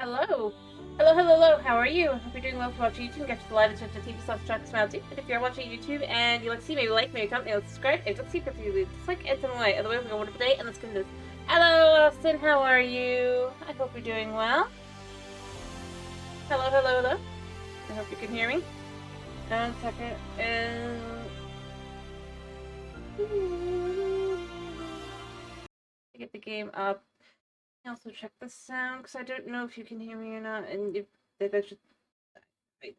Hello. Hello. How are you? Hope you're doing well for watching YouTube. Get to the live and search the TV/Smile too. And if you're watching YouTube and you like to see, maybe like, maybe comment, maybe subscribe. If you like to see, feel free to leave a dislike and send away. Otherwise, we have a wonderful day and let's get into this. Hello, Austin. How are you? I hope you're doing well. Hello. I hope you can hear me. 1 second. Get the game up. I also check the sound because I don't know if you can hear me or not, and if that's just I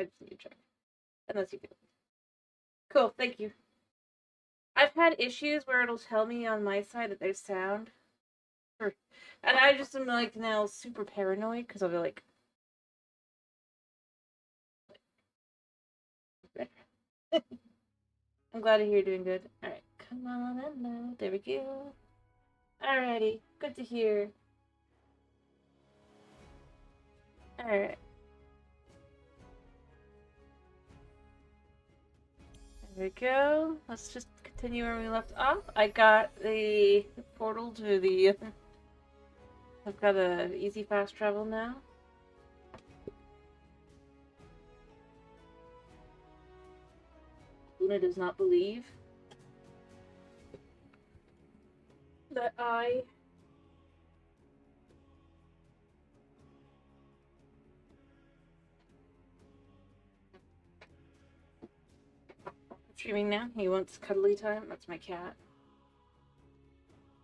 just need to check. Unless you can. Cool, thank you. I've had issues where it'll tell me on my side that there's sound. And I just am like now super paranoid because I'll be like. I'm glad to hear you're doing good. Alright, come on, hello. There we go. Alrighty, good to hear. Alright. There we go. Let's just continue where we left off. I got the portal to the. I've got a easy fast travel now. Luna does not believe that I streaming now. He wants cuddly time. That's my cat.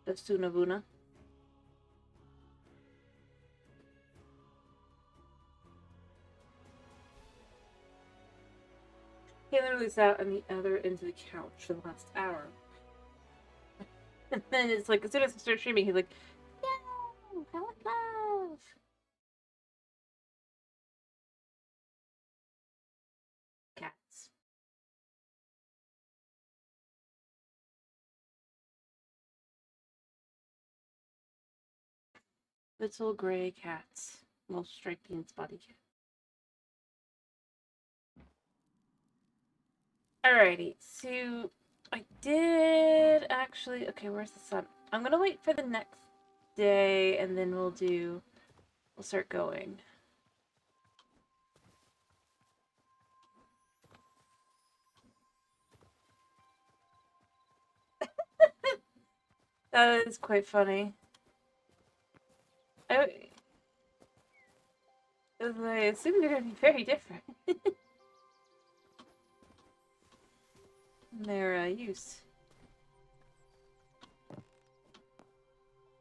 The Sunabuna. He literally sat on the other end of the couch for the last hour. And then it's like, as soon as I start streaming, he's like, no, I want love. Cats. Little gray cats. Most striking spotty cat. Alrighty, so I did actually. Okay, where's the sun? I'm gonna wait for the next day and then we'll start going. That is quite funny. I assume they're gonna be very different. Their use.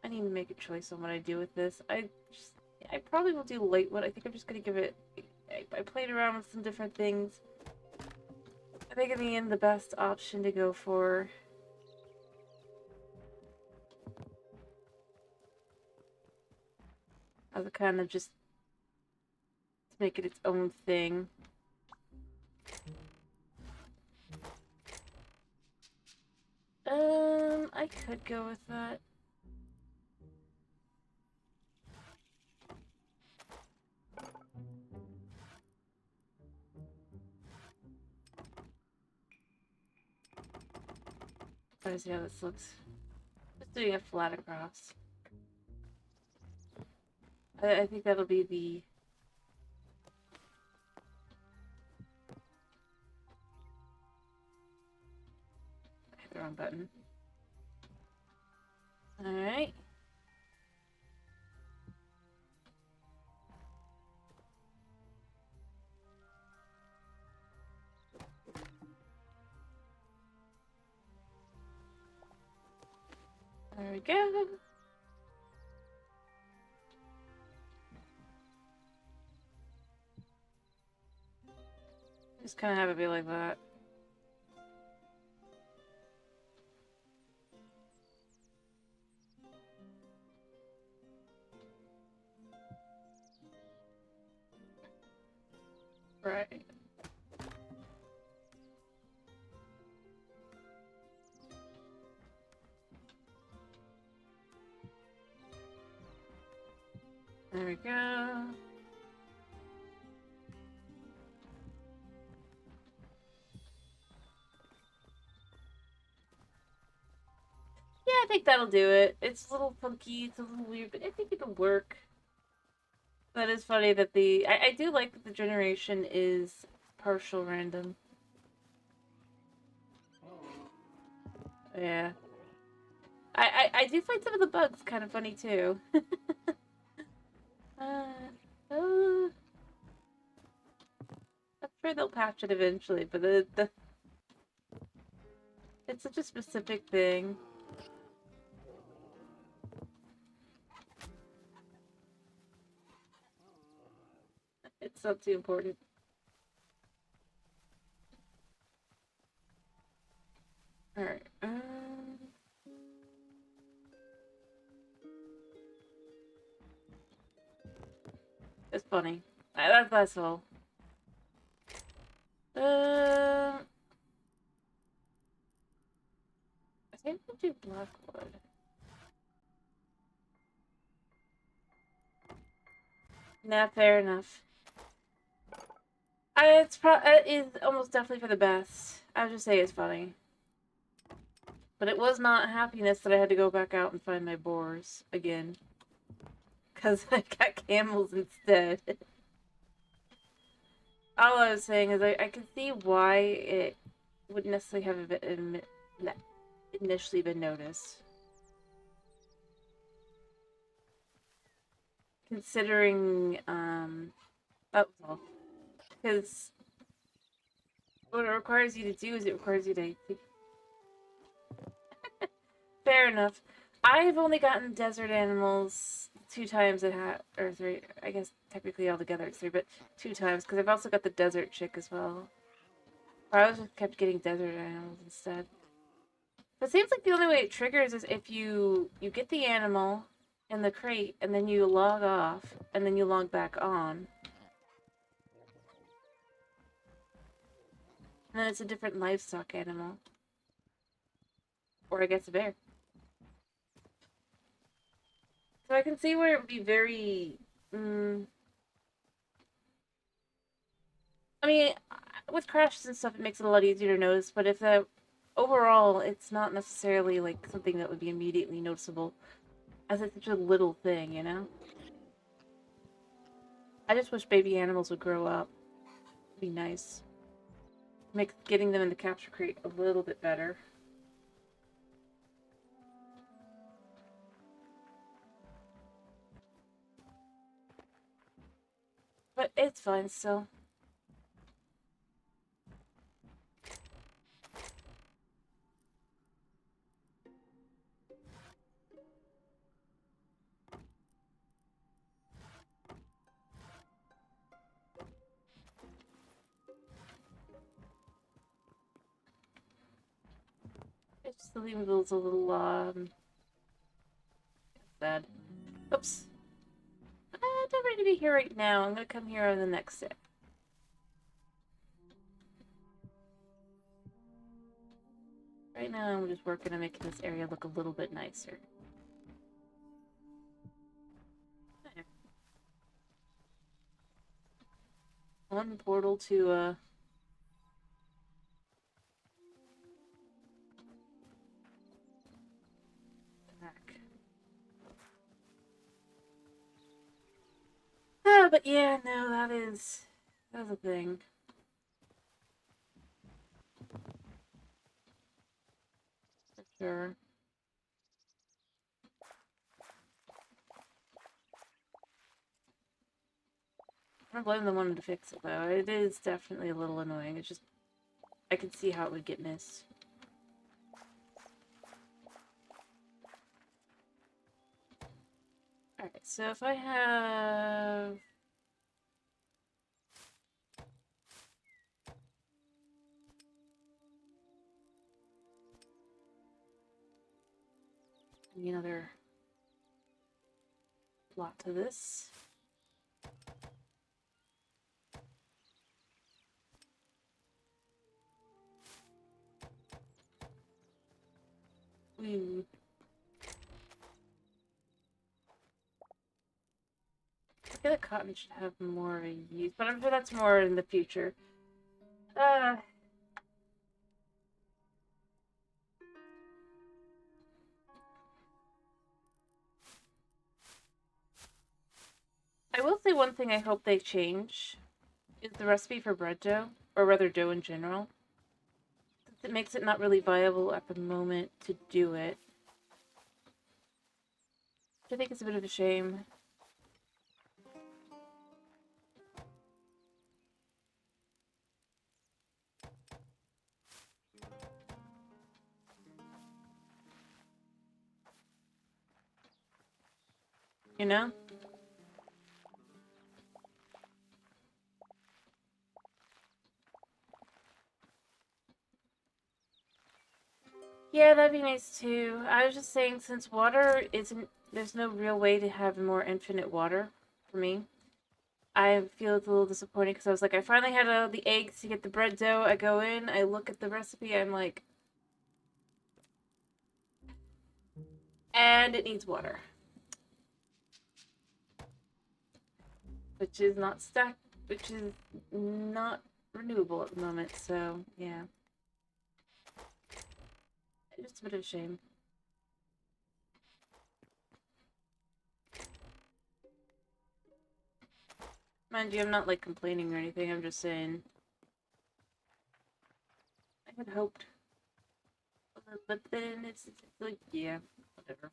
I need to make a choice on what I do with this. I probably will do late one. I think I'm just gonna give it. I played around with some different things. I think in the end, the best option to go for. As a kind of just to make it its own thing. I could go with that. Let's see how this looks. Just doing a flat across. I think that'll be the. I hit the wrong button. Alright. There we go. Just kind of have it be like that. Right. There we go. Yeah, I think that'll do it. It's a little funky, it's a little weird, but I think it'll work. That is funny that I do like that the generation is partial random. Yeah. I do find some of the bugs kind of funny too. uh, uh, I'm sure they'll patch it eventually, but it's such a specific thing. It's not too important. Alright. It's funny. That's all. I think we'll do Blackwood. Nah, fair enough. It is almost definitely for the best. I would just say it's funny. But it was not happiness that I had to go back out and find my boars again. Because I got camels instead. All I was saying is I can see why it wouldn't necessarily have initially been noticed. Considering, that was all. Because what it requires you to do is it requires you to... Fair enough. I've only gotten desert animals 2 times or 3. I guess technically altogether it's 3, but 2 times because I've also got the desert chick as well. Or I just kept getting desert animals instead. But it seems like the only way it triggers is if you get the animal in the crate and then you log off and then you log back on. And then it's a different livestock animal. Or I guess a bear. So I can see where it would be very... I mean, with crashes and stuff, it makes it a lot easier to notice, but if overall, it's not necessarily, like, something that would be immediately noticeable, as it's such a little thing, you know? I just wish baby animals would grow up. It'd be nice. Make getting them in the capture crate a little bit better. But it's fine still. It's just the Leaveville's a little, sad. Oops. I'm not ready to be here right now. I'm gonna come here on the next day. Right now, I'm just working on making this area look a little bit nicer. There. One portal to, back. Ah, but yeah, no, that's a thing. For sure. I don't blame the one to fix it, though. It is definitely a little annoying. It's just... I can see how it would get missed. Alright, so if I have... another lot to this. Ooh. I feel like cotton should have more of a use, but I'm sure that's more in the future. I will say one thing I hope they change is the recipe for bread dough, or rather dough in general. It makes it not really viable at the moment to do it. Which I think is a bit of a shame. You know? Yeah, that'd be nice too. I was just saying, since water isn't, there's no real way to have more infinite water for me. I feel it's a little disappointing because I was like, I finally had the eggs to get the bread dough. I go in, I look at the recipe, I'm like, and it needs water, which is not stacked, which is not renewable at the moment. So yeah, just a bit of a shame. Mind you, I'm not like complaining or anything. I'm just saying I had hoped, but then it's like, yeah, whatever.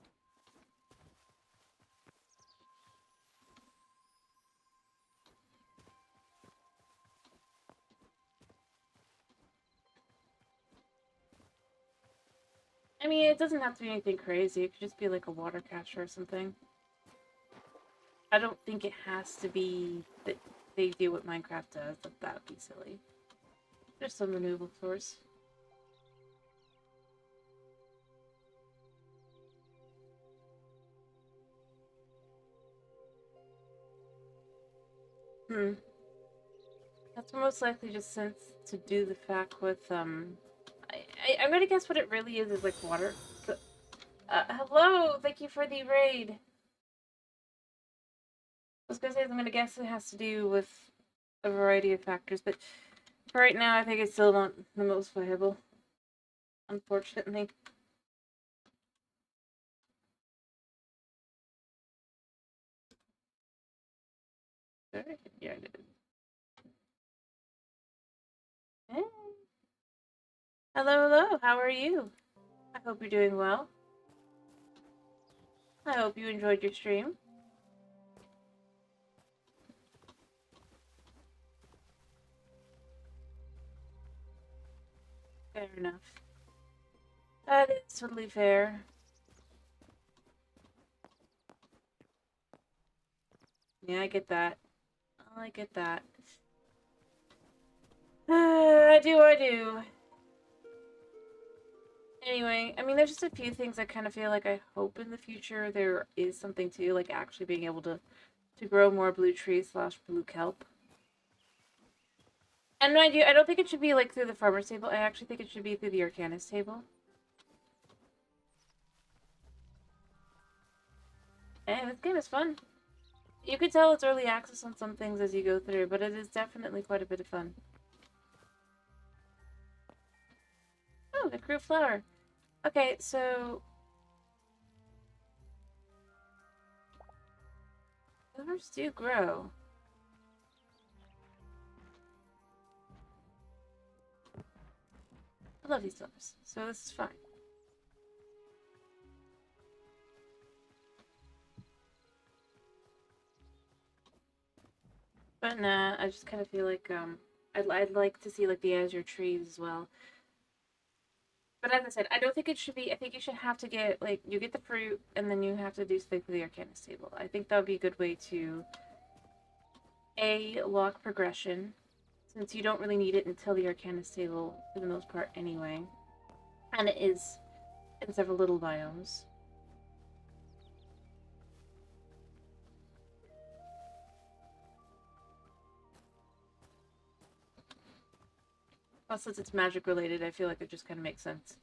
I mean, it doesn't have to be anything crazy. It could just be like a water catcher or something. I don't think it has to be that they do what Minecraft does. That would be silly. Just some renewable source. Hmm. That's most likely just since to do the fact with I'm gonna guess what it really is like water. But, hello, thank you for the raid. I was gonna say I'm gonna guess it has to do with a variety of factors, but for right now I think it's still not the most viable. Unfortunately. Yeah, it is. Hey. Hello, hello. How are you? I hope you're doing well. I hope you enjoyed your stream. Fair enough. That is totally fair. Yeah, I get that. I get that. I do. Anyway, I mean, there's just a few things I kind of feel like I hope in the future there is something to, like actually being able to grow more blue trees slash blue kelp. And mind you, I don't think it should be like through the farmer's table. I actually think it should be through the Arcanist table. And this game is fun. You could tell it's early access on some things as you go through, but it is definitely quite a bit of fun. Oh, the crew flower. Okay, so flowers do grow. I love these flowers, so this is fine. But nah, I just kind of feel like I'd like to see like the azure trees as well. But as I said, I don't think it should be. I think you should have to get like you get the fruit and then you have to do something for the Arcanist table. I think that would be a good way to lock progression, since you don't really need it until the Arcanist table for the most part anyway, and it is in several little biomes. Plus, since it's magic related, I feel like it just kind of makes sense.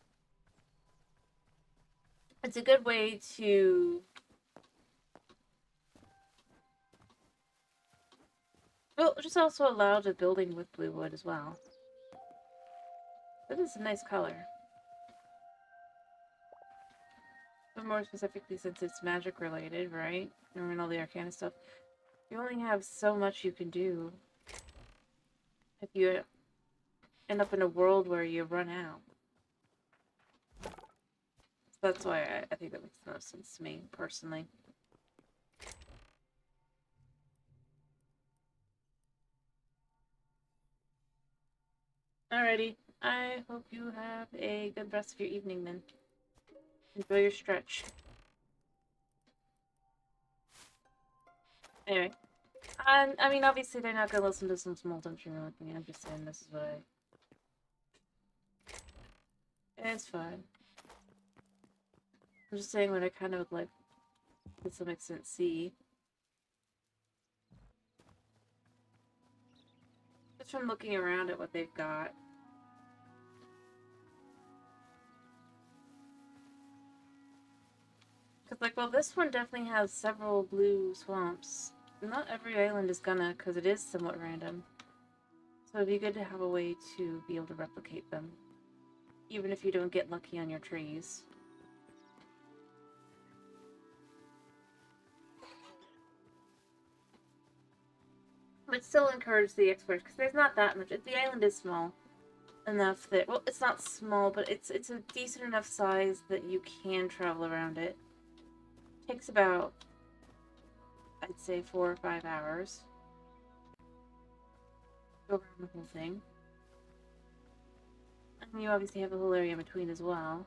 It's a good way to. Well, just also allow the building with blue wood as well. That is a nice color. But more specifically, since it's magic related, right? And all the arcana stuff. You only have so much you can do if you end up in a world where you run out. So that's why I think that makes the most sense to me, personally. Alrighty. I hope you have a good rest of your evening, then. Enjoy your stretch. Anyway. I mean, obviously they're not gonna listen to some small country music. I'm just saying this is what It's fine. I'm just saying what I kind of would like, to some extent, see. Just from looking around at what they've got. Because, like, well, this one definitely has several blue swamps. Not every island is gonna, because it is somewhat random. So it'd be good to have a way to be able to replicate them. Even if you don't get lucky on your trees. But still encourage the explorers, because there's not that much. The island is small enough that, well, it's not small, but it's a decent enough size that you can travel around it. Takes about, I'd say, 4 or 5 hours. Go around the whole thing. And you obviously have a whole area in between as well.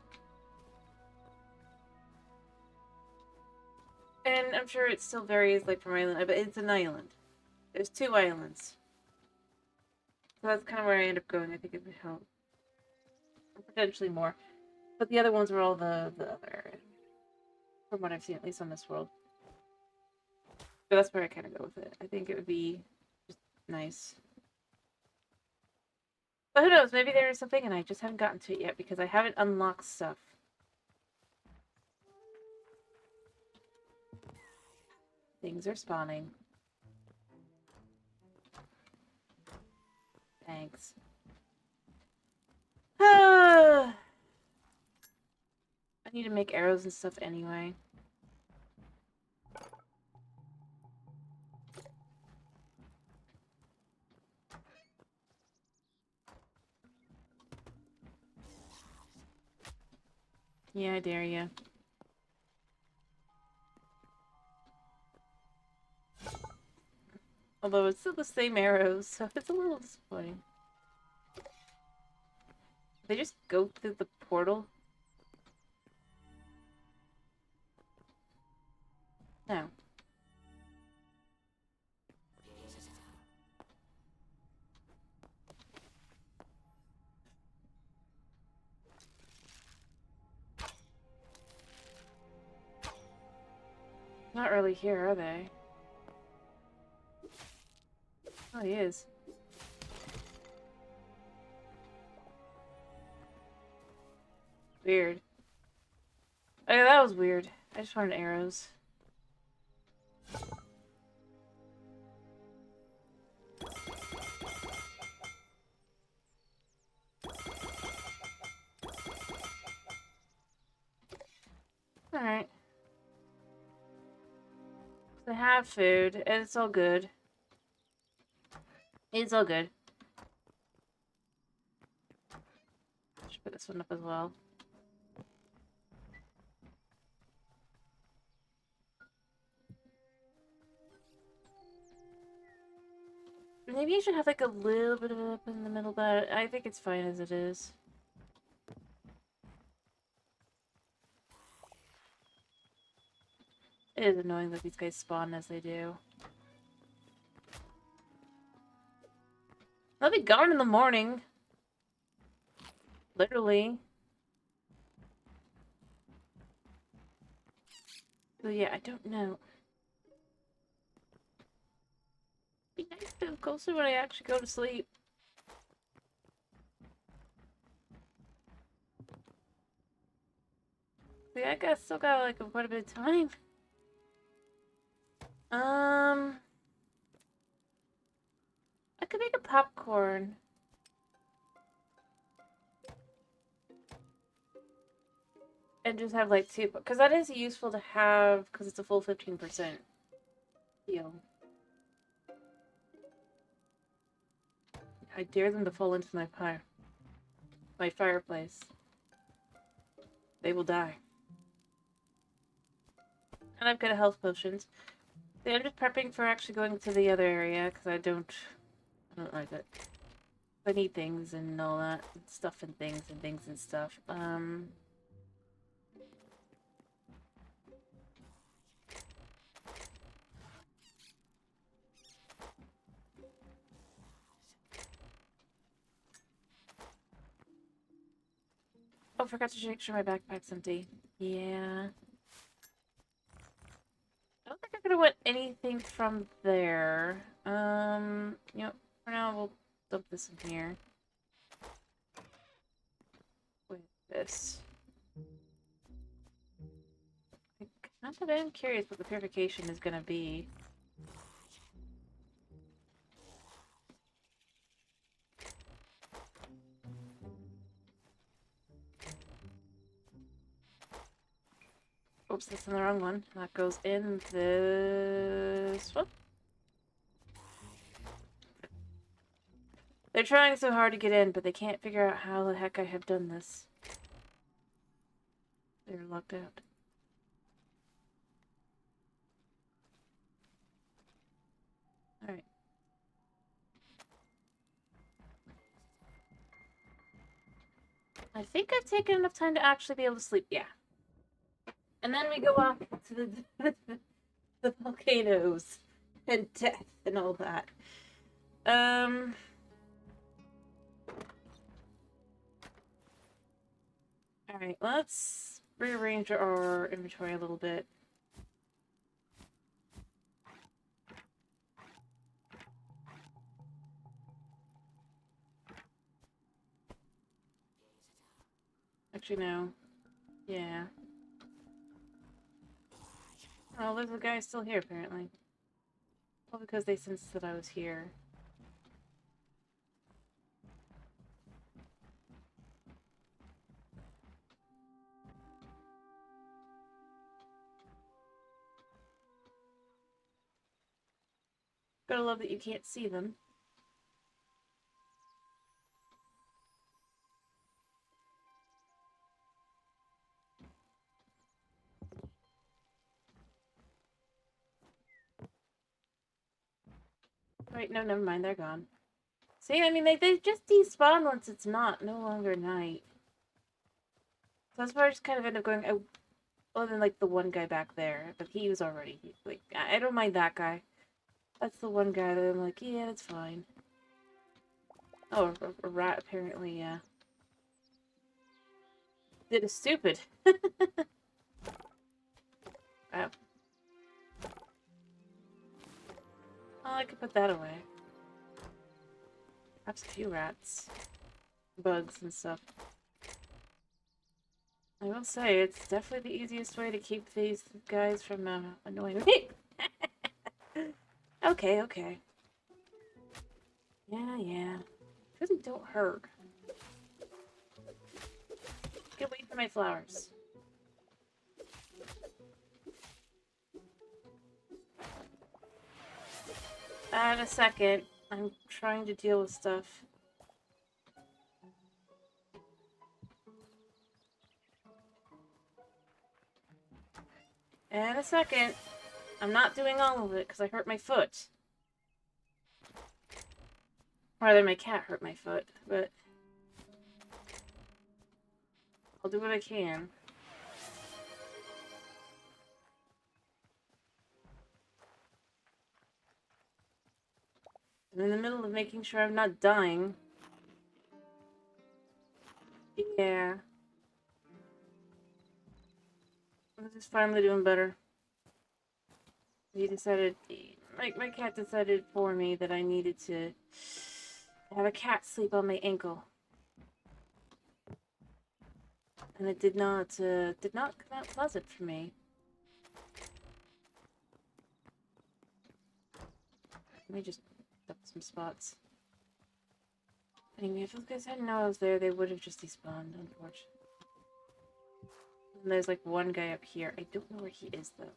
And I'm sure it still varies, like, from island, but it's an island. There's 2 islands. So that's kind of where I end up going. I think it would help. Or potentially more. But the other ones were all the other area. From what I've seen, at least on this world. But that's where I kind of go with it. I think it would be just nice. But who knows, maybe there is something and I just haven't gotten to it yet because I haven't unlocked stuff. Things are spawning. Thanks. I need to make arrows and stuff anyway. Yeah, I dare you. Although it's still the same arrows, so it's a little disappointing. They just go through the portal? No. Not really here, are they? Oh, he is. Weird. Oh, yeah, that was weird. I just wanted arrows. Alright. They have food, and it's all good. It's all good. Should put this one up as well. Maybe I should have like a little bit of it up in the middle, but I think it's fine as it is. It is annoying that these guys spawn as they do. They'll be gone in the morning. Literally. So yeah, I don't know. It'd be nice to feel closer when I actually go to sleep. Yeah, I guess still got like quite a bit of time. I could make a popcorn. And just have like 2, because that is useful to have, because it's a full 15% heal. I dare them to fall into my fireplace. They will die. And I've got a health potions. So I'm just prepping for actually going to the other area because I don't like it. I need things and all that stuff and things and stuff. Oh, forgot to make sure my backpack's empty. Yeah. I don't think I'm gonna want anything from there. You know, for now we'll dump this in here. With this. Not that I'm curious what the purification is gonna be. Oops, that's in the wrong one. That goes in this one. They're trying so hard to get in, but they can't figure out how the heck I have done this. They're locked out. Alright. I think I've taken enough time to actually be able to sleep. Yeah. And then we go off to the volcanoes and death and all that. Alright, let's rearrange our inventory a little bit. Actually, no. Yeah. Oh, there's a guy still here, apparently. Well, because they sensed that I was here. Gotta love that you can't see them. Wait, no, never mind, they're gone. See, I mean, they just despawn once it's no longer night. So that's why I just kind of end up going, other than, like, the one guy back there. But he was already, like, I don't mind that guy. That's the one guy that I'm like, yeah, that's fine. Oh, a rat, apparently, yeah. Did a stupid. Wow. Oh, I could put that away. Perhaps a few rats. Bugs and stuff. I will say, it's definitely the easiest way to keep these guys from annoying me. Okay, okay. Yeah, yeah. Really don't hurt. Get away from my flowers. In a second. I'm trying to deal with stuff. In a second. I'm not doing all of it because I hurt my foot. Or rather, my cat hurt my foot, but I'll do what I can. I'm in the middle of making sure I'm not dying. Yeah. I'm just finally doing better. He decided, my cat decided for me that I needed to have a cat sleep on my ankle. And it did not come out pleasant for me. Let me just dump some spots. Anyway, if those guys hadn't known I was there, they would have just despawned, unfortunately. And there's like one guy up here. I don't know where he is though.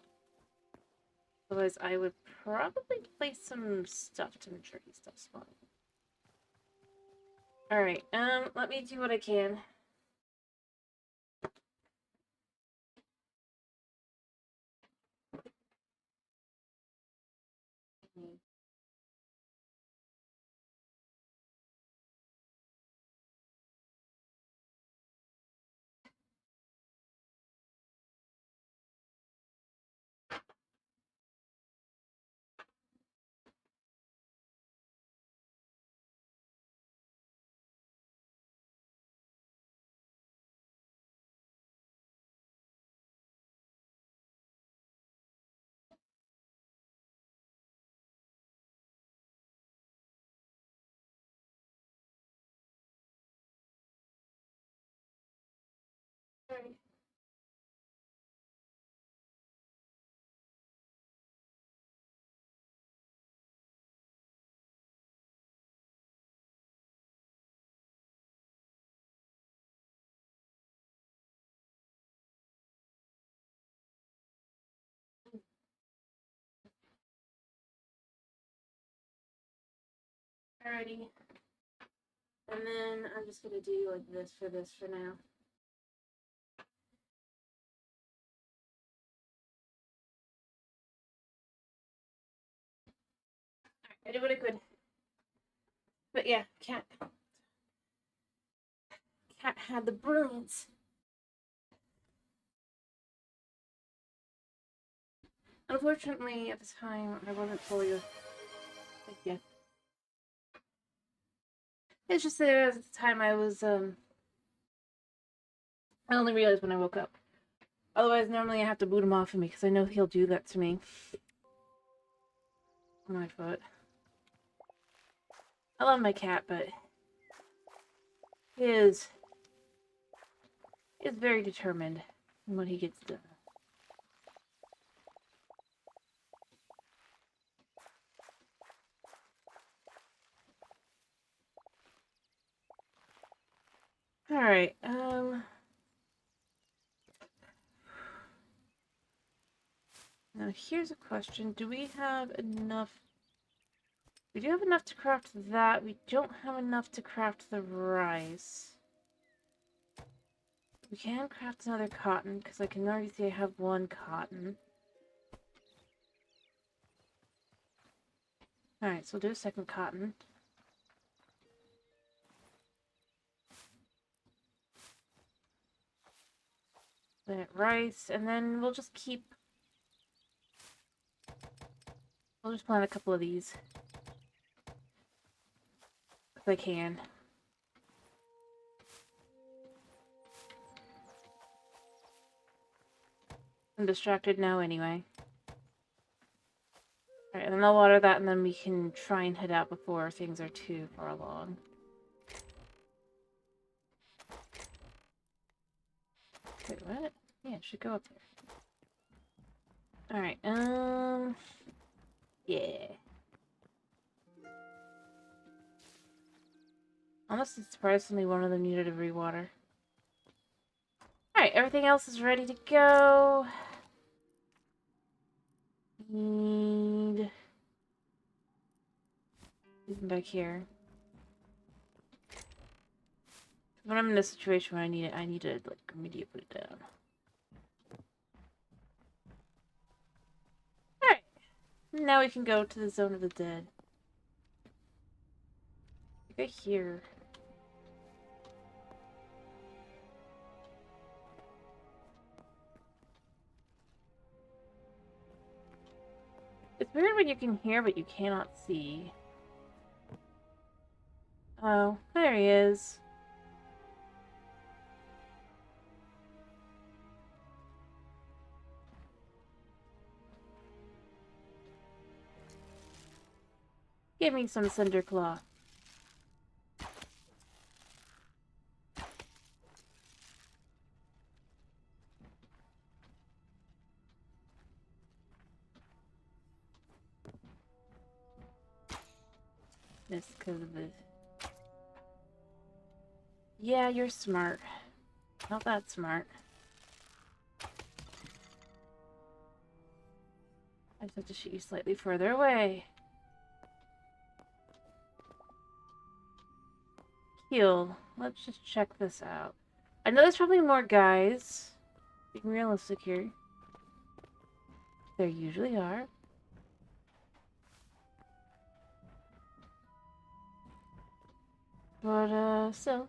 Otherwise, I would probably place some stuff to make sure he stops spawning. Alright, let me do what I can. Alright. Alrighty. And then I'm just gonna do like this for now. I did what I could. But yeah, cat had the brilliance. Unfortunately, at the time, I wasn't fully like, yeah. It's just that at the time I was I only realized when I woke up. Otherwise, normally I have to boot him off of me because I know he'll do that to me. My foot. I love my cat, but he is very determined in what he gets done. Alright, now here's a question. Do we have enough? We do have enough to craft that. We don't have enough to craft the rice. We can craft another cotton, because I can already see I have one cotton. Alright, so we'll do a second cotton. Then rice, and then we'll just keep... We'll just plant a couple of these. If I can. I'm distracted now anyway. Alright, and then I'll water that, and then we can try and head out before things are too far along. Wait, what? Yeah, it should go up there. Alright, yeah. Honestly, surprisingly, one of them needed a rewater. Alright, everything else is ready to go. Need... Even back here. When I'm in a situation where I need to, like, immediately put it down. Alright. Now we can go to the zone of the dead. Go here. It's weird when you can hear but you cannot see. Oh, there he is. Give me some cinder cloth. Just because of it. Yeah, you're smart. Not that smart. I just have to shoot you slightly further away. heal. Let's just check this out. I know there's probably more guys. Being realistic here. There usually are. But, still.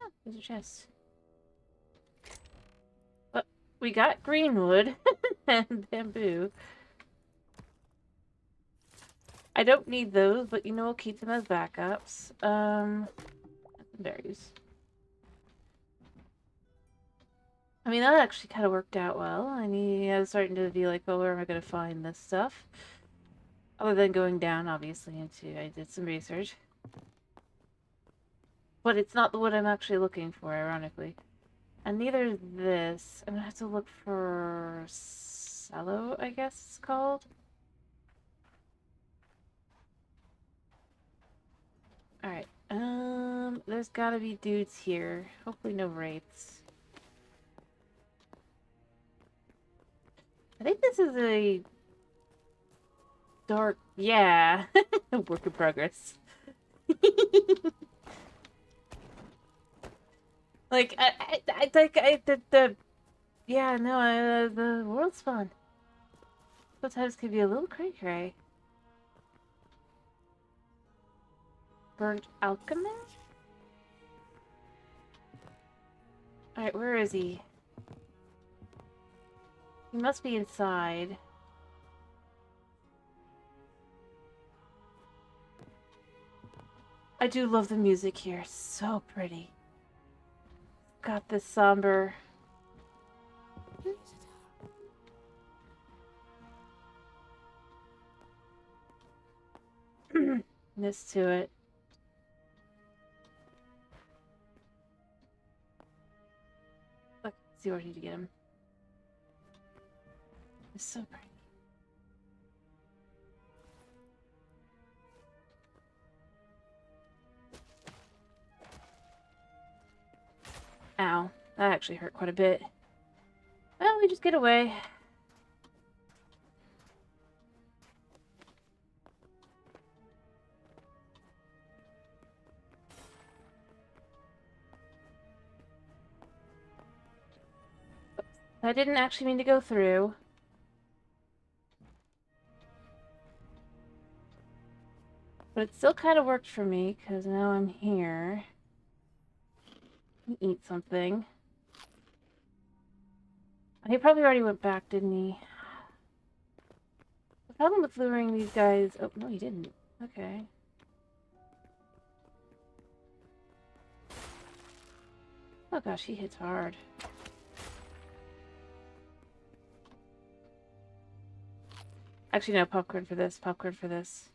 Oh, there's a chest. But we got greenwood and bamboo. I don't need those, but you know, we'll keep them as backups. Berries. I mean, that actually kind of worked out well. I was starting to be like, oh, where am I going to find this stuff? Other than going down, obviously, I did some research. But it's not the wood I'm actually looking for, ironically. And neither is this. I'm gonna have to look for sallow, I guess it's called. Alright. There's gotta be dudes here. Hopefully no wraiths. I think this is a dark, yeah, work in progress. Like, I think yeah, no, the world's fun. Sometimes can be a little cray-cray. Burnt alchemist? Alright, where is he? He must be inside. I do love the music here. It's so pretty. Got this somber. This to it. Let's see where I need to get him. It's so pretty. Ow. That actually hurt quite a bit. Well, we just get away. I didn't actually mean to go through. But it still kind of worked for me, because now I'm here. Eat something. He probably already went back, didn't he? The problem with luring these guys... Oh, no, he didn't. Okay. Oh gosh, he hits hard. Actually, no, popcorn for this, popcorn for this.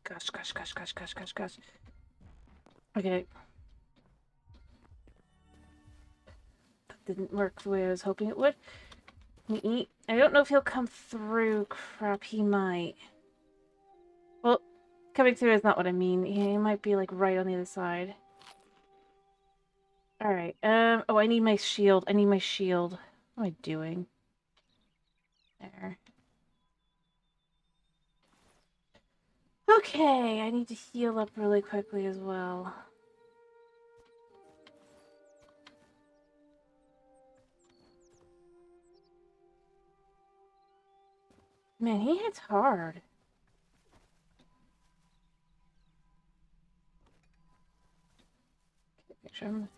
Gosh, gosh, gosh, gosh, gosh, gosh, gosh. Okay. That didn't work the way I was hoping it would. I don't know if he'll come through. Crap, he might. Well, coming through is not what I mean. He might be, like, right on the other side. Alright, oh, I need my shield. I need my shield. What am I doing? There. Okay, I need to heal up really quickly as well. Man, he hits hard. Okay, picture him.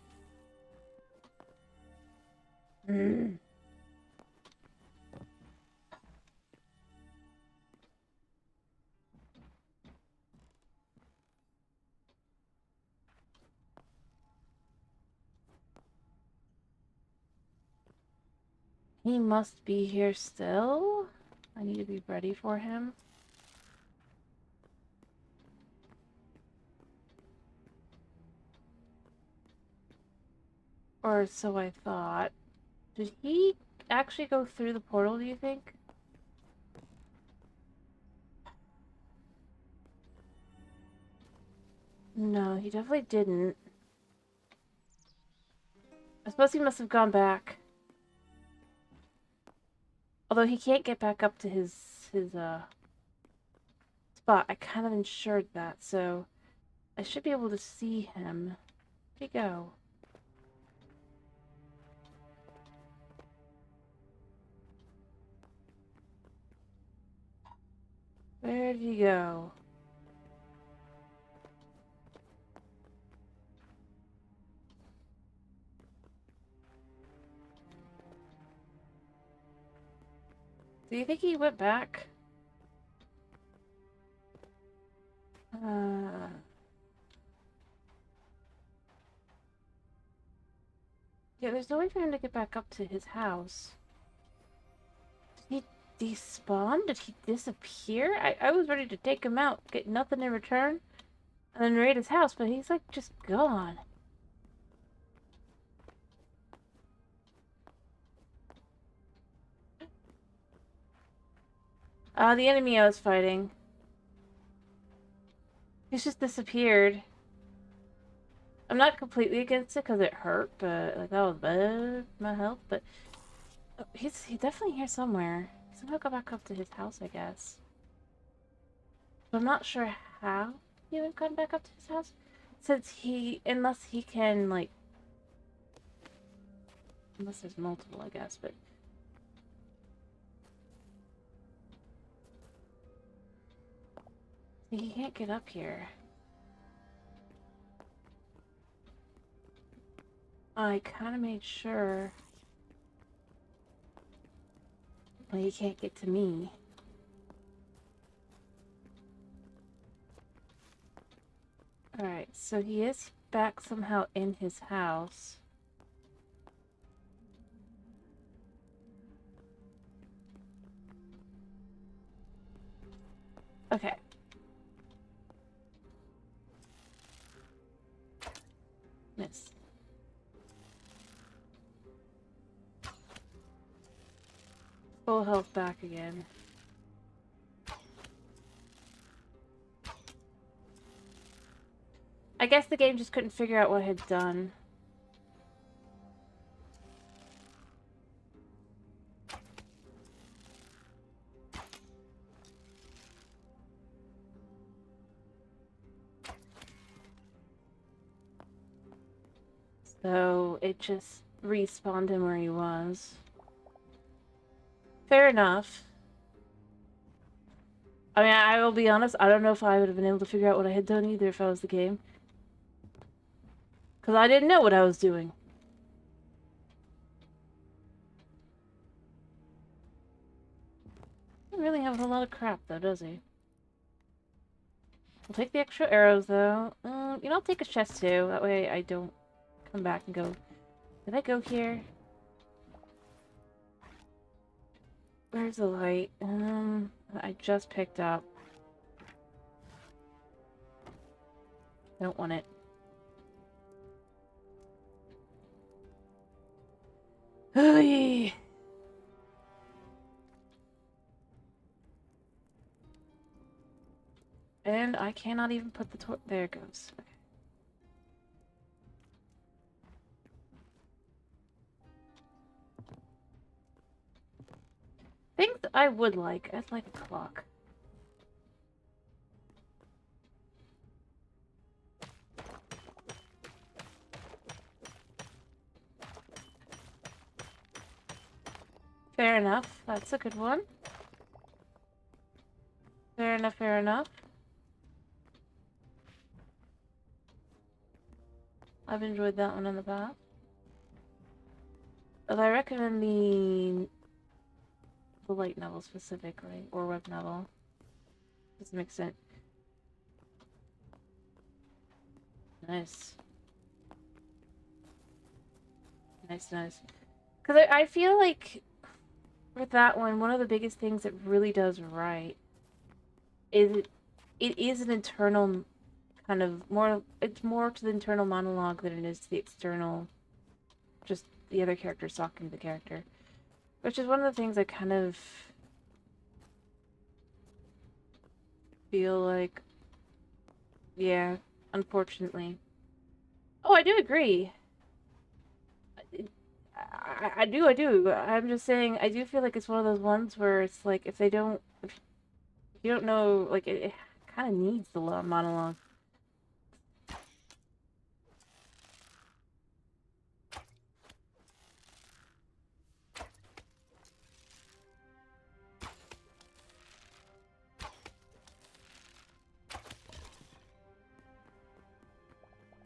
He must be here still. I need to be ready for him. Or so I thought. Did he actually go through the portal, do you think? No, he definitely didn't. I suppose he must have gone back. Although he can't get back up to his spot. I kind of ensured that, so I should be able to see him. Where'd he go? Where did he go? Do you think he went back? Yeah, there's no way for him to get back up to his house. Did he despawn? Did he disappear? I was ready to take him out, get nothing in return, and then raid his house, but he's like just gone. The enemy I was fighting. He's just disappeared. I'm not completely against it because it hurt, but like that was bad, my health. But he's definitely here somewhere. Somehow go back up to his house, I guess. But I'm not sure how he would have gone back up to his house, since unless he can like, unless there's multiple, I guess. But he can't get up here. I kind of made sure. Well, he can't get to me. Alright, so he is back somehow in his house. Okay. Miss. Full health back again. I guess the game just couldn't figure out what I had done. So it just respawned him where he was. Fair enough. I mean, I will be honest, I don't know if I would have been able to figure out what I had done either if I was the game. Because I didn't know what I was doing. Doesn't really have a lot of crap though, does he? I'll take the extra arrows though. You know, I'll take a chest too. That way I don't come back and go, did I go here? Where's the light? I just picked up. Don't want it. Ooh. And I cannot even put the there it goes. Okay. Things I would like. I'd like a clock. Fair enough. That's a good one. Fair enough, fair enough. I've enjoyed that one in the past. But I recommend the light novel specifically, or web novel. Does make sense. Nice. Nice, nice. Because I feel like with that one of the biggest things it really does right is it is an internal kind of more, it's more to the internal monologue than it is to the external, just the other characters talking to the character. Which is one of the things I kind of feel like, yeah, unfortunately. Oh, I do agree. I do, I do. I'm just saying, I do feel like it's one of those ones where it's like, if you don't know, like, it kind of needs the monologue.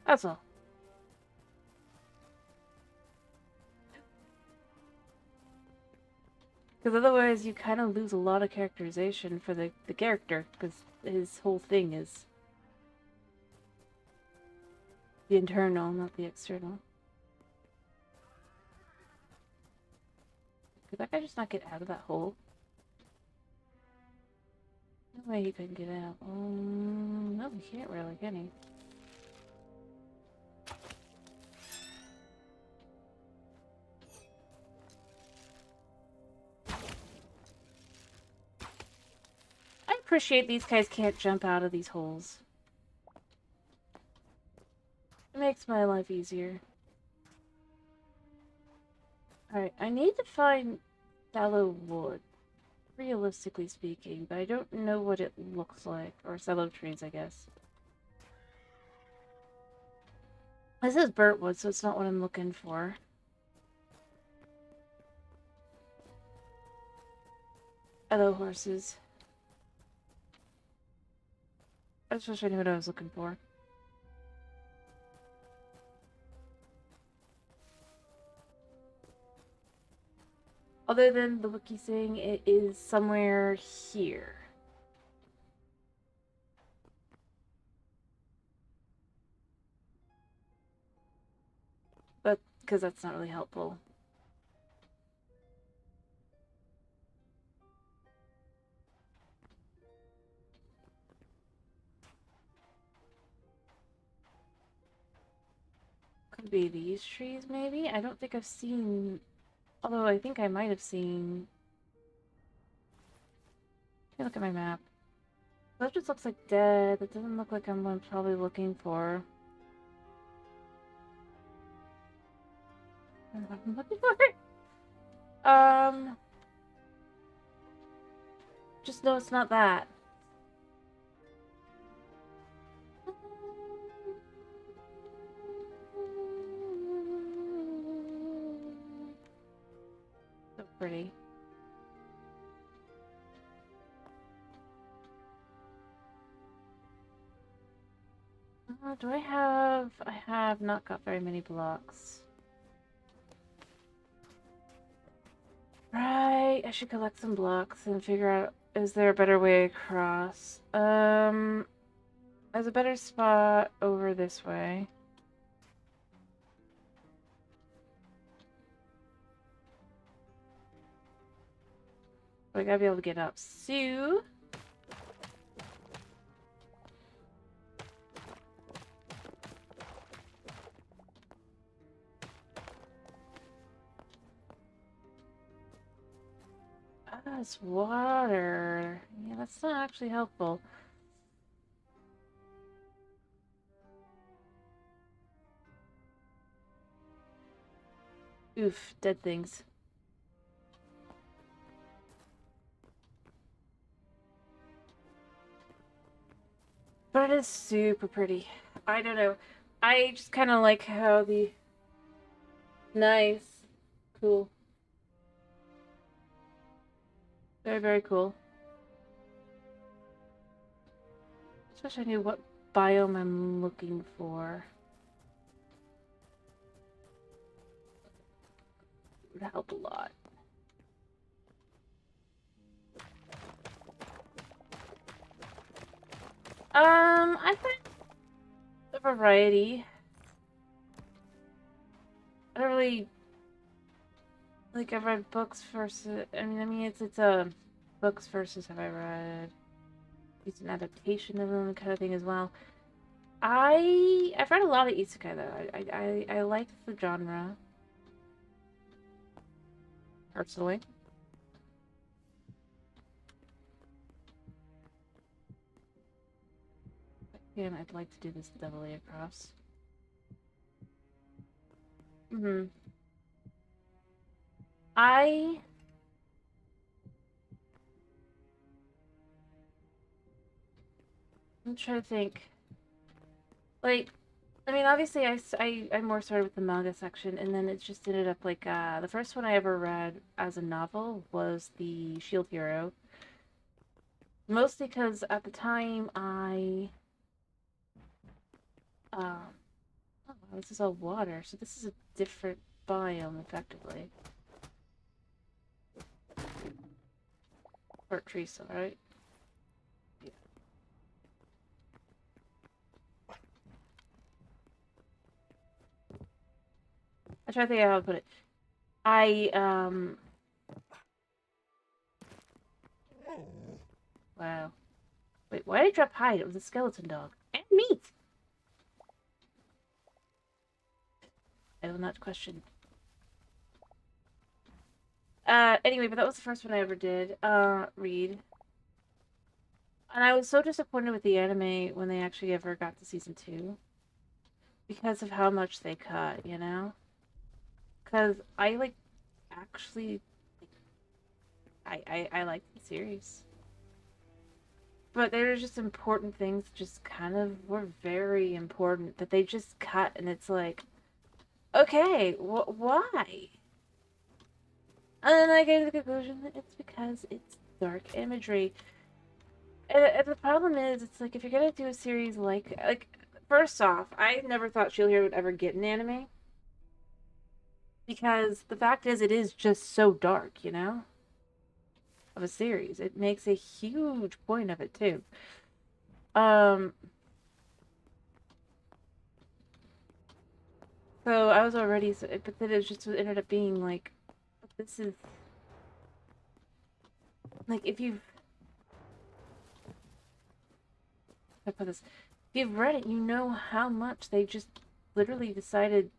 That's all. Because otherwise, you kind of lose a lot of characterization for the character, because his whole thing is the internal, not the external. Could that guy just not get out of that hole? No way he couldn't get out. No, he can't really, can he? I appreciate these guys can't jump out of these holes. It makes my life easier. Alright, I need to find sallow wood, realistically speaking, but I don't know what it looks like. Or sallow trees, I guess. This is burnt wood, so it's not what I'm looking for. Hello, horses. I just wish I knew what I was looking for. Other than the wiki saying it is somewhere here. But, because that's not really helpful. Could be these trees, maybe? I don't think I've seen... Although I think I might have seen... Let me look at my map. That just looks like dead. That doesn't look like I'm probably looking for. I'm looking for it. Just know it's not that. So pretty. Do I have... I have not got very many blocks. Right, I should collect some blocks and figure out, is there a better way across? There's a better spot over this way. But I gotta be able to get up. So... Ah, it's water. Yeah, that's not actually helpful. Oof, dead things. But it is super pretty. I don't know. I just kind of like how the... Nice. Cool. Very, very cool. Just wish I knew what biome I'm looking for. It would help a lot. I find a variety. I don't really... Like, I've read books versus... I mean, it's books versus have I read... It's an adaptation of them kind of thing as well. I've read a lot of isekai though. I like the genre. Personally. Again, I'd like to do this doubly across. Mm-hmm. I'm trying to think. Like, I mean, obviously, I more started with the manga section, and then it just ended up like the first one I ever read as a novel was the Shield Hero. Mostly because at the time um, oh, wow, this is all water, so this is a different biome, effectively. Or trees, right? Yeah. I try to think of how to put it. I. Wow. Wait, why did I drop hide? It was a skeleton dog. And meat! I will not question. Anyway, but that was the first one I ever did, read. And I was so disappointed with the anime when they actually ever got to season 2. Because of how much they cut, you know? Because I, like, actually... I like the series. But there were just important things just kind of were very important that they just cut, and it's like, okay, why? And then I came to the conclusion that it's because it's dark imagery. And the problem is, it's like if you're gonna do a series like first off, I never thought Shield Hero would ever get an anime because the fact is, it is just so dark, you know, of a series. It makes a huge point of it too. Um, so I was already, but then it just ended up being like, this is like if you've I put this, if you've read it, you know how much they just literally decided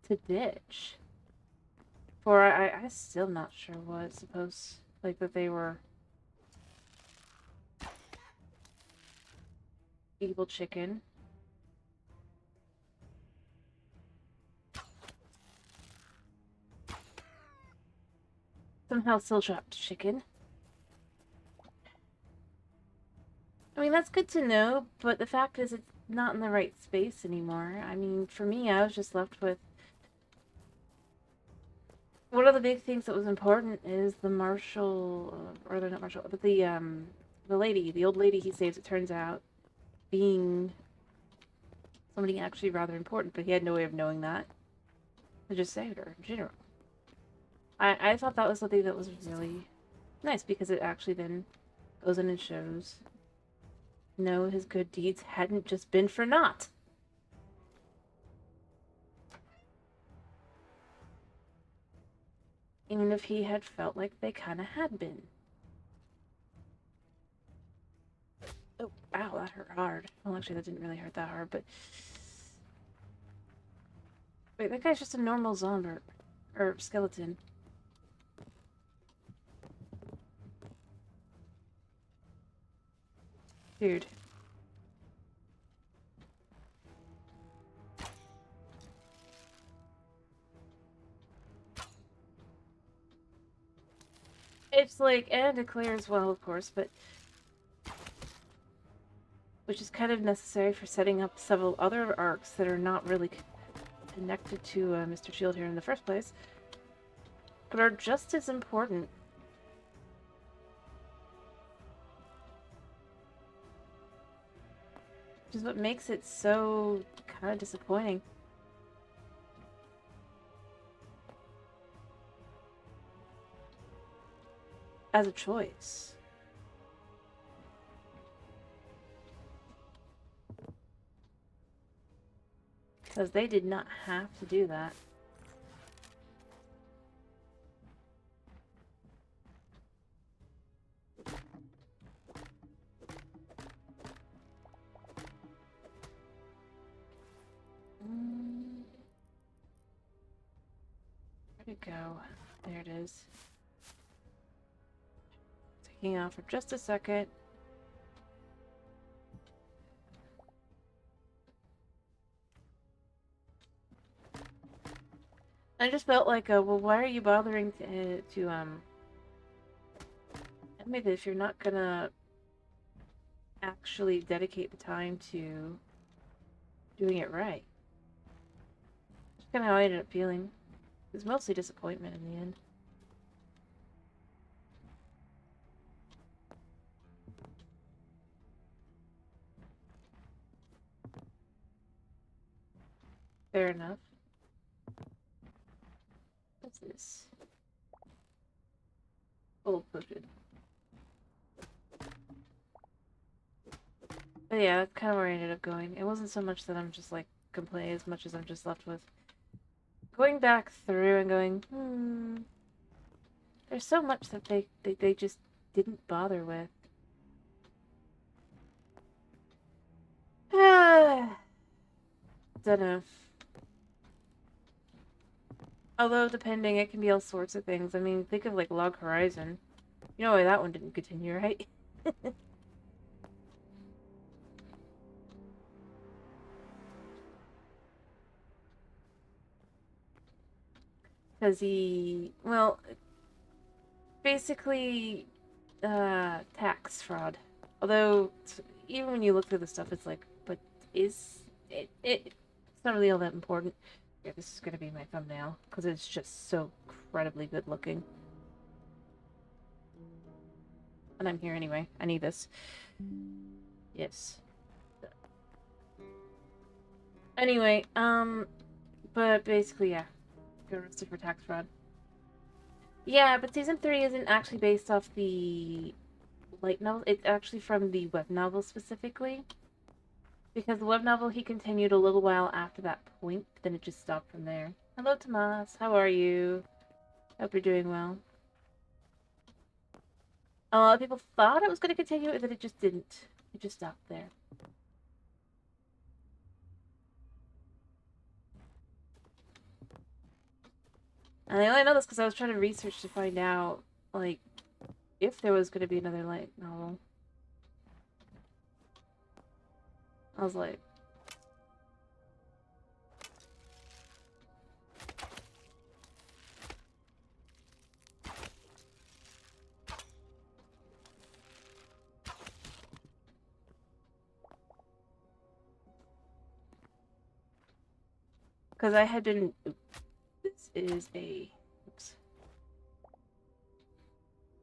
to ditch. For I'm still not sure what. Suppose like that they were evil chicken. Somehow still dropped chicken. I mean, that's good to know, but the fact is it's not in the right space anymore. I mean, for me, I was just left with one of the big things that was important is the marshal, or they're not marshal, but the lady, the old lady he saves, it turns out, being somebody actually rather important, but he had no way of knowing that. I just saved her, in general. I thought that was something that was really nice, because it actually then goes in and shows, no, his good deeds hadn't just been for naught. Even if he had felt like they kind of had been. Oh, ow, that hurt hard. Well, actually, that didn't really hurt that hard, but... Wait, that guy's just a normal zombie. Or skeleton. Dude. It's like, and declare as well, of course, but... which is kind of necessary for setting up several other arcs that are not really connected to Mr. Shield here in the first place, but are just as important. Which is what makes it so kind of disappointing. As a choice. Because they did not have to do that. Where'd it go? There it is. Taking off for just a second. I just felt like, well, why are you bothering to animate this if you're not gonna actually dedicate the time to doing it right? That's kind of how I ended up feeling. It was mostly disappointment in the end. Fair enough. What's this? Old potion. But yeah, that's kind of where I ended up going. It wasn't so much that I'm just like complaining as much as I'm just left with going back through and going, there's so much that they just didn't bother with. Dunno. Although, depending, it can be all sorts of things. I mean, think of like Log Horizon. You know why that one didn't continue, right? Because well, basically, tax fraud. Although, even when you look through the stuff, it's like, but it's not really all that important. Yeah, this is gonna be my thumbnail, because it's just so incredibly good looking. And I'm here anyway. I need this. Yes. Anyway, but basically, yeah. Got arrested for tax fraud. Yeah, but season 3 isn't actually based off the light novel. It's actually from the web novel specifically. Because the web novel, he continued a little while after that point, then it just stopped from there. Hello, Tomas. How are you? Hope you're doing well. A lot of people thought it was going to continue, and then it just didn't. It just stopped there. And I only know this because I was trying to research to find out, like, if there was going to be another light novel. I was like, because I had been. This is a. Oops.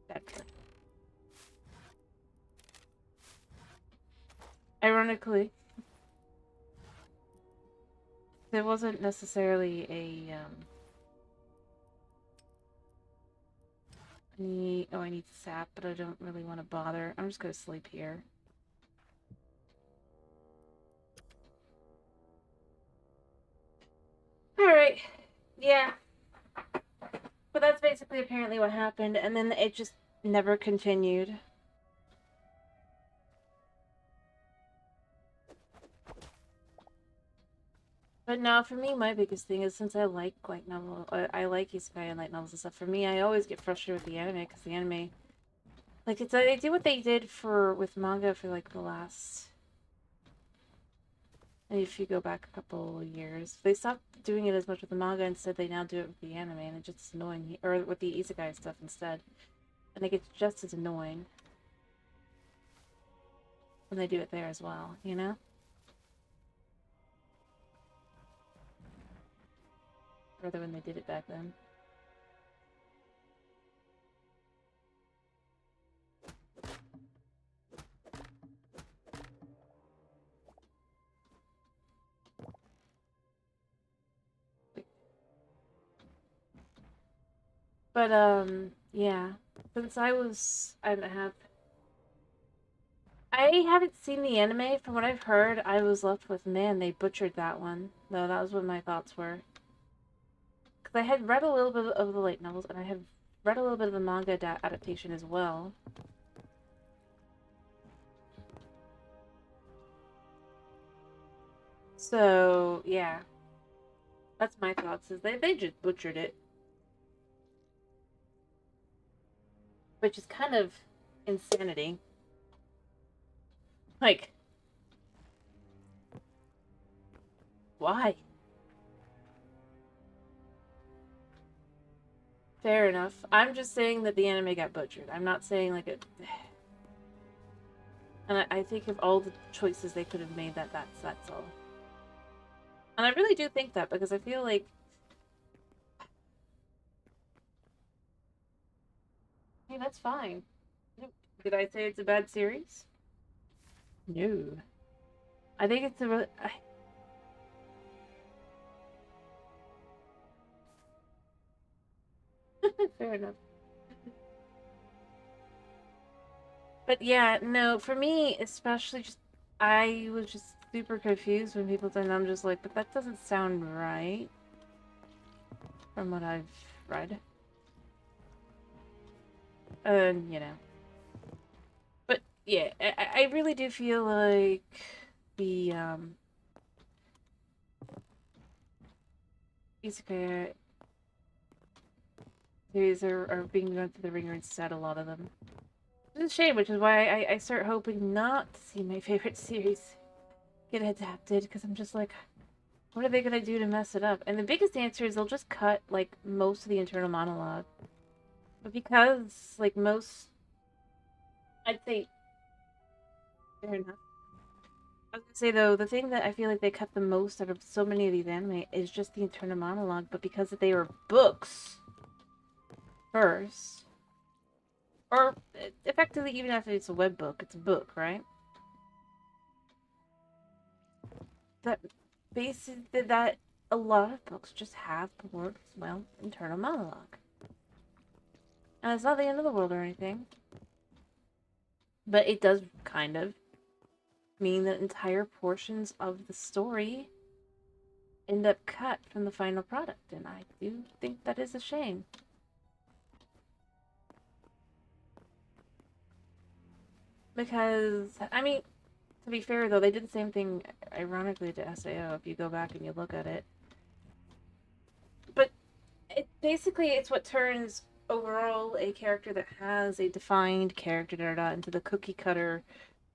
Bad card. Ironically, there wasn't necessarily a. I need sap, but I don't really want to bother. I'm just gonna sleep here. Alright. Yeah. But that's basically apparently what happened, and then it just never continued. But now, for me, my biggest thing is since I like light novel, I like isekai and light novels and stuff. For me, I always get frustrated with the anime because the anime, like, it's they do what they did with manga for like the last. If you go back a couple years, they stopped doing it as much with the manga. Instead, they now do it with the anime, and it's just annoying. Or with the isekai stuff instead, and it gets just as annoying when they do it there as well. You know? Rather when they did it back then. But yeah. Since I haven't seen the anime. From what I've heard, I was left with, man, they butchered that one. Though that was what my thoughts were. Because I had read a little bit of the light novels, and I had read a little bit of the manga adaptation as well. So yeah, that's my thoughts. Is they just butchered it, which is kind of insanity. Like, why? Fair enough. I'm just saying that the anime got butchered. I'm not saying like it. And I think of all the choices they could have made, that's all. And I really do think that because I feel like, hey, that's fine. Did I say it's a bad series? No. I think it's a really. Fair enough. But yeah, no, for me, especially just, I was just super confused when people said, and I'm just like, but that doesn't sound right from what I've read. You know. But yeah, I really do feel like the, isekai series are being run through the ringer instead, a lot of them. It's a shame, which is why I start hoping not to see my favorite series get adapted, because I'm just like, what are they gonna do to mess it up? And the biggest answer is they'll just cut, like, most of the internal monologue. But because, like, most, I'd say, fair enough. I was gonna say, though, the thing that I feel like they cut the most out of so many of these anime is just the internal monologue, but because they were books first, or effectively, even if it's a web book, it's a book, right? That basically, that a lot of books just have the word, well, internal monologue. And it's not the end of the world or anything, but it does kind of mean that entire portions of the story end up cut from the final product, and I do think that is a shame. Because, I mean, to be fair though, they did the same thing, ironically, to SAO if you go back and you look at it. But basically, it's what turns overall a character that has a defined character into the cookie cutter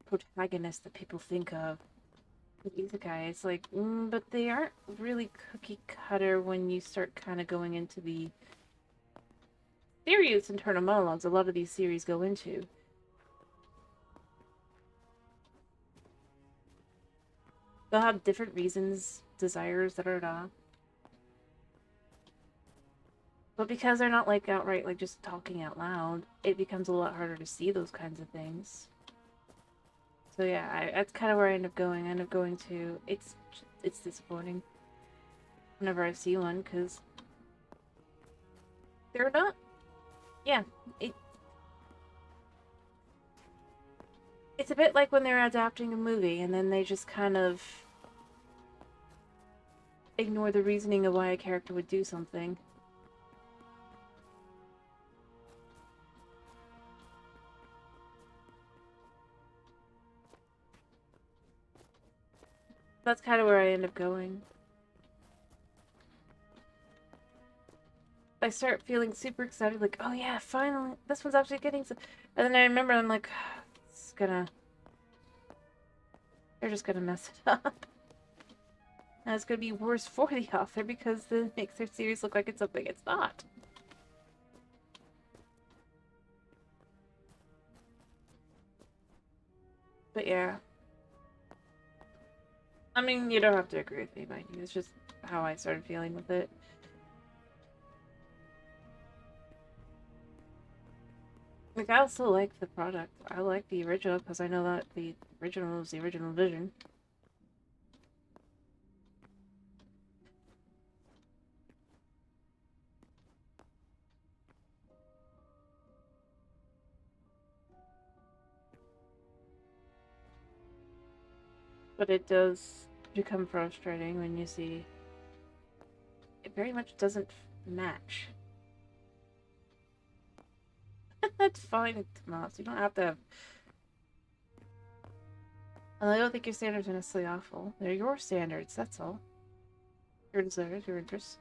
protagonist that people think of with isekai. It's like, but they aren't really cookie cutter when you start kind of going into the serious internal monologues a lot of these series go into. They'll have different reasons, desires, da. But because they're not like outright like just talking out loud, it becomes a lot harder to see those kinds of things. So yeah, that's kind of where I end up going. I end up going to it's disappointing whenever I see one because they're not. Yeah, it it's a bit like when they're adapting a movie and then they just kind of ignore the reasoning of why a character would do something. That's kind of where I end up going. I start feeling super excited, like, oh yeah, finally, this one's actually getting some. And then I remember, I'm like, it's gonna. They're just gonna mess it up. And it's gonna be worse for the author because it makes their series look like it's something it's not. But yeah. I mean, you don't have to agree with me, mind you. It's just how I started feeling with it. Like, I also like the product. I like the original because I know that the original is the original vision. But it does become frustrating when you see it very much doesn't match. That's fine, Tomas. You don't have to have. And I don't think your standards are necessarily awful. They're your standards, that's all. Your desires, your interests.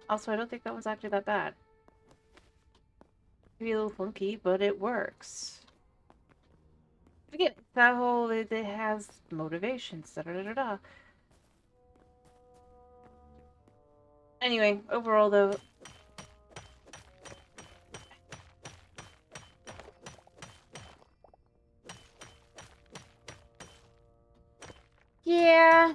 Also, I don't think that was actually that bad. Maybe a little funky, but it works. Again, it's that whole it has motivations, da da da da. Anyway, overall though, yeah.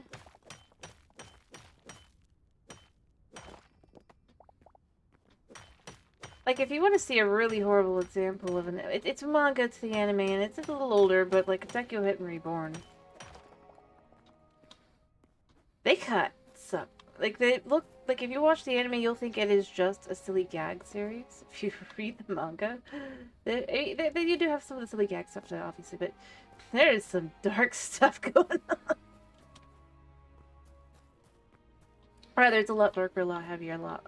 Like, if you want to see a really horrible example of it's a manga, it's the anime, and it's a little older, but like, it's Echo Hit and Reborn. They cut suck. Like, they look, like, if you watch the anime, you'll think it is just a silly gag series. If you read the manga, you do have some of the silly gag stuff, obviously, but there is some dark stuff going on. Rather, it's a lot darker, a lot heavier, a lot,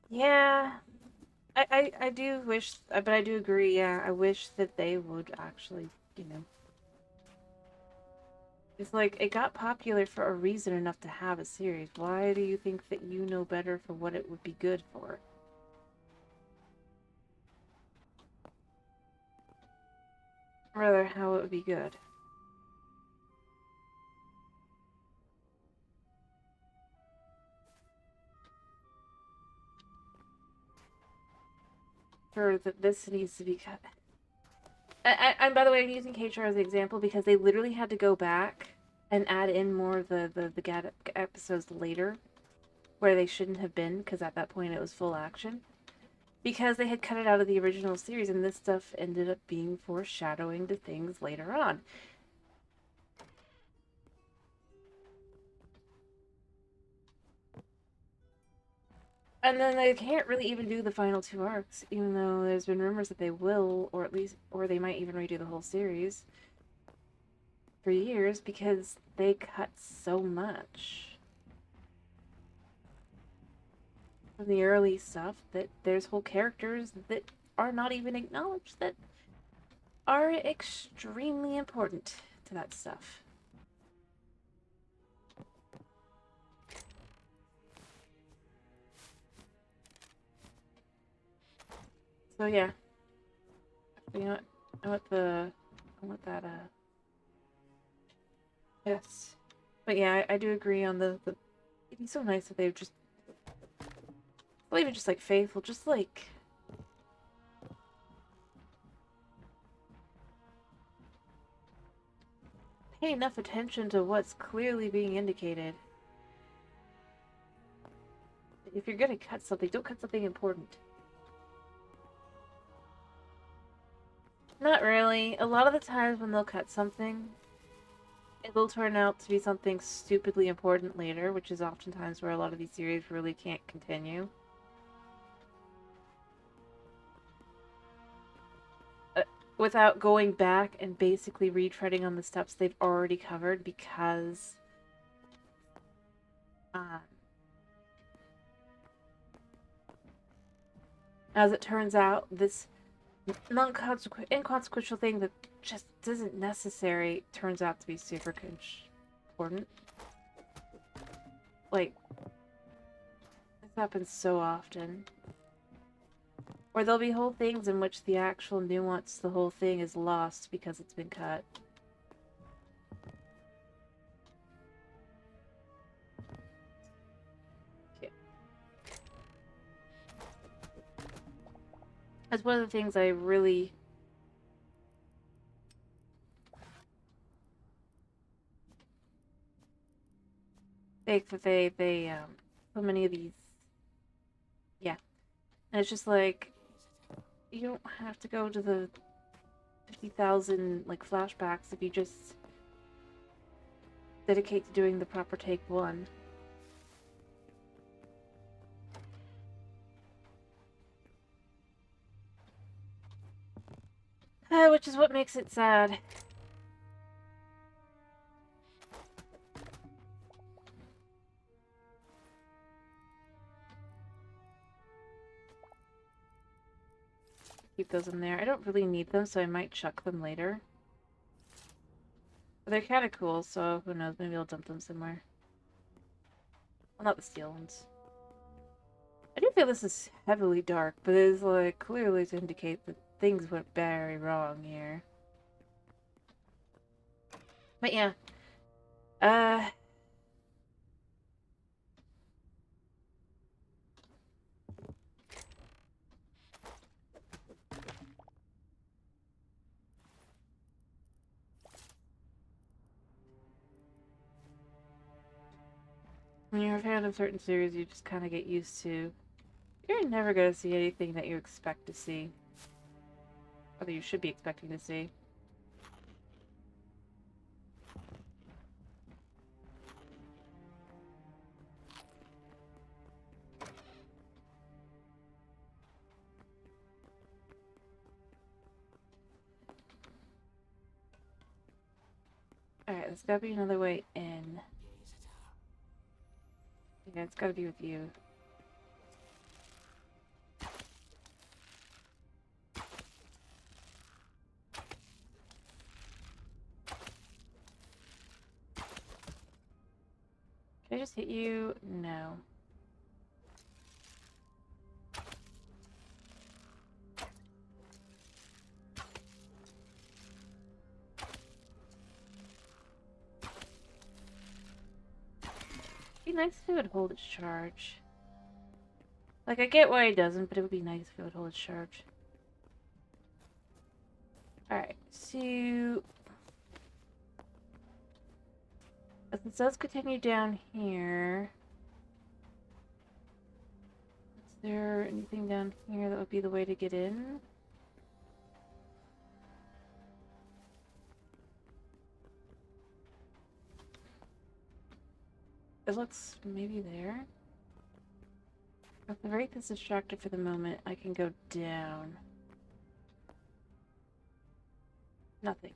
yeah. I do wish, but I do agree, yeah. I wish that they would actually, you know. It's like, it got popular for a reason enough to have a series. Why do you think that you know better for what it would be good for? Rather, how it would be good. For that this needs to be cut. And by the way, I'm using KHR as an example because they literally had to go back and add in more of the GAT episodes later where they shouldn't have been because at that point it was full action. Because they had cut it out of the original series and this stuff ended up being foreshadowing to things later on. And then they can't really even do the final two arcs, even though there's been rumors that they will, or at least, or they might even redo the whole series for years because they cut so much from the early stuff that there's whole characters that are not even acknowledged that are extremely important to that stuff. So yeah, you know what? I want that. Yes, but yeah, I do agree on the. It'd be so nice if they would just, well, even just like faithful, just like pay enough attention to what's clearly being indicated. If you're gonna cut something, don't cut something important. Not really. A lot of the times when they'll cut something, it'll turn out to be something stupidly important later, which is oftentimes where a lot of these series really can't continue. Without going back and basically retreading on the steps they've already covered because um, as it turns out, this inconsequential thing that just isn't necessary turns out to be super important. Like, this happens so often. Or there'll be whole things in which the actual nuance, the whole thing is lost because it's been cut. Yeah. That's one of the things I really think that so many of these, yeah. And it's just like, you don't have to go to the 50,000 like flashbacks if you just dedicate to doing the proper take one. Which is what makes it sad. Keep those in there. I don't really need them, so I might chuck them later. But they're kind of cool, so who knows, maybe I'll dump them somewhere. Well, not the steel ones. I do feel this is heavily dark, but it is like clearly to indicate that things went very wrong here. But yeah. Uh when you're a fan of certain series, you just kind of get used to. You're never going to see anything that you expect to see. Or that you should be expecting to see. Alright, there's gotta be another way in. Yeah, it's gotta be with you. Can I just hit you? No. It'd be nice if it would hold its charge. Like, I get why it doesn't, but it would be nice if it would hold its charge. Alright, so... as it does continue down here... is there anything down here that would be the way to get in? It looks maybe there. If the wraith is distracted for the moment, I can go down. Nothing.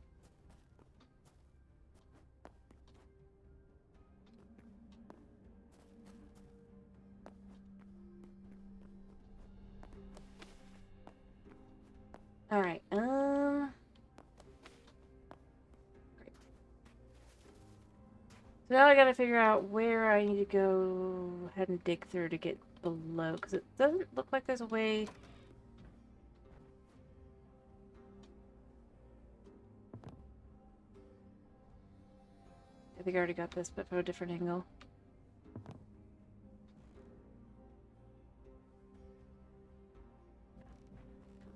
Alright, great. So now I gotta figure out where I need to go ahead and dig through to get below, because it doesn't look like there's a way... I think I already got this, but from a different angle.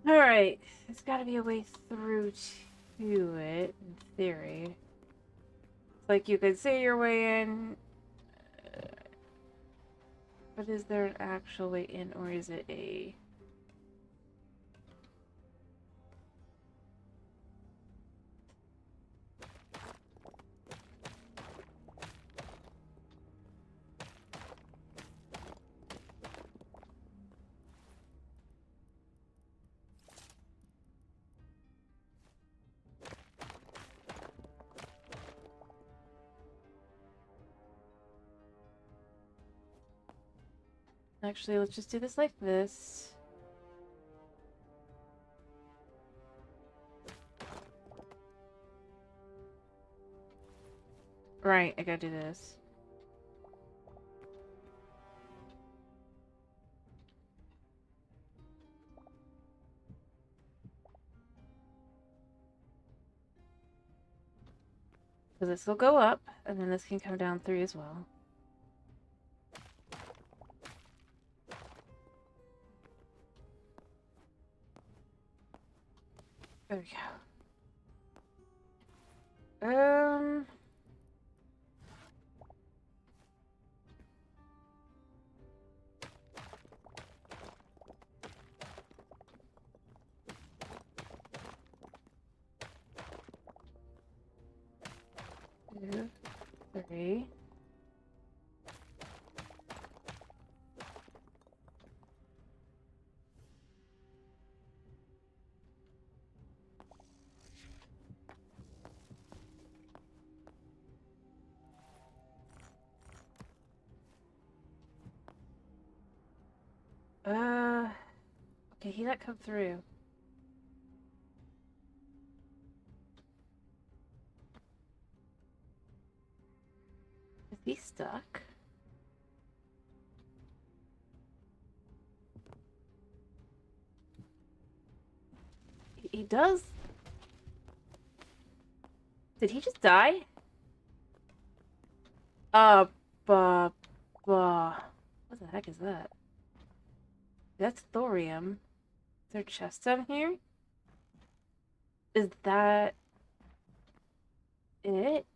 Alright, there's gotta be a way through to it, in theory. It's like you could see your way in, but is there an actual way in, or is it a... Actually, let's just do this like this. Right, I gotta do this. So this will go up, and then this can come down through as well. There we go. 2, 3. Okay, he let come through. Is he stuck? he does. Did he just die? Uh, buh, buh. What the heck is that? That's thorium. Is there a chest down here? Is that it?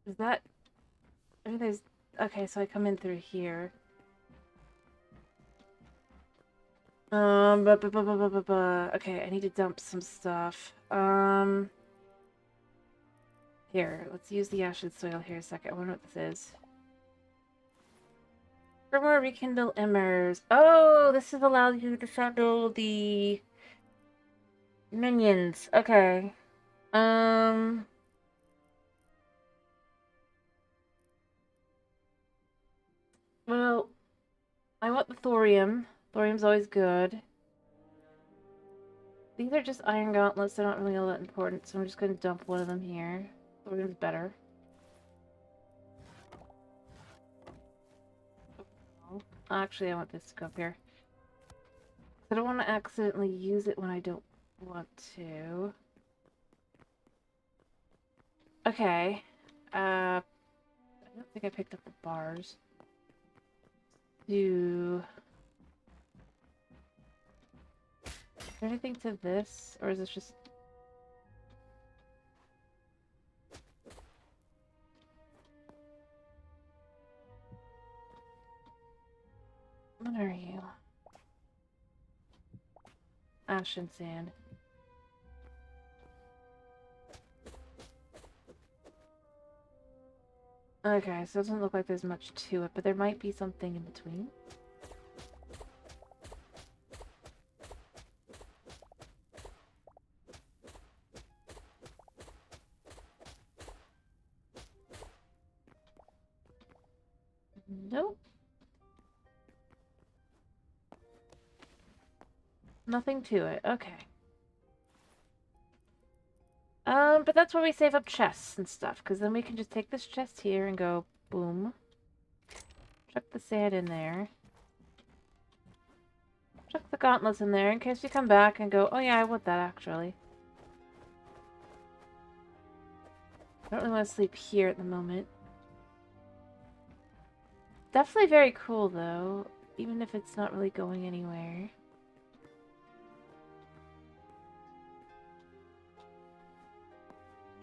Is that... I mean, there's... Okay, so I come in through here. Okay, I need to dump some stuff. Here, let's use the ashen soil here a second. I wonder what this is. For more rekindle embers. Oh, this has allowed you to handle the minions. Okay. Well, I want the thorium. Thorium's always good. These are just iron gauntlets. They're not really all that important, so I'm just going to dump one of them here. Thorium's better. Actually, I want this to go up here. I don't want to accidentally use it when I don't want to. Okay. I don't think I picked up the bars. Is there anything to this? Or is this just... What are you? Ash and sand. Okay, so it doesn't look like there's much to it, but there might be something in between. Nope. Nothing to it. Okay. But that's where we save up chests and stuff, because then we can just take this chest here and go boom. Chuck the sand in there. Chuck the gauntlets in there in case we come back and go, oh yeah, I want that actually. I don't really want to sleep here at the moment. Definitely very cool though, even if it's not really going anywhere.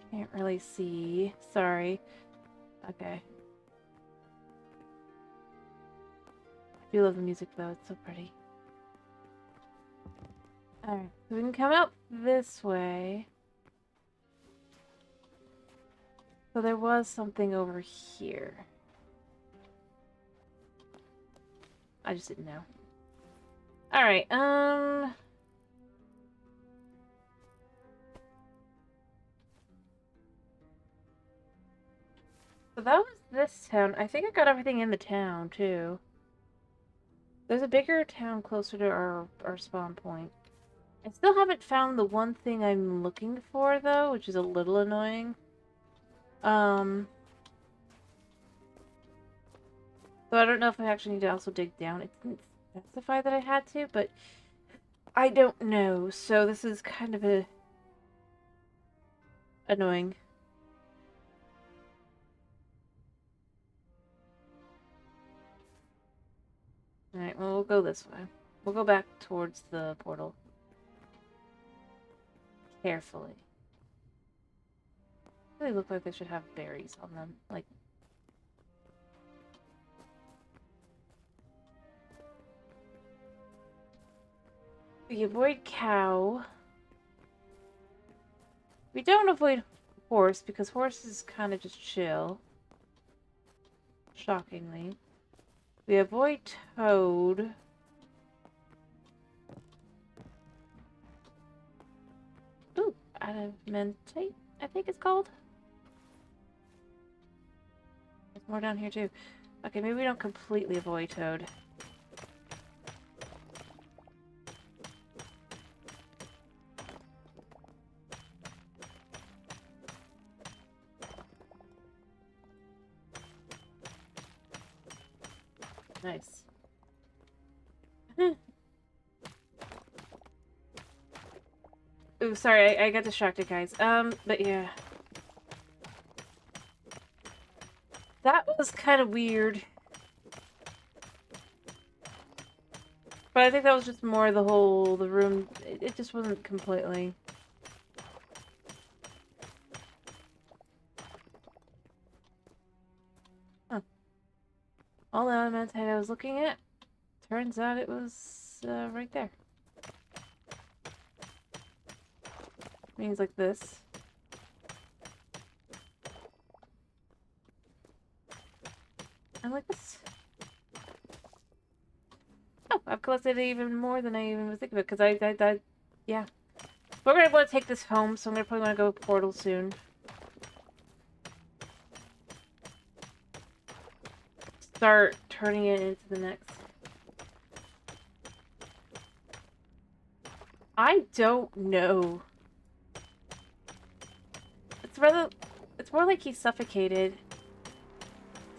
Can't really see. Sorry. Okay. I do love the music though, it's so pretty. Alright, so we can come out this way. So there was something over here. I just didn't know. Alright, so that was this town. I think I got everything in the town, too. There's a bigger town closer to our spawn point. I still haven't found the one thing I'm looking for, though, which is a little annoying. So I don't know if I actually need to also dig down. It didn't specify that I had to, but I don't know. So this is kind of annoying. Alright, well, we'll go this way. We'll go back towards the portal. Carefully. They look like they should have berries on them. Like... We avoid cow. We don't avoid horse, because horse is kind of just chill. Shockingly. We avoid toad. Ooh, adamentate, I think it's called. There's more down here too. Okay, maybe we don't completely avoid toad. Nice. Ooh, sorry, I got distracted, guys. But yeah. That was kind of weird. But I think that was just more the room, it just wasn't completely... Huh. All the elements I was looking at, turns out it was, right there. Means like this. And like this. Oh, I've collected even more than I even was thinking of, because yeah. We're gonna want to take this home, so I'm gonna probably want to go portal soon. Start turning it into the next. I don't know. It's more like he's suffocated.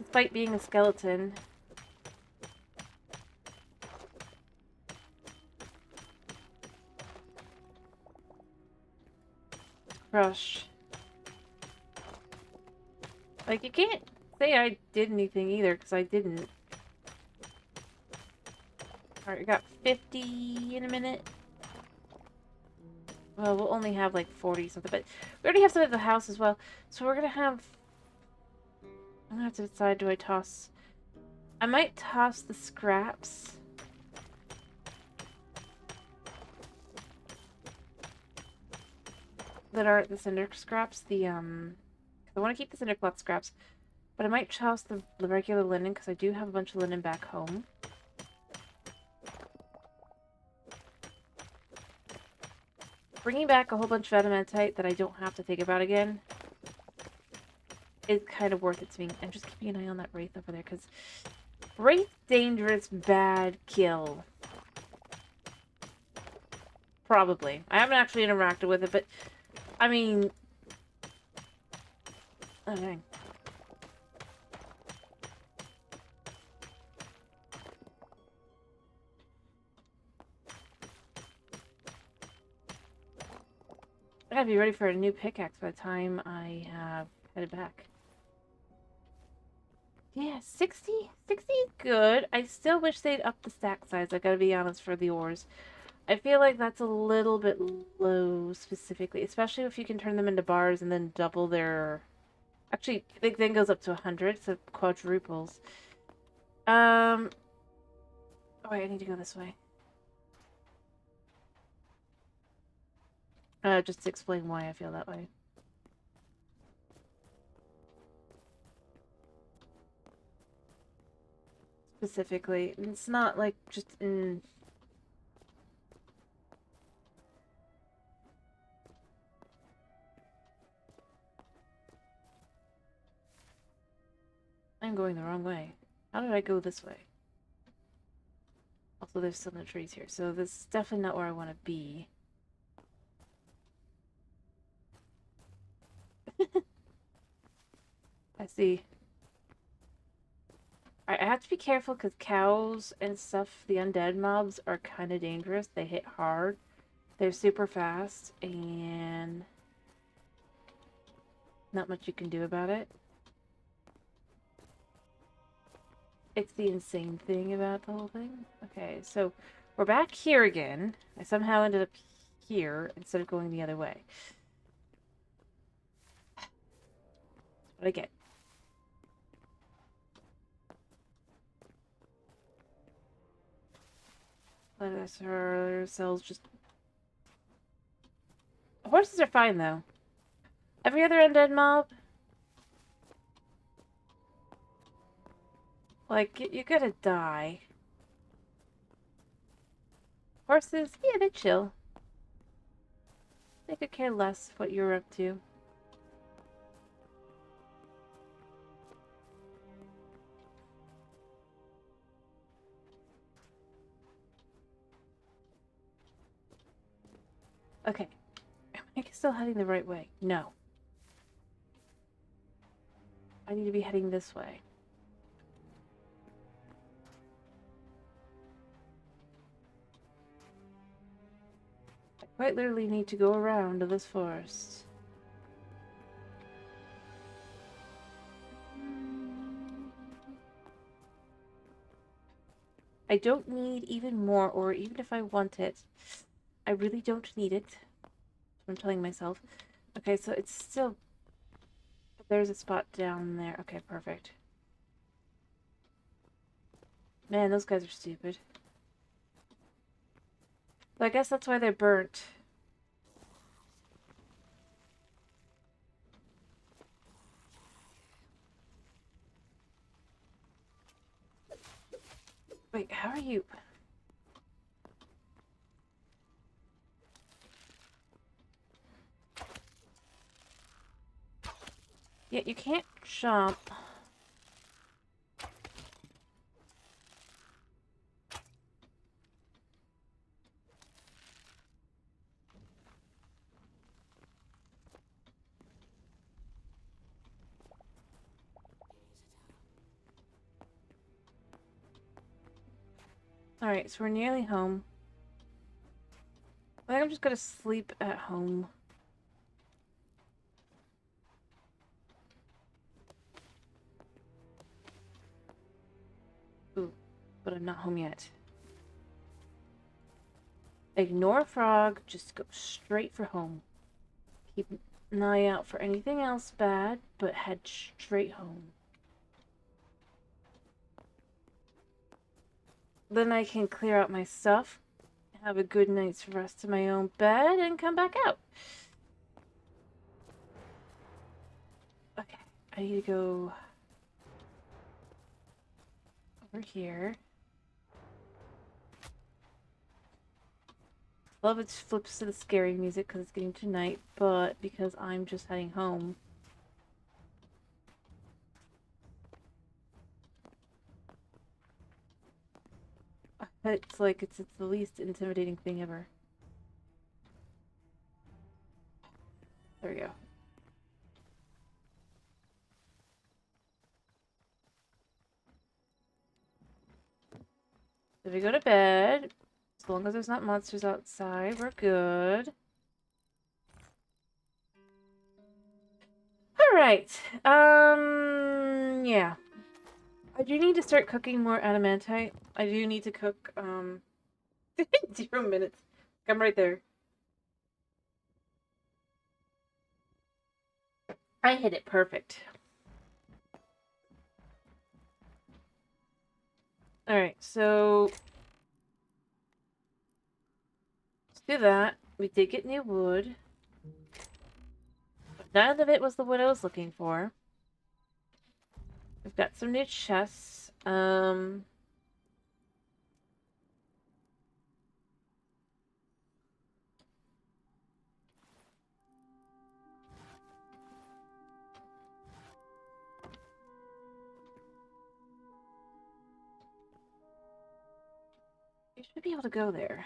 Despite being a skeleton. Crush. Like, you can't say I did anything either, because I didn't. Alright, we got 50 in a minute. Well, we'll only have like 40 something, but we already have some at the house as well. So we're gonna have... I'm gonna have to decide, do I toss... I might toss the scraps. That aren't the cinder scraps, I want to keep the cinder cloth scraps, but I might toss the regular linen, because I do have a bunch of linen back home. Bringing back a whole bunch of adamantite that I don't have to think about again is kind of worth it to me. And just keeping an eye on that wraith over there, because wraith, dangerous, bad kill. Probably. I haven't actually interacted with it, but I mean... Oh, dang. I gotta be ready for a new pickaxe by the time I have headed back. Yeah, 60? 60 is good. I still wish they'd up the stack size, I gotta be honest, for the ores. I feel like that's a little bit low, specifically. Especially if you can turn them into bars and then double their... Actually, it then goes up to 100, so quadruples. Oh wait, I need to go this way. Just to explain why I feel that way. Specifically, it's not like just in... I'm going the wrong way. How did I go this way? Also, there's still no trees here, so this is definitely not where I want to be. I see. I have to be careful because cows and stuff, the undead mobs, are kind of dangerous. They hit hard. They're super fast, and not much you can do about it. It's the insane thing about the whole thing. Okay, so we're back here again. I somehow ended up here instead of going the other way. That's what I get. Let us ourselves just... Horses are fine, though. Every other undead mob... Like, you're gonna die. Horses, yeah, they chill. They could care less what you're up to. Okay. Am I still heading the right way? No. I need to be heading this way. Quite literally need to go around this forest. I don't need even more, or even if I want it, I really don't need it. That's what I'm telling myself. Okay, so it's still... There's a spot down there. Okay, perfect. Man, those guys are stupid. But I guess that's why they're burnt. Wait, how are you? Yeah, you can't jump. Alright, so we're nearly home. I think I'm just gonna sleep at home. Ooh, but I'm not home yet. Ignore frog, just go straight for home. Keep an eye out for anything else bad, but head straight home. Then I can clear out my stuff, have a good night's rest in my own bed, and come back out. Okay, I need to go over here. Love it flips to the scary music because it's getting to night, but because I'm just heading home. It's like it's the least intimidating thing ever. There we go. So we go to bed. As long as there's not monsters outside, we're good. Alright. Yeah. I do need to start cooking more adamantite. I do need to cook, 0 minutes. I'm right there. I hit it perfect. Alright, so... let's do that. We did get new wood. But none of it was the wood I was looking for. We've got some new chests. You should be able to go there.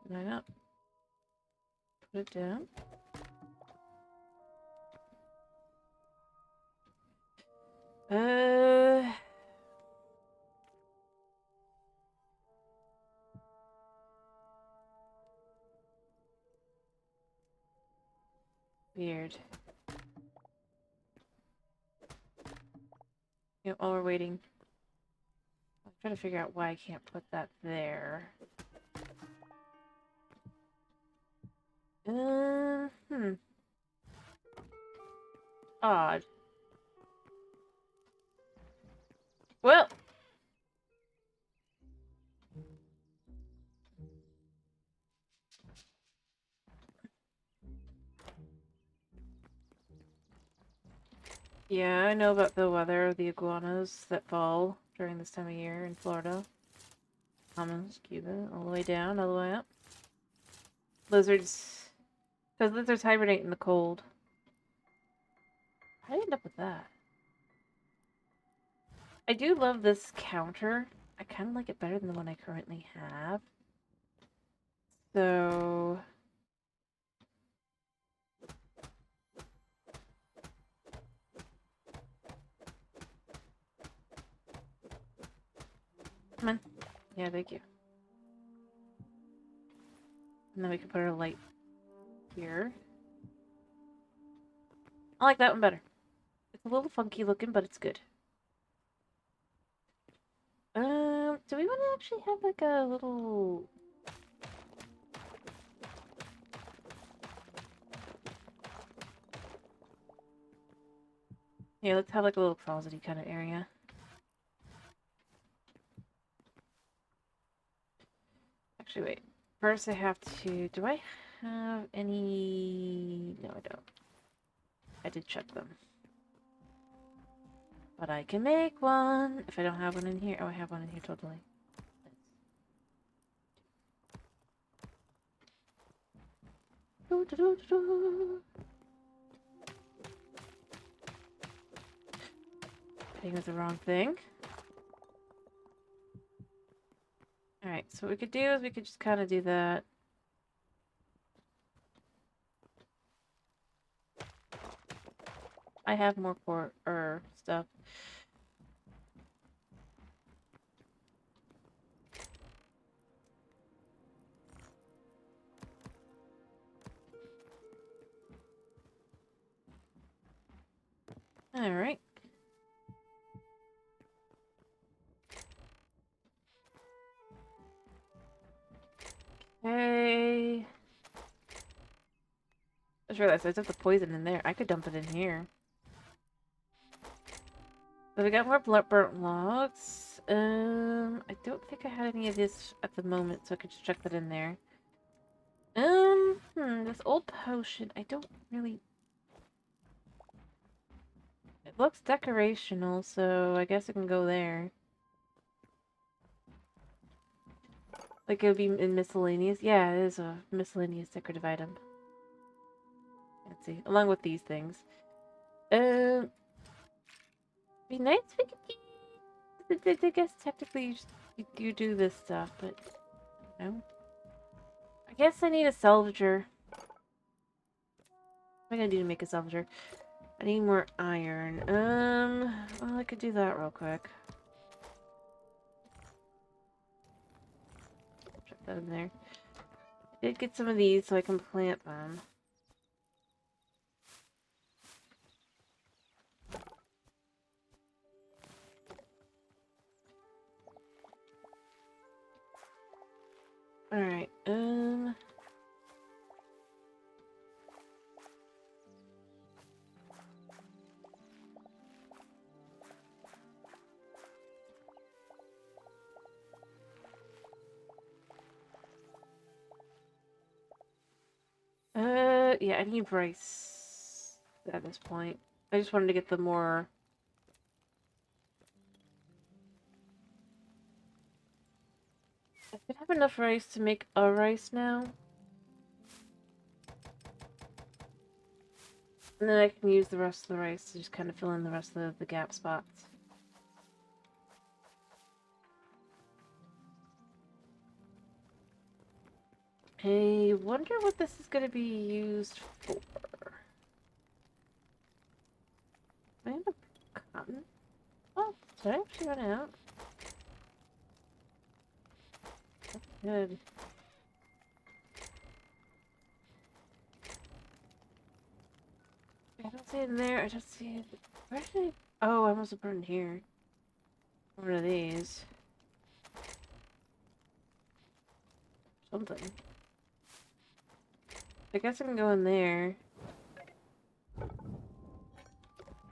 Can I not put it down? Weird. You know, while we're waiting, I'm trying to figure out why I can't put that there. Odd. Well. Yeah, I know about the weather of the iguanas that fall during this time of year in Florida. Commons, Cuba, all the way down, all the way up. Lizards. Because lizards hibernate in the cold. How did I end up with that? I do love this counter. I kind of like it better than the one I currently have. So... Yeah, thank you. And then we can put our light here. I like that one better. It's a little funky looking, but it's good. Do we want to actually have like a little... Yeah, let's have like a little closety kind of area. Actually, wait. First I have to... Do I have any... No, I don't. I did check them. But I can make one if I don't have one in here. Oh, I have one in here, totally. Doo, doo, doo, doo. I think it was the wrong thing. Alright, so what we could do is we could just kind of do that. I have more core stuff. Alright. Okay. I just realized I took the poison in there. I could dump it in here. So we got more burnt logs. I don't think I had any of this at the moment, so I could just check that in there. This old potion, I don't really... It looks decorational, so I guess it can go there. Like it would be in miscellaneous? Yeah, it is a miscellaneous decorative item. Let's see, along with these things. Be nice if we could I guess technically you do this stuff, but no. I guess I need a salvager. What am I gonna do to make a salvager? I need more iron. Well, I could do that real quick. Check that in there. I did get some of these so I can plant them. Alright, yeah, I need rice at this point. I just wanted to get the more... I could have enough rice to make a rice now. And then I can use the rest of the rice to just kind of fill in the rest of the gap spots. I wonder what this is going to be used for. I have a cotton. Oh, did I actually run out? That's good. I don't see it in there. I just see it. Where did I... Oh, I must have put it in here. One of these. Something. I guess I can go in there.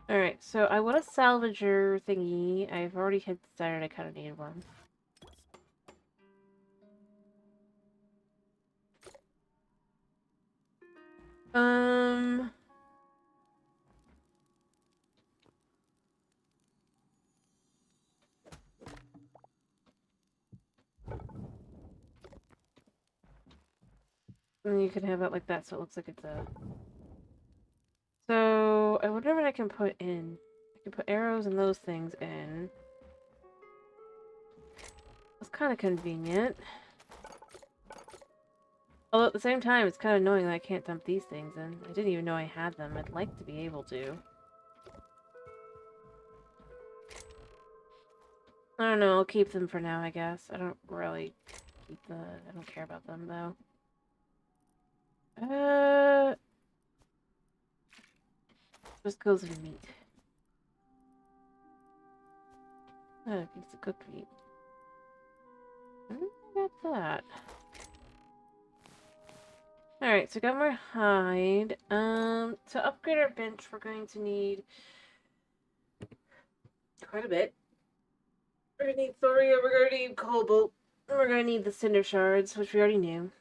Alright, so I want a salvager thingy. I've already had decided I kind of need one. And you can have it like that so it looks like it's a... So, I wonder what I can put in. I can put arrows and those things in. It's kind of convenient. Although at the same time, it's kind of annoying that I can't dump these things in. I didn't even know I had them. I'd like to be able to. I don't know, I'll keep them for now, I guess. I don't really I don't care about them, though. Just goes in meat. Oh, piece of cooked meat. I got that. Alright, so got more hide. To upgrade our bench, we're going to need quite a bit. We're gonna need thorium, we're gonna need cobalt, and we're gonna need the cinder shards, which we already knew.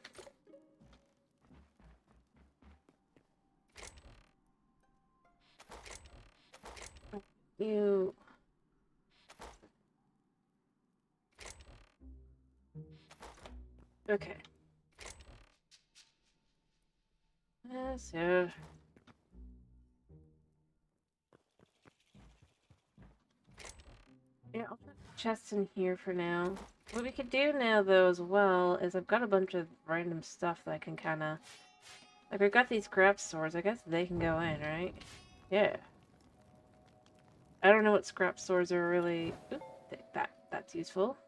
You... Okay. So... Yeah, I'll put the chests in here for now. What we could do now, though, as well, is I've got a bunch of random stuff that I can kind of... Like, I've got these scrap swords. I guess they can go in, right? Yeah. I don't know what scrap swords are really... Oop, that's useful.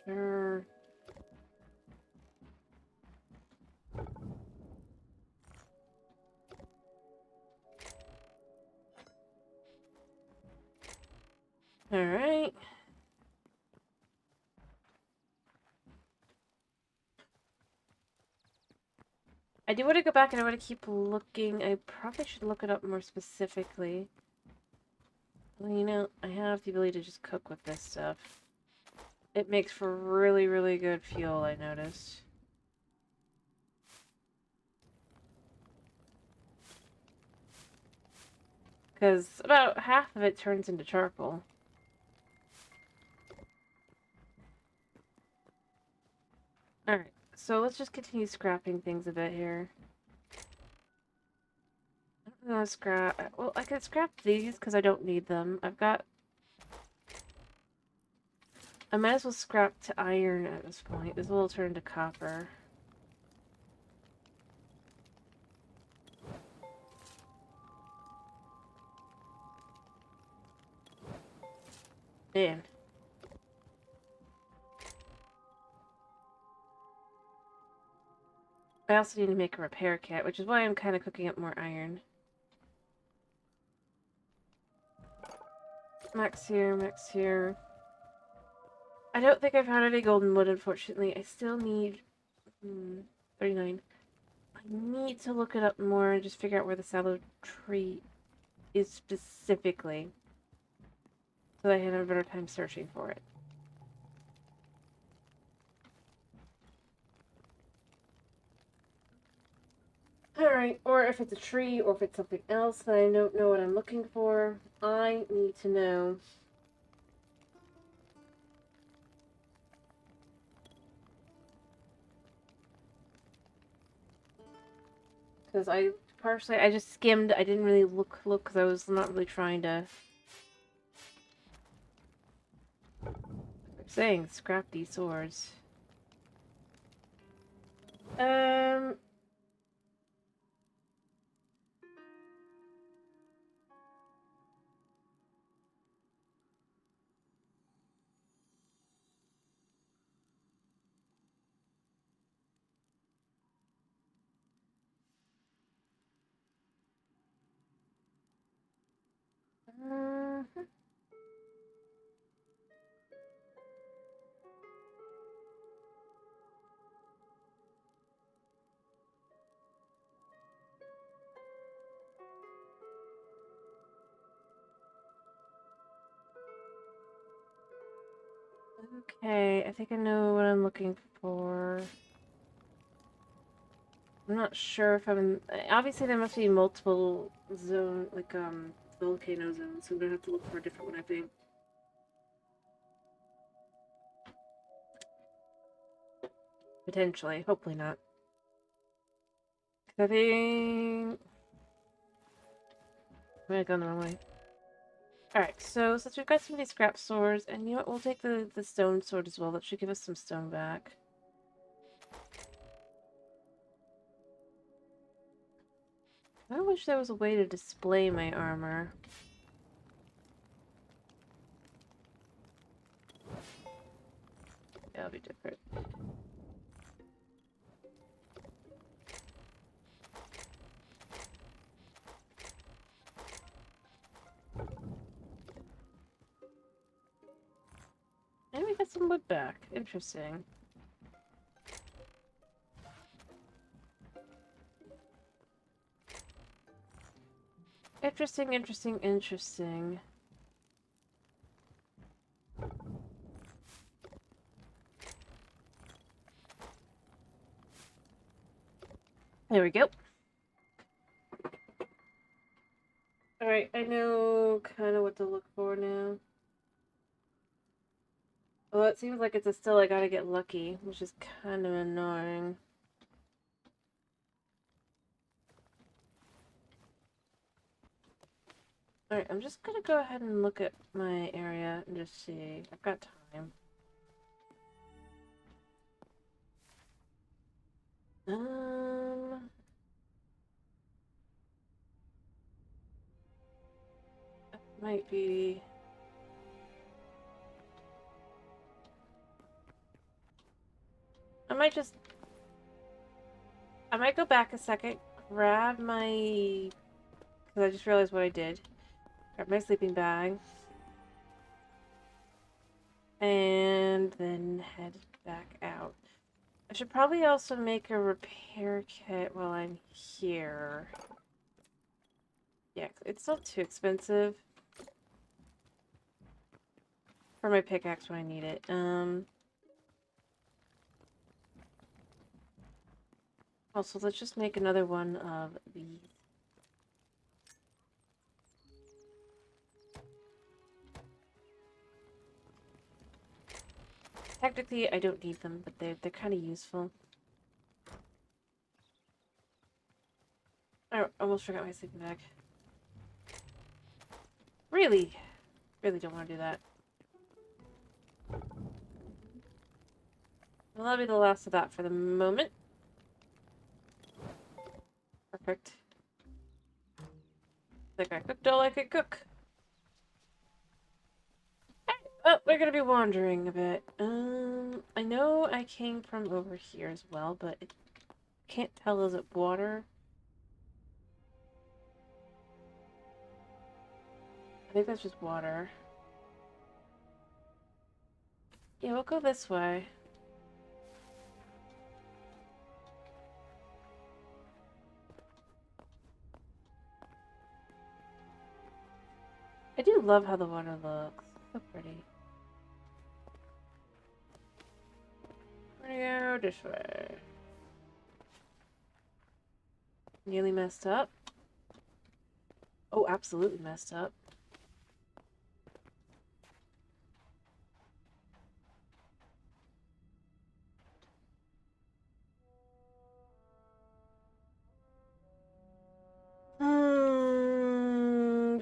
Sure. Alright. I do want to go back and I want to keep looking. I probably should look it up more specifically. Well, you know, I have the ability to just cook with this stuff. It makes for really, really good fuel, I noticed. Because about half of it turns into charcoal. Alright, so let's just continue scrapping things a bit here. I'm gonna scrap... Well, I could scrap these because I don't need them. I might as well scrap to iron at this point. This will turn to copper. Man. I also need to make a repair kit, which is why I'm kind of cooking up more iron. Max here, max here. I don't think I've found any golden wood, unfortunately. I still need... 39. I need to look it up more and just figure out where the sallow tree is specifically. So that I have a better time searching for it. Alright, or if it's a tree, or if it's something else that I don't know what I'm looking for, I need to know. Because I just skimmed, I didn't really look, because I was not really trying to... I'm saying, scrap these swords. Okay, I think I know what I'm looking for. I'm not sure if I'm in... Obviously, there must be multiple zone, like, volcano zones, so I'm gonna have to look for a different one, I think. Potentially. Hopefully not. I think... I might have gone the wrong way. Alright, so since we've got some of these scrap swords, and you know what, we'll take the stone sword as well. That should give us some stone back. I wish there was a way to display my armor. That'll be different. And we got some wood back. Interesting. Interesting, interesting, interesting. There we go. Alright, I know kind of what to look for now. Well, it seems like it's still I gotta get lucky, which is kind of annoying. Alright, I'm just gonna go ahead and look at my area and just see. I've got time. That might be... I might go back a second, grab my... Because I just realized what I did. Grab my sleeping bag. And then head back out. I should probably also make a repair kit while I'm here. Yeah, it's not too expensive. For my pickaxe when I need it. Also, let's just make another one of these. Technically, I don't need them, but they're kind of useful. I almost forgot my sleeping bag. Really don't want to do that. Well, that'll be the last of that for the moment. Perfect. I think I cooked all I could cook. Oh, we're gonna be wandering a bit. I know I came from over here as well, but I can't tell, is it water? I think that's just water. Yeah, we'll go this way. I do love how the water looks. So pretty. We're gonna go this way. Nearly messed up. Oh, absolutely messed up.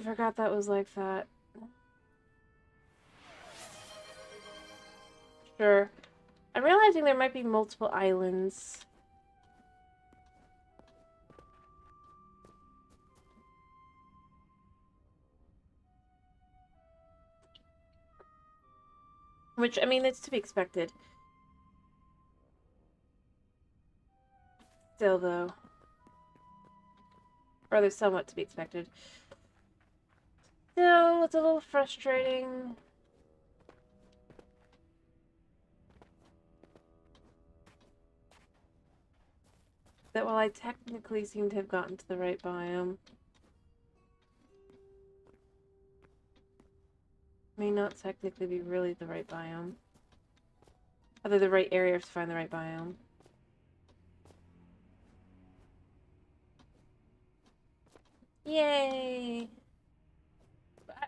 Forgot that was like that. Sure. I'm realizing there might be multiple islands. Which, I mean, it's to be expected. Still, though. Rather somewhat to be expected. Still, it's a little frustrating. That while I technically seem to have gotten to the right biome, may not technically be really the right biome. Other the right area to find the right biome. Yay!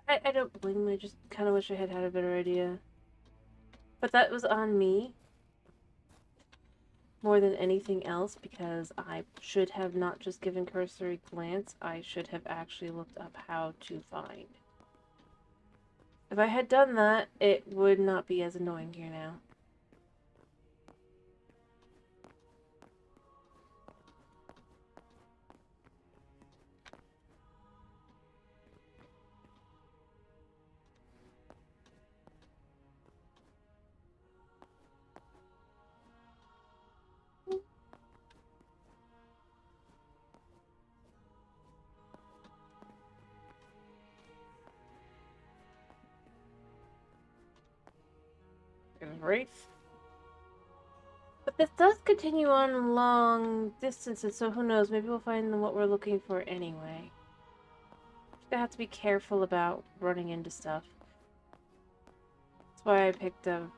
I don't blame them, I just kind of wish I had had a better idea. But that was on me. More than anything else, because I should have not just given cursory glance, I should have actually looked up how to find. If I had done that, it would not be as annoying here now. race. But this does continue on long distances, so who knows? Maybe we'll find what we're looking for anyway. Just gonna have to be careful about running into stuff. That's why I picked up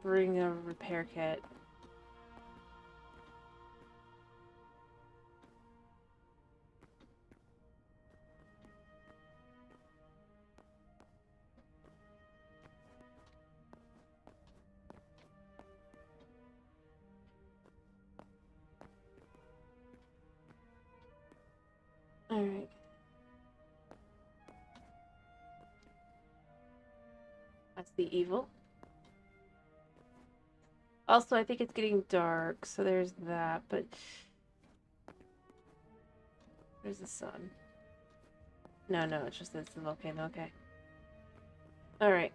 bring a repair kit. Alright. That's the evil. Also, I think it's getting dark, so there's that, but... Where's the sun? No, it's just it's the volcano, okay. Alright,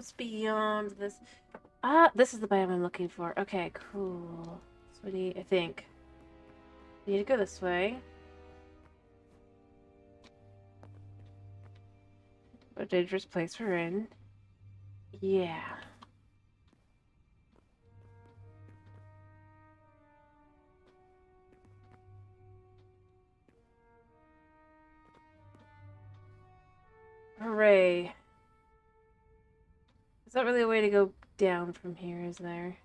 what's beyond this? Ah, this is the biome I'm looking for. Okay, cool. So we need, I think. We need to go this way. What a dangerous place we're in. Yeah. Hooray. There's not really a way to go down from here, is there?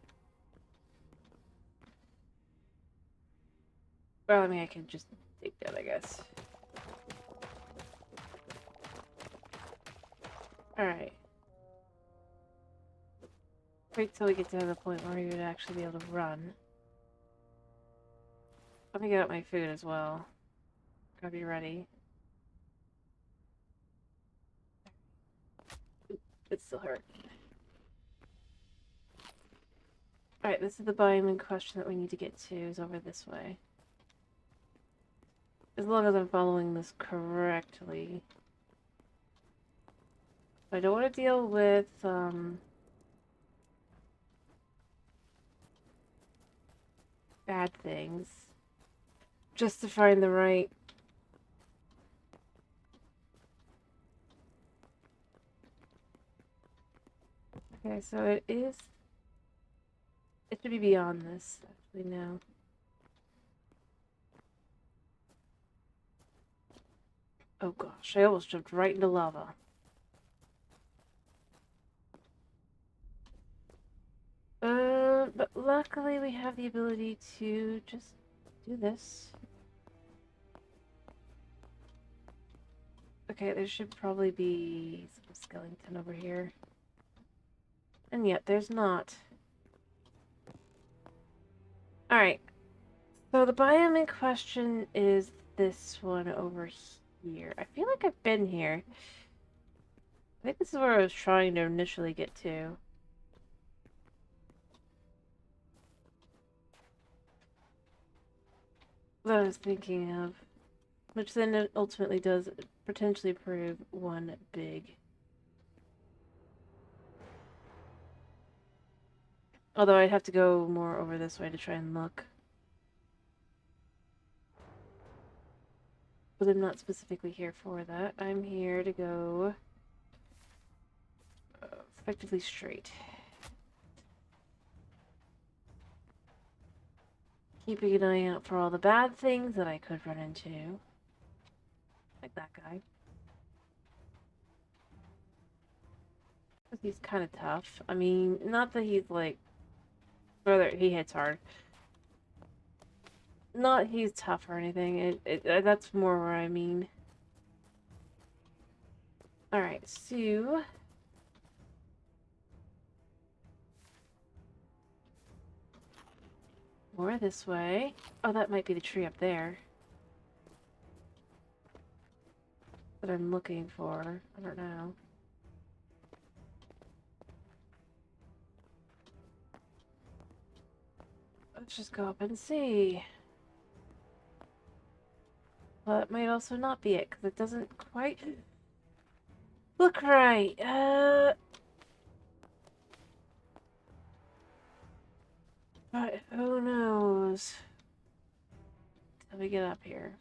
Well, I mean, I can just dig that, I guess. Alright. Wait till we get to the point where we would actually be able to run. Let me get out my food as well. Gotta be ready. It still hurt. Alright, this is the biome in question that we need to get to, is over this way. As long as I'm following this correctly. I don't want to deal with, bad things. Just to find the right... Okay, so it is... It should be beyond this, actually, now. Oh gosh, I almost jumped right into lava. But luckily we have the ability to just do this. Okay, there should probably be some skeleton over here. And yet, there's not. Alright. So the biome in question is this one over here. I feel like I've been here. I think this is where I was trying to initially get to. That I was thinking of. Which then it ultimately does potentially prove one big. Although I'd have to go more over this way to try and look. But I'm not specifically here for that. I'm here to go effectively straight. Keeping an eye out for all the bad things that I could run into. Like that guy. He's kind of tough. I mean, not that he's like... Brother, he hits hard. Not he's tough or anything. That's more where I mean. Alright, so... More this way. Oh, that might be the tree up there. That I'm looking for. I don't know. Let's just go up and see. Well, it might also not be it, because it doesn't quite... look right. But who knows? Till we get up here.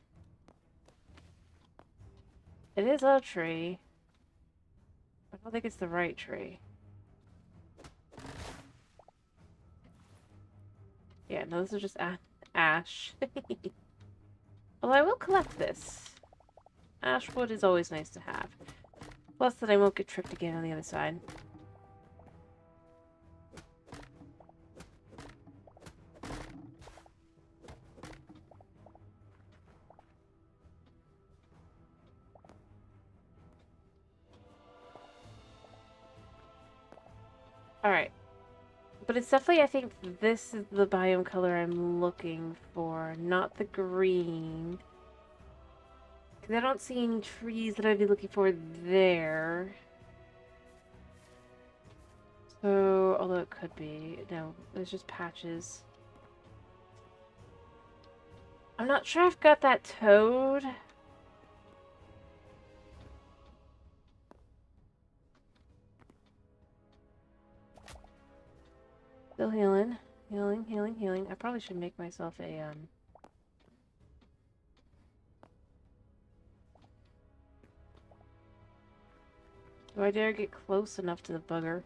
It is a tree. I don't think it's the right tree. Yeah, no, this is just ash. Although I will collect this. Ash wood is always nice to have. Plus that I won't get tripped again on the other side. Alright. But it's definitely, I think this is the biome color I'm looking for, not the green. Because I don't see any trees that I'd be looking for there. So, although it could be. No, there's just patches. I'm not sure I've got that toad. Still healing. Healing, healing, healing. I probably should make myself a, Do I dare get close enough to the bugger?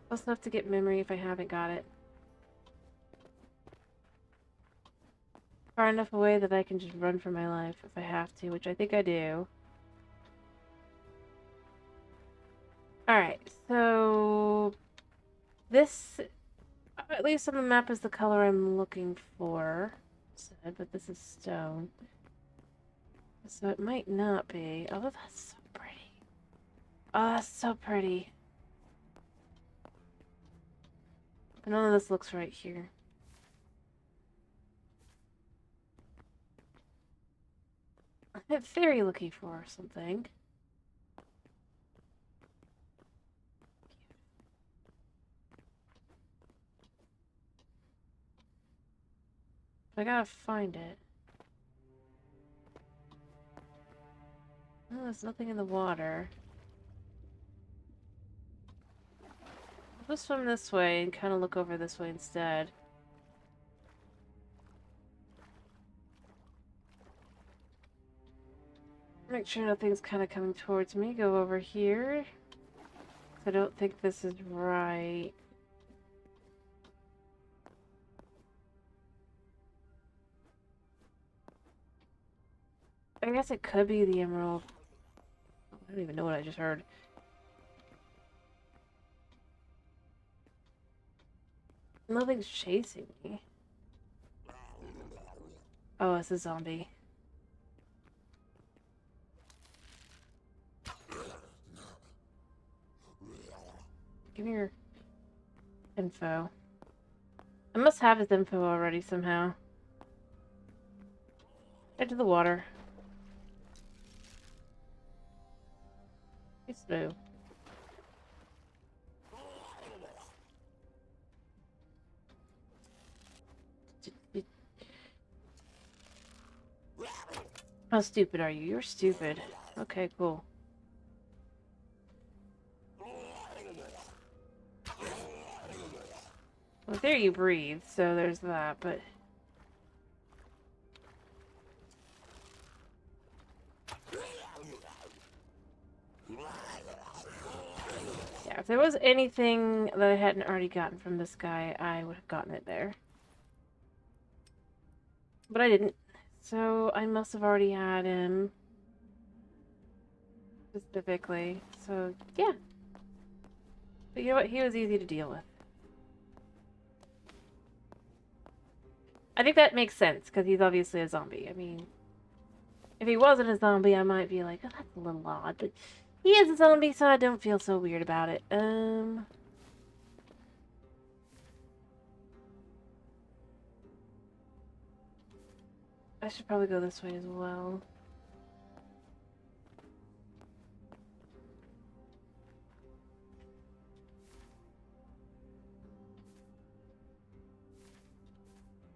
Close enough to get memory if I haven't got it. Far enough away that I can just run for my life if I have to, which I think I do. Alright, so... This, at least on the map, is the color I'm looking for. But this is stone. So it might not be. Oh, that's so pretty. Oh, that's so pretty. But none of this looks right here. I'm very looking for something. I gotta find it. Oh, there's nothing in the water. I'll just swim this way and kind of look over this way instead. Make sure nothing's kind of coming towards me. Go over here. I don't think this is right. I guess it could be the emerald. I don't even know what I just heard. Nothing's chasing me. Oh, it's a zombie. Give me your info. I must have his info already somehow. Into the water. It's blue. How stupid are you? You're stupid. Okay, cool. Well, there you breathe, so there's that, but... Yeah, if there was anything that I hadn't already gotten from this guy, I would have gotten it there. But I didn't. So I must have already had him. Specifically. So, yeah. But you know what? He was easy to deal with. I think that makes sense, because he's obviously a zombie. I mean, if he wasn't a zombie, I might be like, oh, that's a little odd. But he is a zombie, so I don't feel so weird about it. I should probably go this way as well.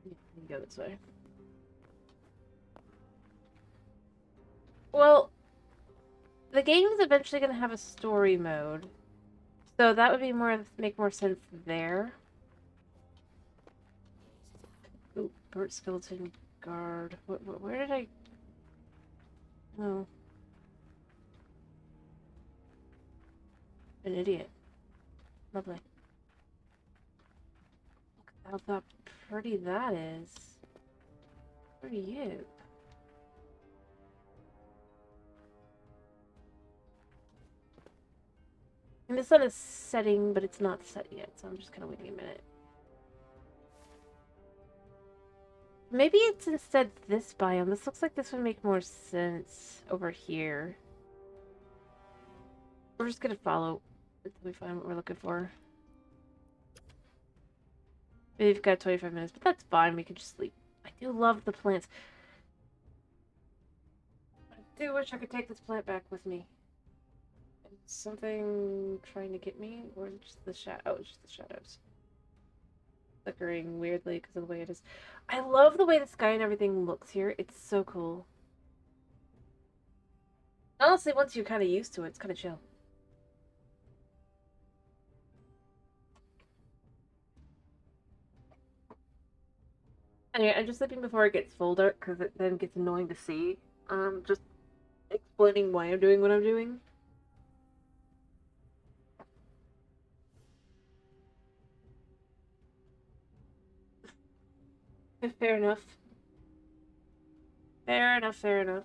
You can go this way. Well, the game is eventually going to have a story mode, so that would be make more sense there. Ooh, Burt Skeleton Guard. Where did I? Oh, an idiot. Lovely. Look how pretty that is. Who are you? And the sun is setting, but it's not set yet, so I'm just kind of waiting a minute. Maybe it's instead this biome. This looks like this would make more sense over here. We're just gonna follow until we find what we're looking for. We've got 25 minutes, but that's fine. We can just sleep. I do love the plants. I do wish I could take this plant back with me. Is something trying to get me? Or just the shadow? Oh, it's just the shadows. Flickering weirdly because of the way it is. I love the way the sky and everything looks here. It's so cool. Honestly, once you're kind of used to it, it's kind of chill. Anyway, I'm just sleeping before it gets full dark because it then gets annoying to see. Just explaining why I'm doing what I'm doing. Fair enough. Fair enough, fair enough.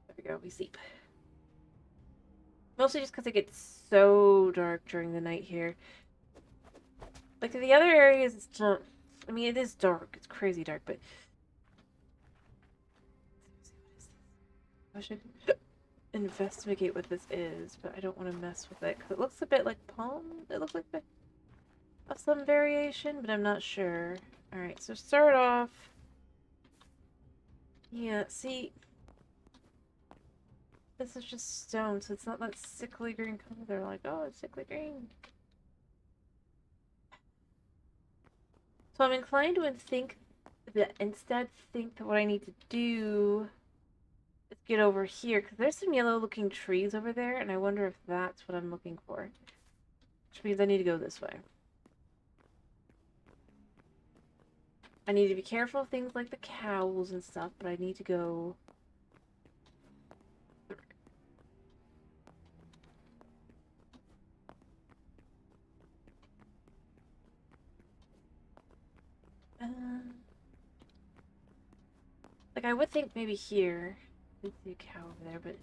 There we go, we sleep. Mostly just because it gets so dark during the night here. Like, the other areas, it's not... I mean, it is dark. It's crazy dark, but... I should investigate what this is, but I don't want to mess with it, because it looks a bit like palm. It looks like of some variation, but I'm not sure. Alright, so start off... Yeah, see... This is just stone, so it's not that sickly green color. They're like, oh, it's sickly green. So I'm inclined to instead think that what I need to do is get over here, because there's some yellow looking trees over there, and I wonder if that's what I'm looking for. Which means I need to go this way. I need to be careful of things like the cows and stuff, but I need to go... Like, I would think maybe here. I see a cow over there, but...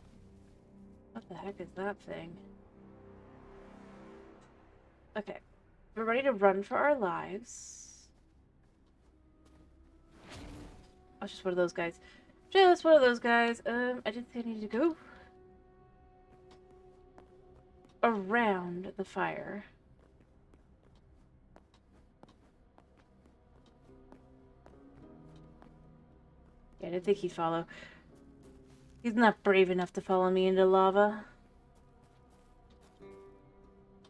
What the heck is that thing? Okay. We're ready to run for our lives. I was just one of those guys. Just one of those guys. I didn't think I needed to go around the fire. Yeah, I didn't think he'd follow. He's not brave enough to follow me into lava.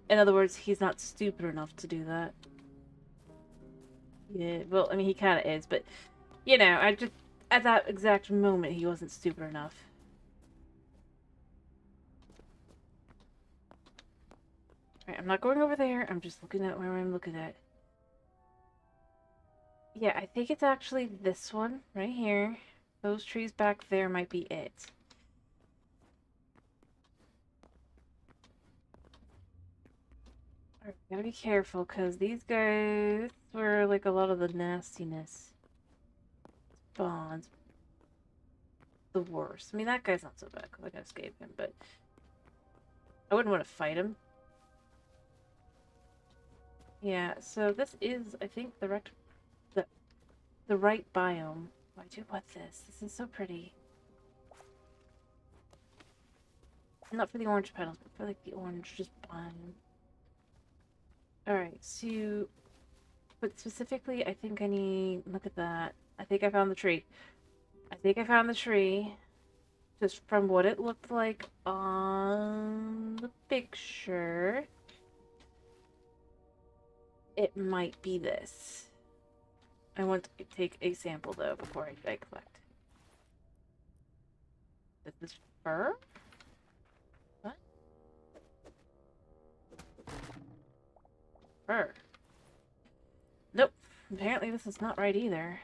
In other words, he's not stupid enough to do that. Yeah, well, I mean, he kind of is, but, you know, at that exact moment, he wasn't stupid enough. Alright, I'm not going over there, I'm just looking at where I'm looking at. Yeah, I think it's actually this one, right here. Those trees back there might be it. Alright, gotta be careful, because these guys were like a lot of the nastiness spawns. The worst. I mean, that guy's not so bad, because I can escape him, but I wouldn't want to fight him. Yeah, so this is, I think, the right biome. Why do you want this? This is so pretty. Not for the orange petals, but for like the orange just biome. Alright, so... But specifically, I think I need... Look at that. I think I found the tree. I think I found the tree. Just from what it looked like on the picture. It might be this. I want to take a sample, though, before I collect. Is this fur? What? Fur. Nope. Apparently this is not right either.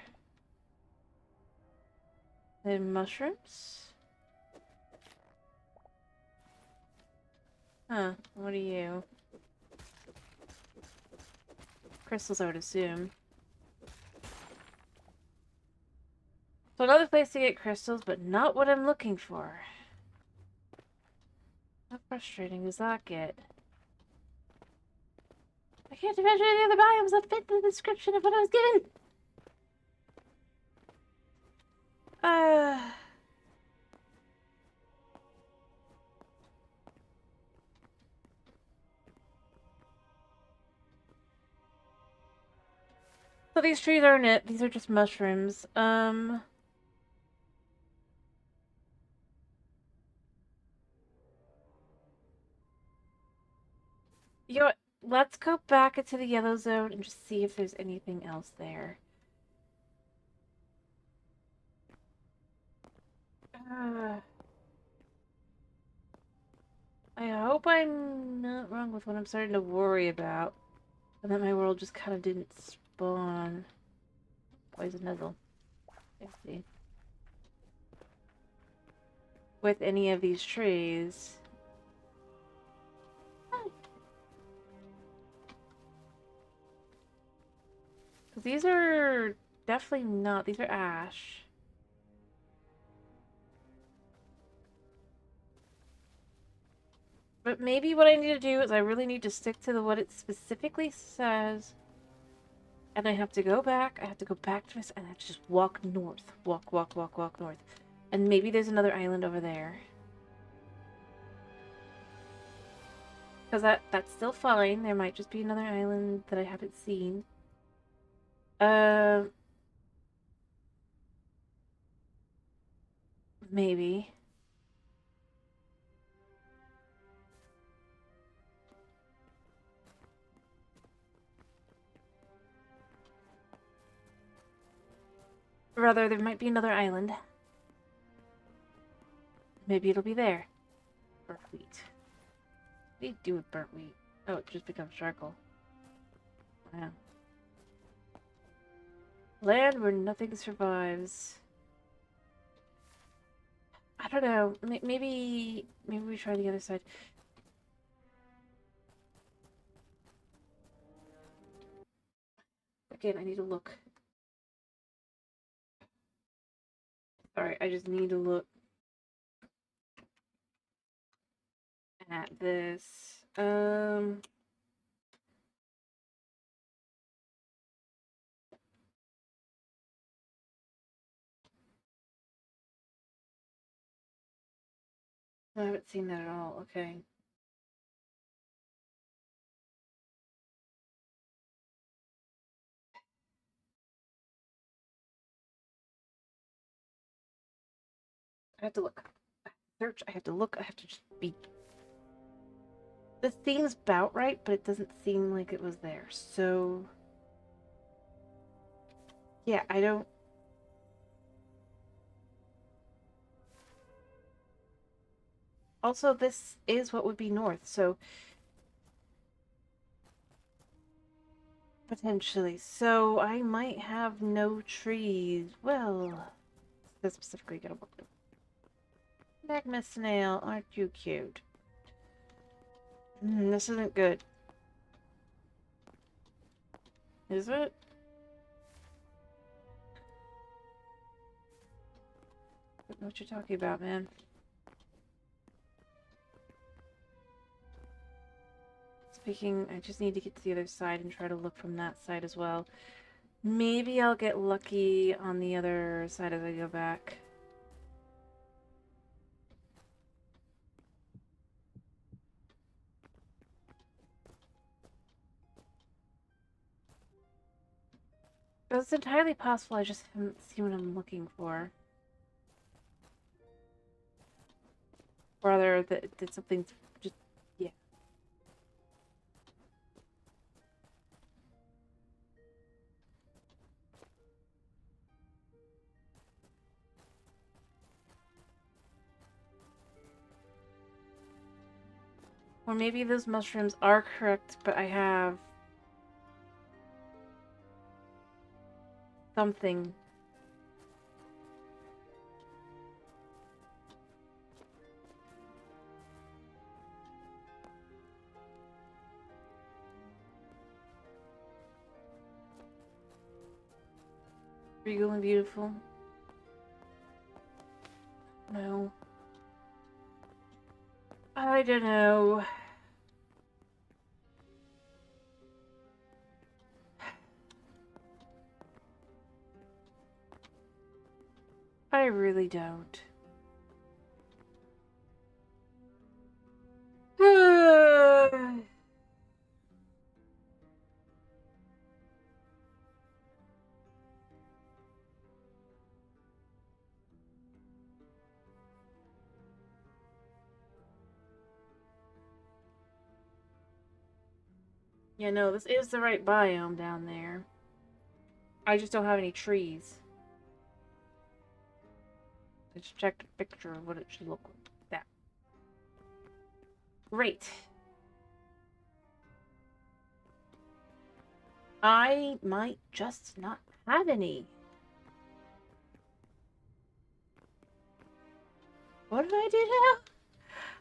And mushrooms? Huh. What are you? Crystals, I would assume. So another place to get crystals, but not what I'm looking for. How frustrating does that get? I can't imagine any other biomes that fit the description of what I was given! So these trees aren't it. These are just mushrooms. You know what? Let's go back into the yellow zone and just see if there's anything else there. I hope I'm not wrong with what I'm starting to worry about. And that my world just kind of didn't spawn. Poison nuzzle. I see. With any of these trees. Because these are definitely not. These are ash. But maybe what I need to do is I really need to stick to what it specifically says. And I have to go back. I have to go back to this and I have to just walk north. Walk north. And maybe there's another island over there. Because that's still fine. There might just be another island that I haven't seen. Maybe. Rather, there might be another island. Maybe it'll be there. Burnt wheat. What do you do with burnt wheat? Oh, it just becomes charcoal. Wow. Land where nothing survives. I don't know. Maybe we try the other side. Again, I need to look. Sorry, I just need to look at this. I haven't seen that at all. Okay. I have to look. I have to search. I have to look. I have to just be. This seems about right, but it doesn't seem like it was there. So. Yeah, I don't. Also, this is what would be north, so. Potentially. So, I might have no trees. Well. That's specifically gonna work. Magma snail, aren't you cute? This isn't good. Is it? I don't know what you're talking about, man. Speaking, I just need to get to the other side and try to look from that side as well. Maybe I'll get lucky on the other side as I go back. It's entirely possible I just haven't seen what I'm looking for. Or rather, that something's just... yeah. Or maybe those mushrooms are correct, but I have something. Regal and beautiful. No. I don't know. I really don't. Yeah, no, this is the right biome down there. I just don't have any trees. I just checked a picture of what it should look like. That. Great. I might just not have any. What did I do now?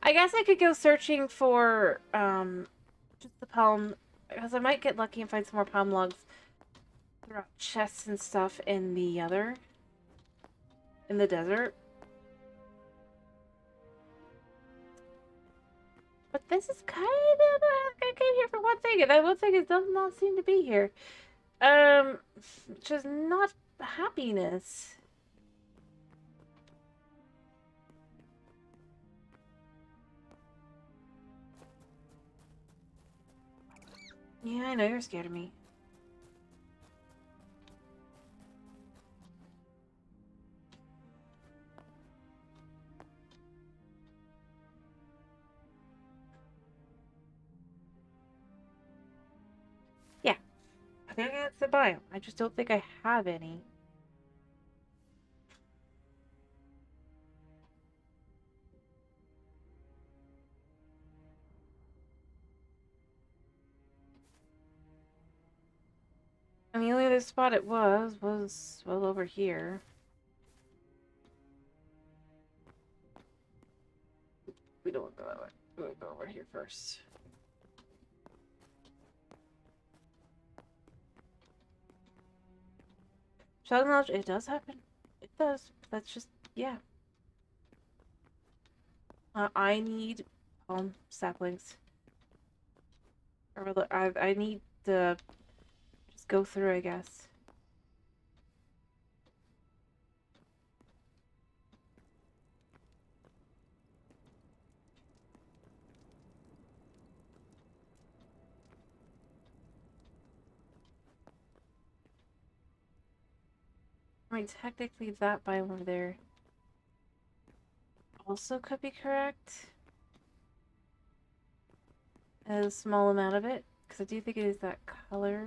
I guess I could go searching for, just the palm, because I might get lucky and find some more palm logs throughout chests and stuff in the desert. But this is kind of, I came here for one thing, and that one thing does not seem to be here. Which is not happiness. Yeah, I know you're scared of me. Yeah, I think that's the biome. I just don't think I have any. And the only other spot it was, well, over here. We don't want to go that way. We want to go over here first. Shall acknowledge it does happen. It does. That's just, yeah. I need palm saplings. Or I need to just go through, I guess. I mean, technically that biome over there also could be correct. A small amount of it, because I do think it is that color.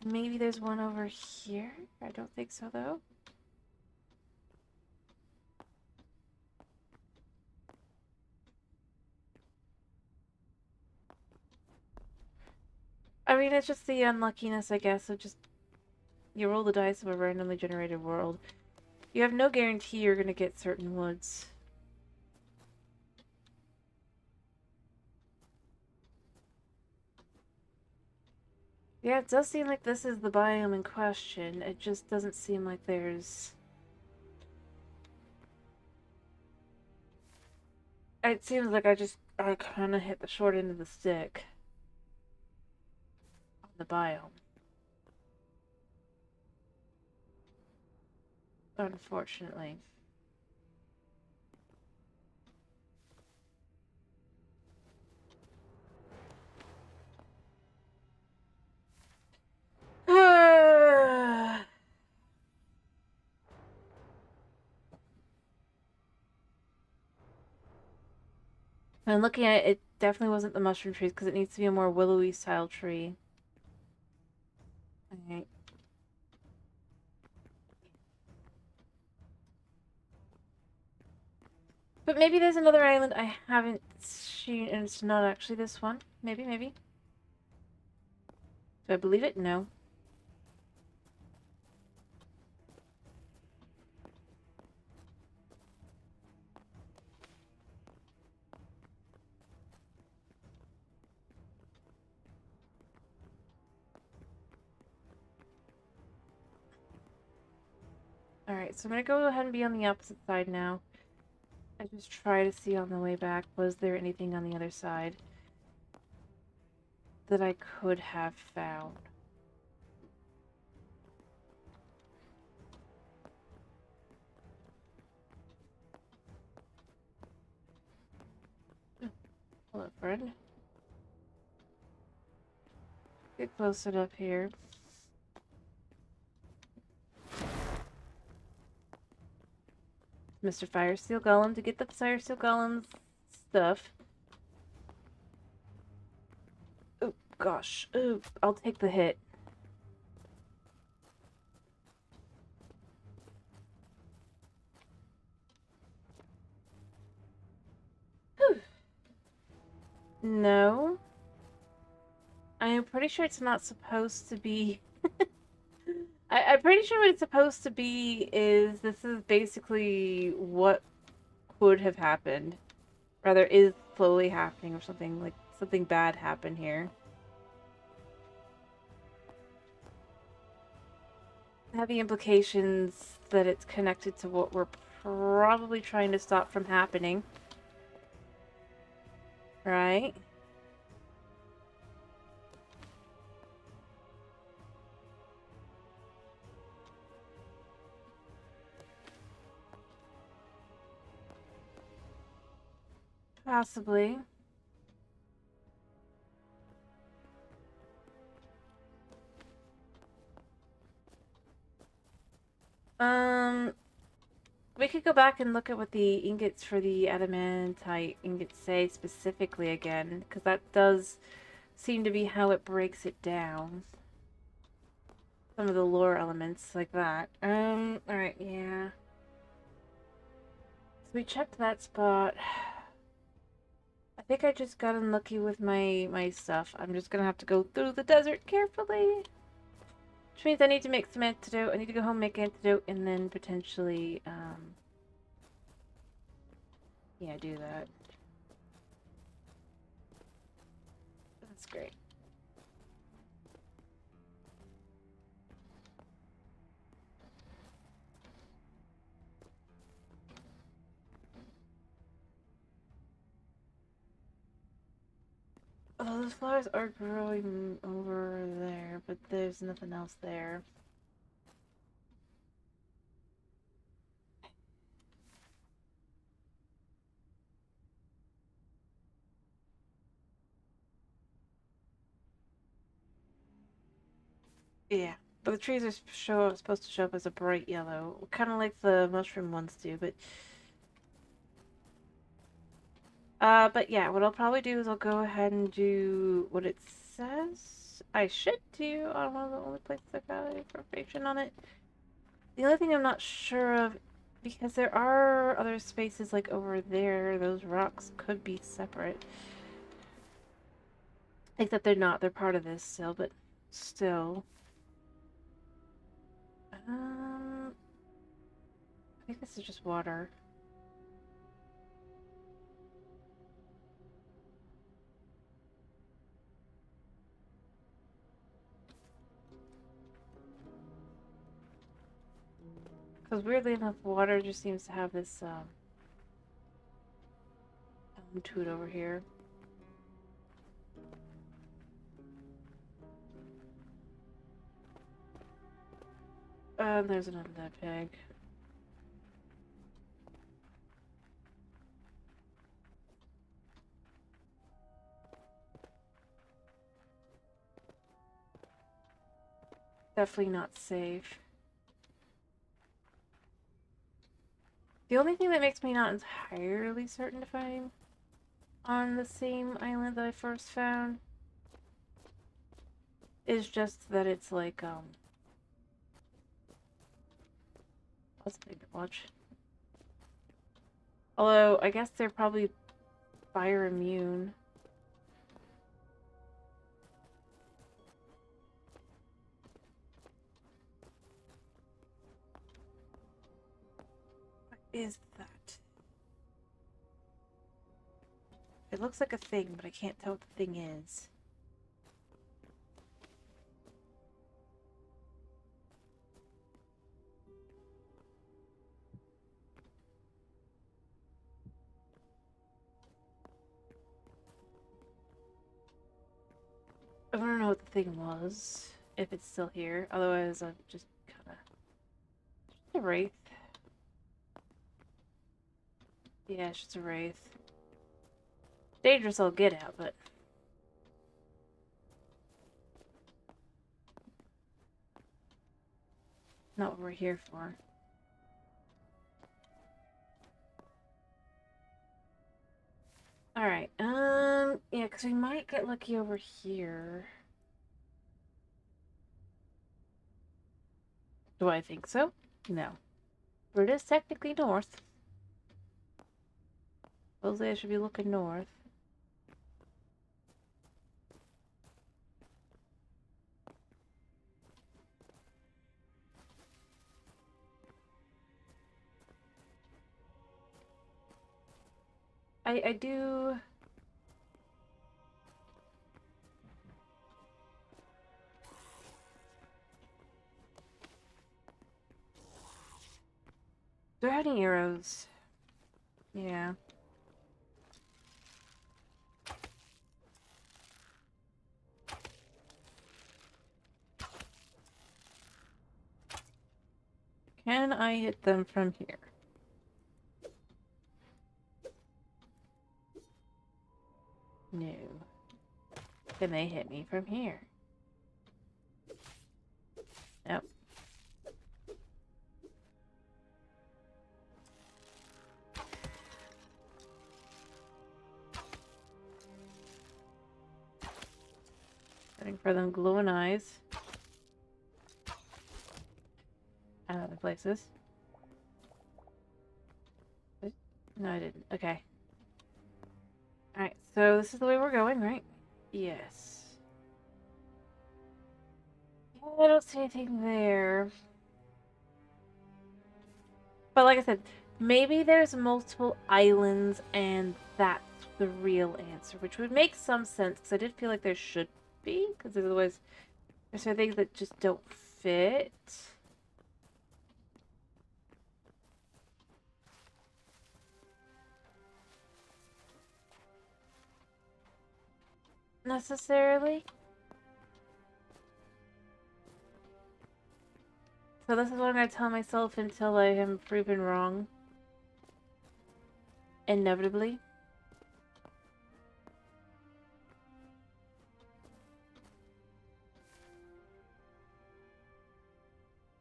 Maybe there's one over here? I don't think so, though. I mean, it's just the unluckiness, I guess, of just... You roll the dice of a randomly generated world. You have no guarantee you're gonna get certain woods. Yeah, it does seem like this is the biome in question. It just doesn't seem like there's... It seems like I kind of hit the short end of the stick on the biome. Unfortunately. And looking at it, it definitely wasn't the mushroom trees because it needs to be a more willowy style tree. Okay. But maybe there's another island I haven't seen, and it's not actually this one. Maybe, maybe. Do I believe it? No. Alright, so I'm gonna go ahead and be on the opposite side now. I just try to see on the way back, was there anything on the other side that I could have found? Hello, friend. Get close enough here. Mr. Firesteel Golem to get the Firesteel Golem's stuff. Oh, gosh. Oh, I'll take the hit. Whew. No. I'm pretty sure it's not supposed to be... I'm pretty sure what it's supposed to be is this is basically what could have happened. Rather, is slowly happening or something, like something bad happened here. Heavy implications that it's connected to what we're probably trying to stop from happening. Right? Possibly. We could go back and look at what the ingots for the adamantite ingots say specifically again, because that does seem to be how it breaks it down. Some of the lore elements like that. Alright, yeah. So we checked that spot. I think I just got unlucky with my stuff. I'm just gonna have to go through the desert carefully. Which means I need to make some antidote. I need to go home, make antidote, and then potentially, yeah, do that. That's great. Oh, those flowers are growing over there, but there's nothing else there. Yeah, but the trees are supposed to show up as a bright yellow, kind of like the mushroom ones do, but... but yeah, what I'll probably do is I'll go ahead and do what it says I should do on one of the only places I got information on it. The only thing I'm not sure of, because there are other spaces like over there, those rocks could be separate. Except they're not, they're part of this still, but still. I think this is just water. Because weirdly enough, water just seems to have this, element to it over here. There's another dead pig. Definitely not safe. The only thing that makes me not entirely certain if I'm on the same island that I first found is just that it's like, that's a big watch. Although, I guess they're probably fire immune. What is that? It looks like a thing, but I can't tell what the thing is. I don't know what the thing was, if it's still here. Otherwise, I'll just kind of... Just a wraith. Yeah, it's just a wraith. Dangerous I'll get out, but... not what we're here for. Alright, yeah, because we might get lucky over here. Do I think so? No. But it is technically north. Supposedly I should be looking north. I do... Do I have any arrows? Yeah. Can I hit them from here? No. Can they hit me from here? Nope. Waiting for them glowing eyes. And other places. No, I didn't. Okay. Alright, so this is the way we're going, right? Yes. I don't see anything there. But like I said, maybe there's multiple islands and that's the real answer, which would make some sense, because I did feel like there should be, because otherwise there's some things that just don't fit. Necessarily. So this is what I'm going to tell myself until I am proven wrong. Inevitably.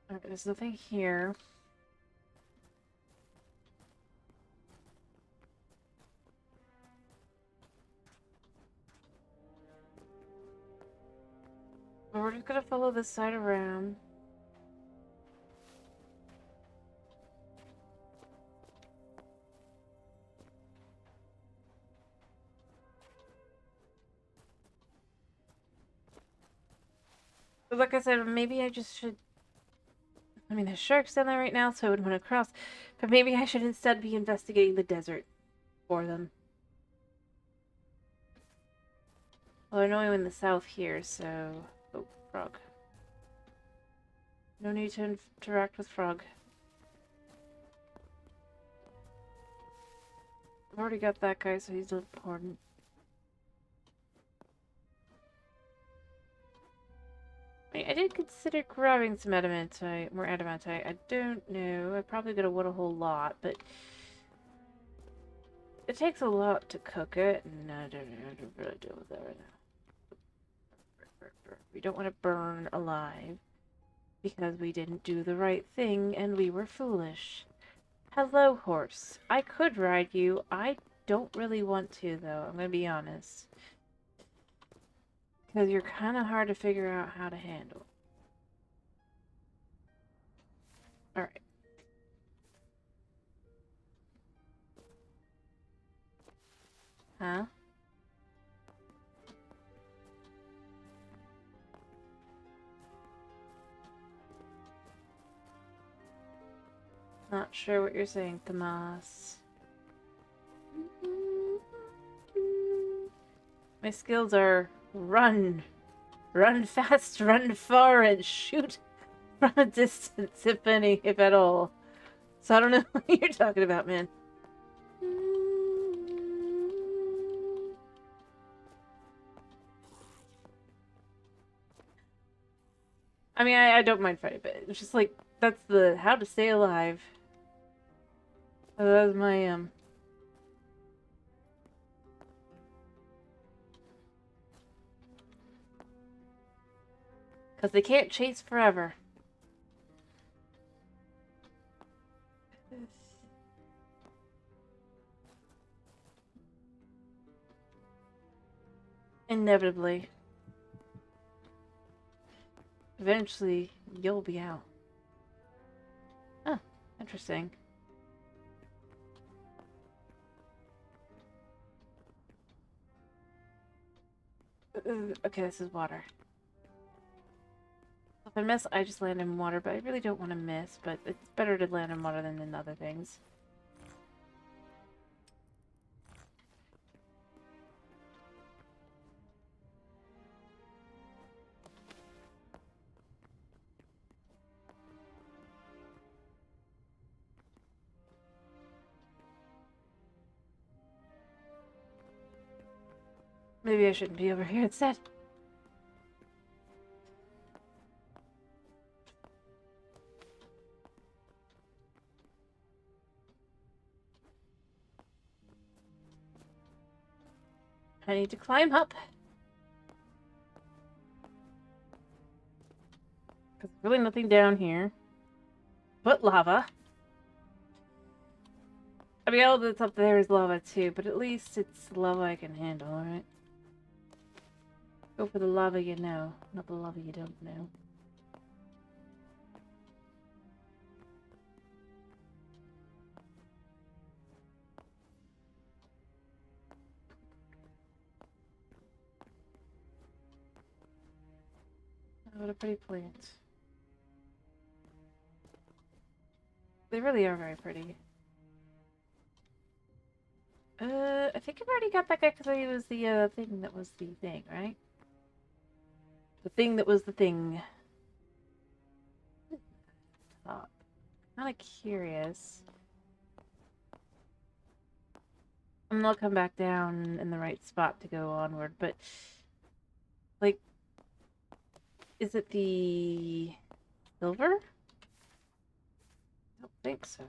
Alright, there's nothing here. But we're just going to follow this side around. But like I said, maybe I just should... I mean, there's sharks down there right now, so I wouldn't want to cross. But maybe I should instead be investigating the desert for them. Well, I know I'm in the south here, so... Oh, frog. No need to interact with frog. I've already got that guy, so he's not important. I did consider grabbing some adamantite, more adamantite. I don't know. I probably could have won a whole lot, but it takes a lot to cook it, and I don't know how to really deal with that right now. We don't want to burn alive because we didn't do the right thing and we were foolish. Hello, horse. I could ride you. I don't really want to, though. I'm gonna be honest. Because you're kind of hard to figure out how to handle. Alright. Huh? Not sure what you're saying, Tomas. My skills are run. Run fast, run far, and shoot from a distance, if any, if at all. So I don't know what you're talking about, man. I mean, I don't mind fighting, but it's just like, that's the how to stay alive. That's my, because they can't chase forever. Inevitably. Eventually, you'll be out. Oh, interesting. Okay, this is water. If I miss, I just land in water, but I really don't want to miss, but it's better to land in water than in other things. Maybe I shouldn't be over here instead. I need to climb up. Because there's really nothing down here but lava. I mean, all that's up there is lava too, but at least it's lava I can handle, alright? Go for the lava you know, not the lava you don't know. Oh, what a pretty plant. They really are very pretty. I think I've already got that guy because he was the thing that was the thing, right? The thing that was the thing. Top. Kinda curious. I'm gonna come back down in the right spot to go onward, but like, is it the silver? I don't think so.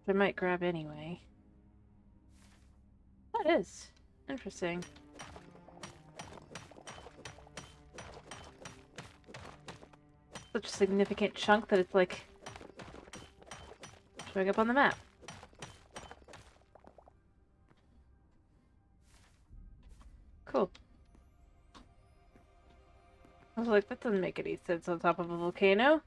I might grab anyway. That is interesting. Such a significant chunk that it's like showing up on the map. Cool. I was like, that doesn't make any sense on top of a volcano.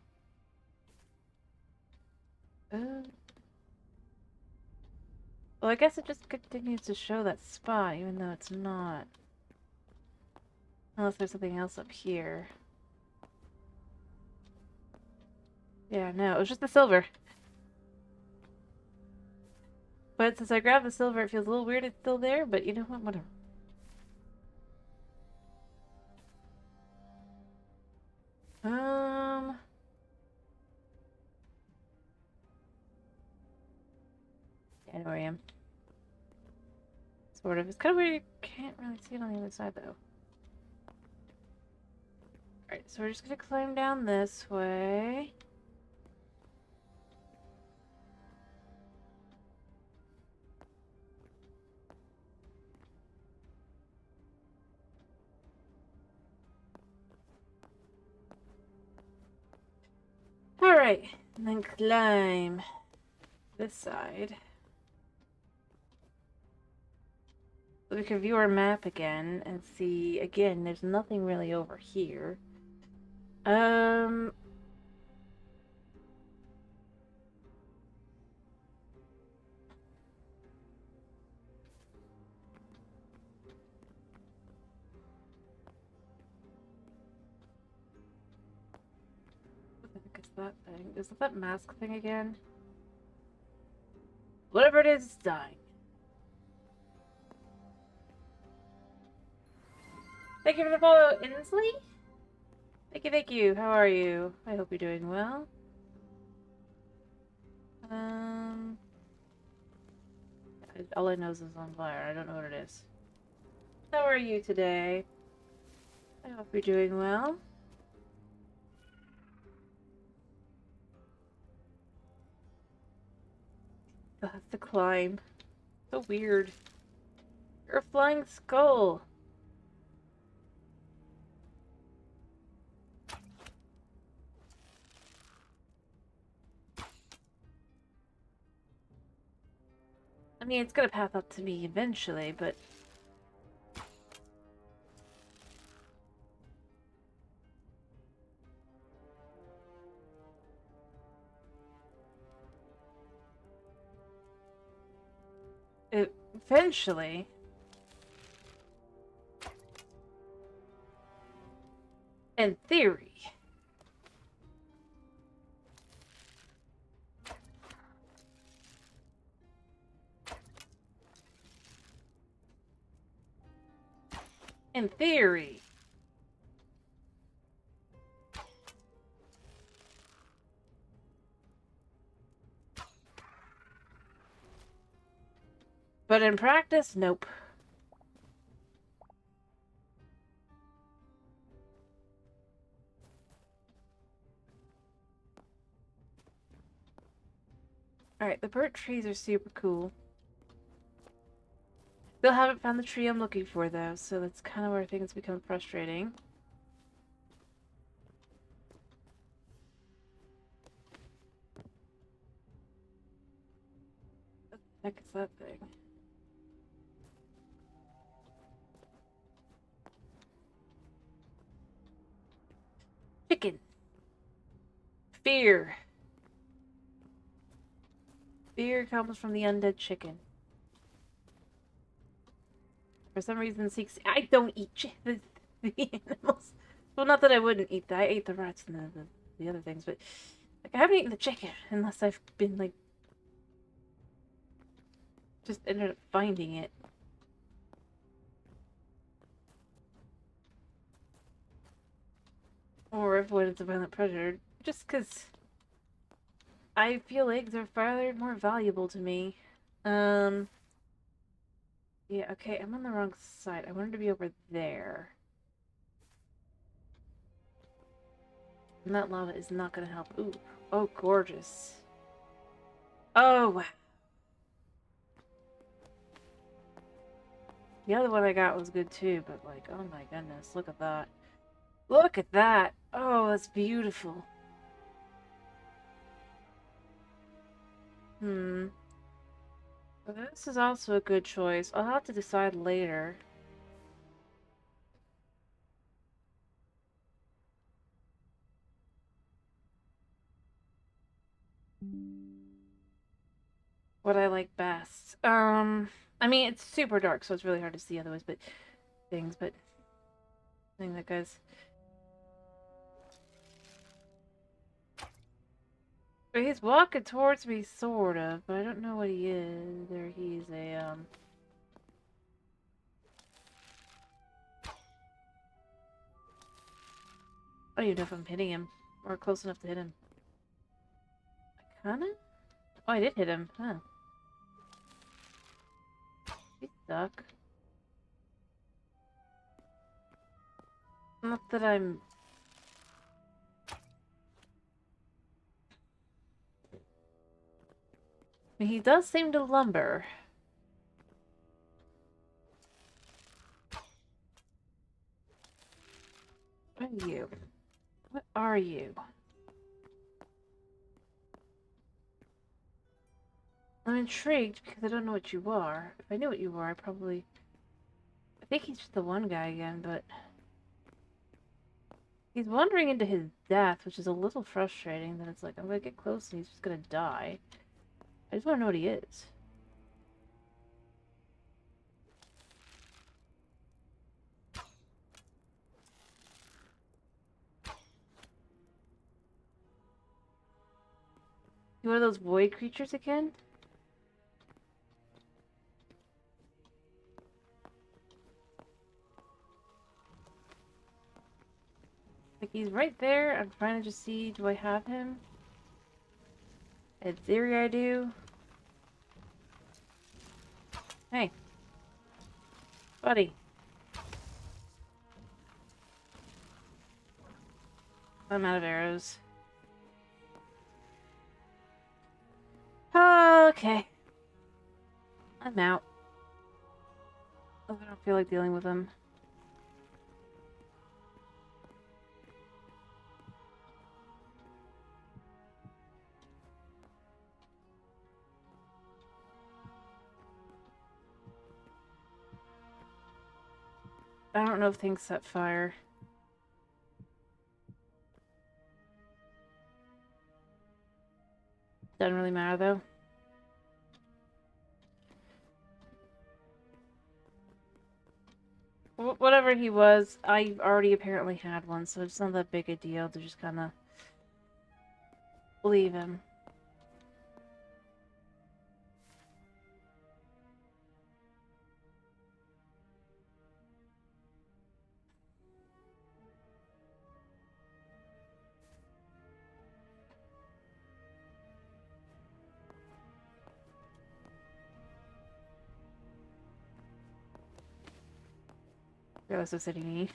Well, I guess it just continues to show that spot, even though it's not. Unless there's something else up here. Yeah, no, it was just the silver. But since I grabbed the silver, it feels a little weird it's still there, but you know what? Whatever. Yeah, I know where I am. Sort of. It's kind of weird you can't really see it on the other side, though. Alright, so we're just gonna climb down this way. Alright, and then climb this side. We can view our map again and see, again, there's nothing really over here. Um... What the heck is that thing? Is it that mask thing again? Whatever it is, it's dying. Thank you for the follow, Inslee. Thank you, thank you. How are you? I hope you're doing well. All I know is it's on fire. I don't know what it is. How are you today? I hope you're doing well. Still have to climb. So weird. You're a flying skull. I mean, it's gonna path up to me eventually, but... Eventually... In theory. In theory. But in practice, nope. Alright, the birch trees are super cool. Still haven't found the tree I'm looking for, though, so that's kind of where things become frustrating. What the heck is that thing? Chicken. Fear. Fear comes from the undead chicken. For some reason, seeks. I don't eat the animals. Well, not that I wouldn't eat that. I ate the rats and the other things, but like I haven't eaten the chicken unless I've been like just ended up finding it. Or avoided a violent predator, just because I feel eggs are far more valuable to me. Yeah, okay, I'm on the wrong side. I wanted to be over there. And that lava is not gonna help. Ooh, oh, gorgeous. Oh, wow. The other one I got was good too, but like, oh my goodness, look at that. Look at that! Oh, that's beautiful. Hmm. Well, this is also a good choice. I'll have to decide later. What I like best. I mean, it's super dark, so it's really hard to see otherwise, but things, but I think that guy's... But he's walking towards me, sort of, but I don't know what he is. Or he's a, I don't even know if I'm hitting him, or close enough to hit him. I kinda? Oh, I did hit him, huh. He's stuck. Not that I'm... I mean, he does seem to lumber. What are you? What are you? I'm intrigued because I don't know what you are. If I knew what you were, I probably think he's just the one guy again, but he's wandering into his death, which is a little frustrating. That it's like, I'm gonna get close and he's just gonna die. I just want to know what he is. You one of those void creatures again? Like, he's right there. I'm trying to just see, do I have him? In theory, I do. Hey. Buddy. I'm out of arrows. Okay. I'm out. I don't feel like dealing with him. I don't know if things set fire. Doesn't really matter, though. Whatever he was, I already apparently had one, so it's not that big a deal to just kind of leave him. You're also sitting me.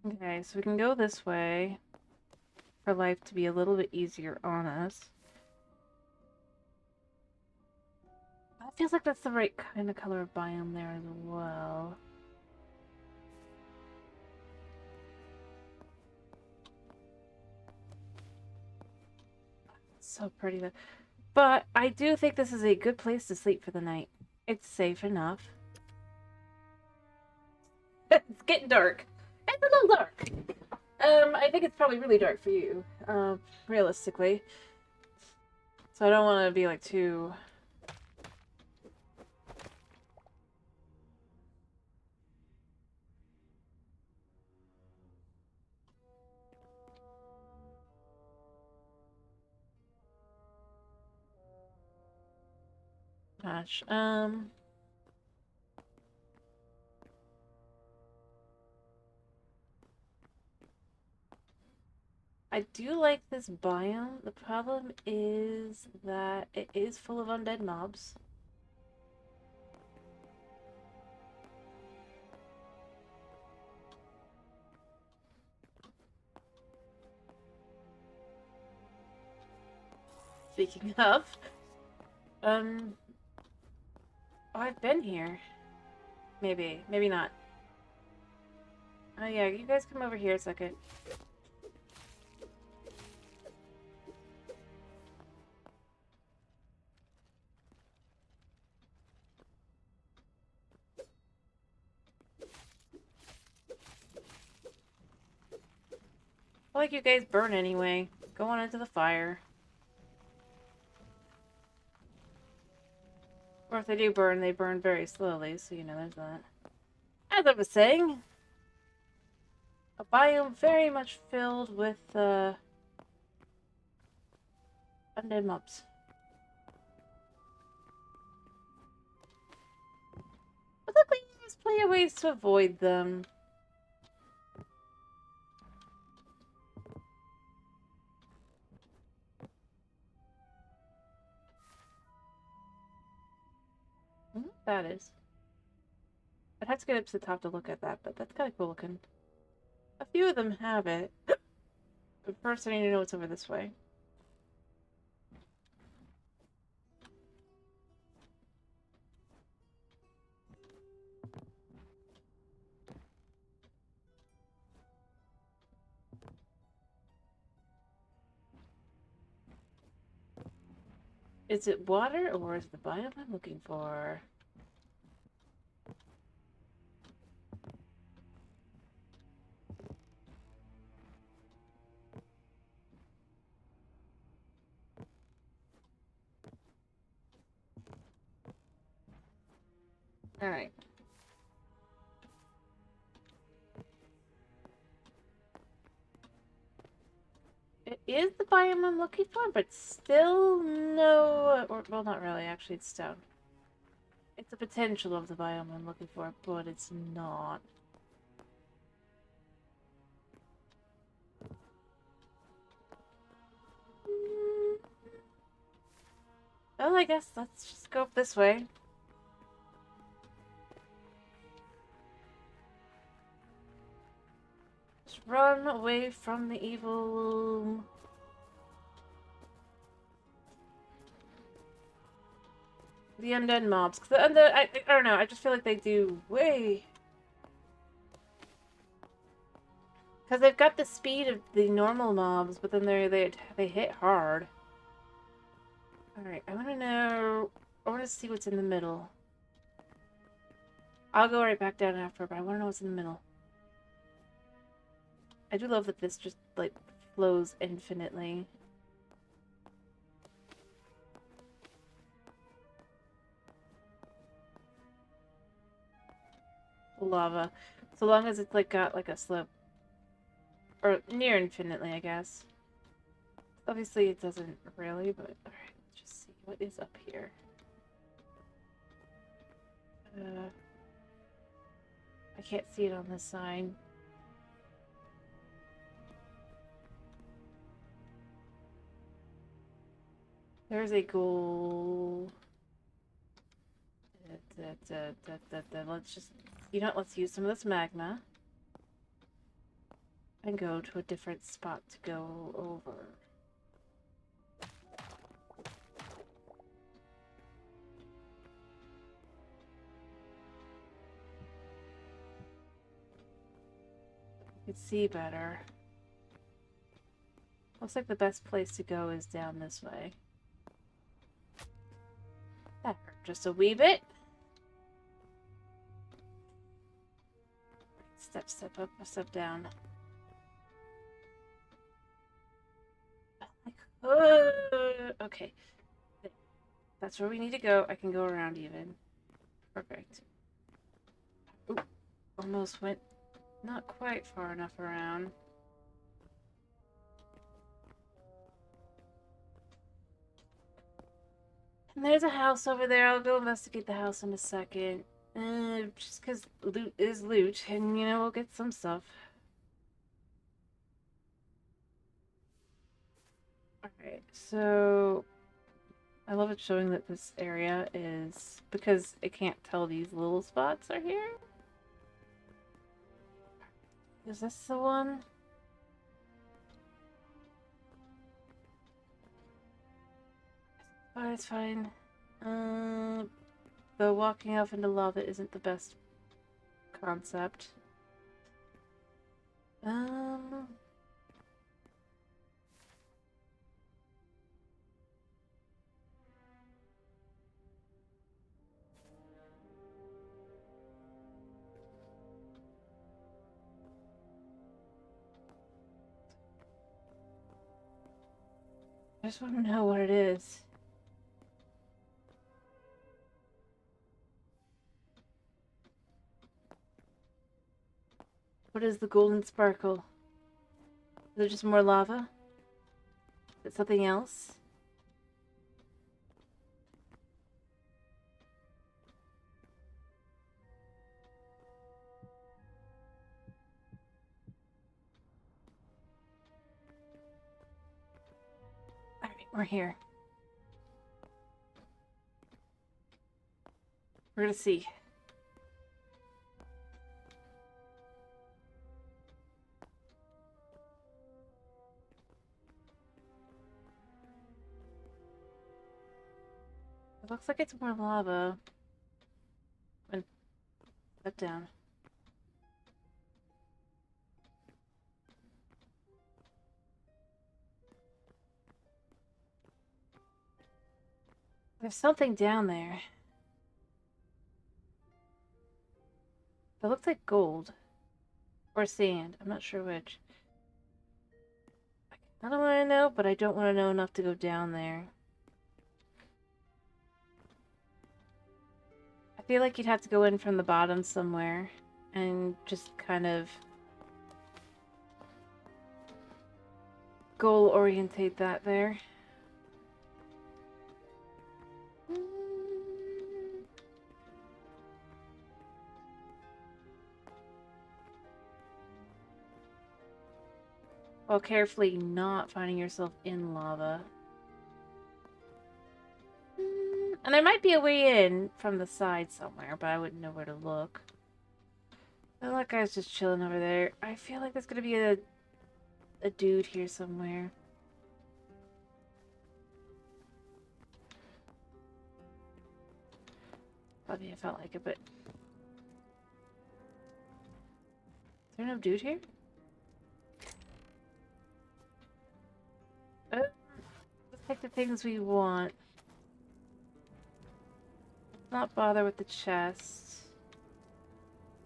Okay, so we can go this way for life to be a little bit easier on us. That feels like that's the right kind of color of biome there as well. So pretty though. But I do think this is a good place to sleep for the night. It's safe enough. It's getting dark. It's a little dark. I think it's probably really dark for you, realistically. So I don't want to be like too... much. I do like this biome. The problem is that it is full of undead mobs. Speaking of, oh, I've been here. Maybe, maybe not. Oh yeah, you guys come over here a second. I like you guys burn anyway. Go on into the fire. Or if they do burn, they burn very slowly, so you know, there's that. As I was saying, a biome very much filled with, undead mobs. But luckily, there's plenty of ways to avoid them. That is. I'd have to get up to the top to look at that, but that's kind of cool looking. A few of them have it. But first I need to know what's over this way. Is it water or is it the biome I'm looking for? Alright. It is the biome I'm looking for, but still no... Or, well, not really. Actually, it's stone. It's the potential of the biome I'm looking for, but it's not. Well, I guess let's just go up this way. Just run away from the evil... The undead mobs. Cause the undead, I don't know, I just feel like they do way... Because they've got the speed of the normal mobs, but then they hit hard. Alright, I want to know... I want to see what's in the middle. I'll go right back down after, but I want to know what's in the middle. I do love that this just, like, flows infinitely. Lava. So long as it's, like, got, like, a slope. Or near infinitely, I guess. Obviously, it doesn't really, but... Alright, let's just see what is up here. I can't see it on this sign. There's a goal. Let's just... You know what? Let's use some of this magma. And go to a different spot to go over. You can see better. Looks like the best place to go is down this way. That hurt just a wee bit. Step up, step down. Okay. That's where we need to go. I can go around even. Perfect. Ooh, almost went not quite far enough around. And there's a house over there. I'll go investigate the house in a second. Just because loot is loot, and you know, we'll get some stuff. Alright, so I love it showing that this area is, because it can't tell these little spots are here. Is this the one? Oh, it's fine. The walking off into lava isn't the best concept. I just want to know what it is. What is the golden sparkle? Is it just more lava? Is it something else? Alright, we're here. We're gonna see. It looks like it's more lava. Step down. There's something down there. That looks like gold. Or sand. I'm not sure which. I don't want to know, but I don't want to know enough to go down there. I feel like you'd have to go in from the bottom somewhere and just kind of goal orientate that there. While carefully not finding yourself in lava. And there might be a way in from the side somewhere, but I wouldn't know where to look. Oh, that guy's just chilling over there. I feel like there's gonna be a dude here somewhere. Probably I felt like it, but... Is there no dude here? Let's take the things we want. Let's not bother with the chest.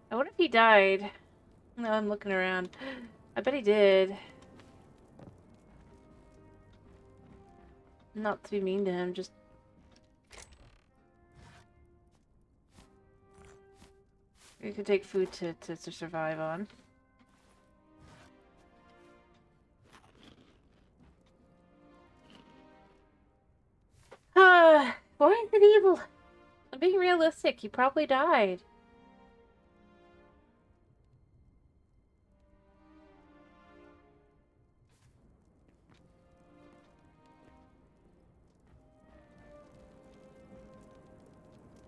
I wonder if he died. No, I'm looking around. I bet he did. Not to be mean to him, just... You could take food to survive on. Why is it evil? I'm being realistic. He probably died.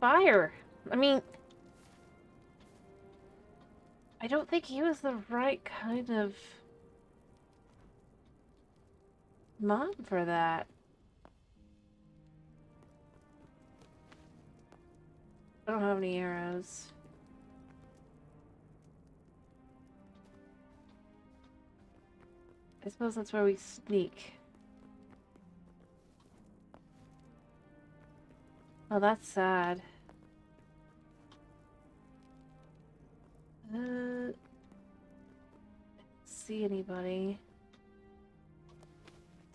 Fire. I mean... I don't think he was the right kind of... mob for that. I don't have any arrows. I suppose that's where we sneak. Oh, that's sad. I don't see anybody.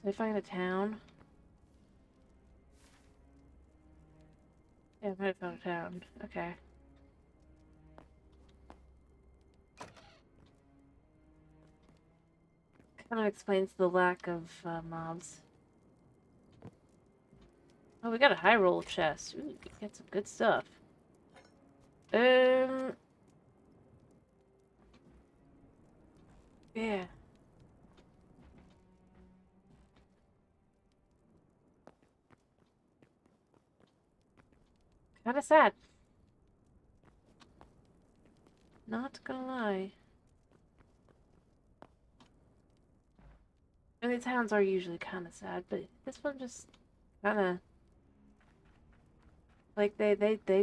Did I find a town? Yeah, I might have found a town. Okay. Kind of explains the lack of mobs. Oh, we got a high roll chest. Ooh, we got some good stuff. Yeah. Kinda sad. Not gonna lie. I mean, the towns are usually kinda sad, but this one just kinda... Like, they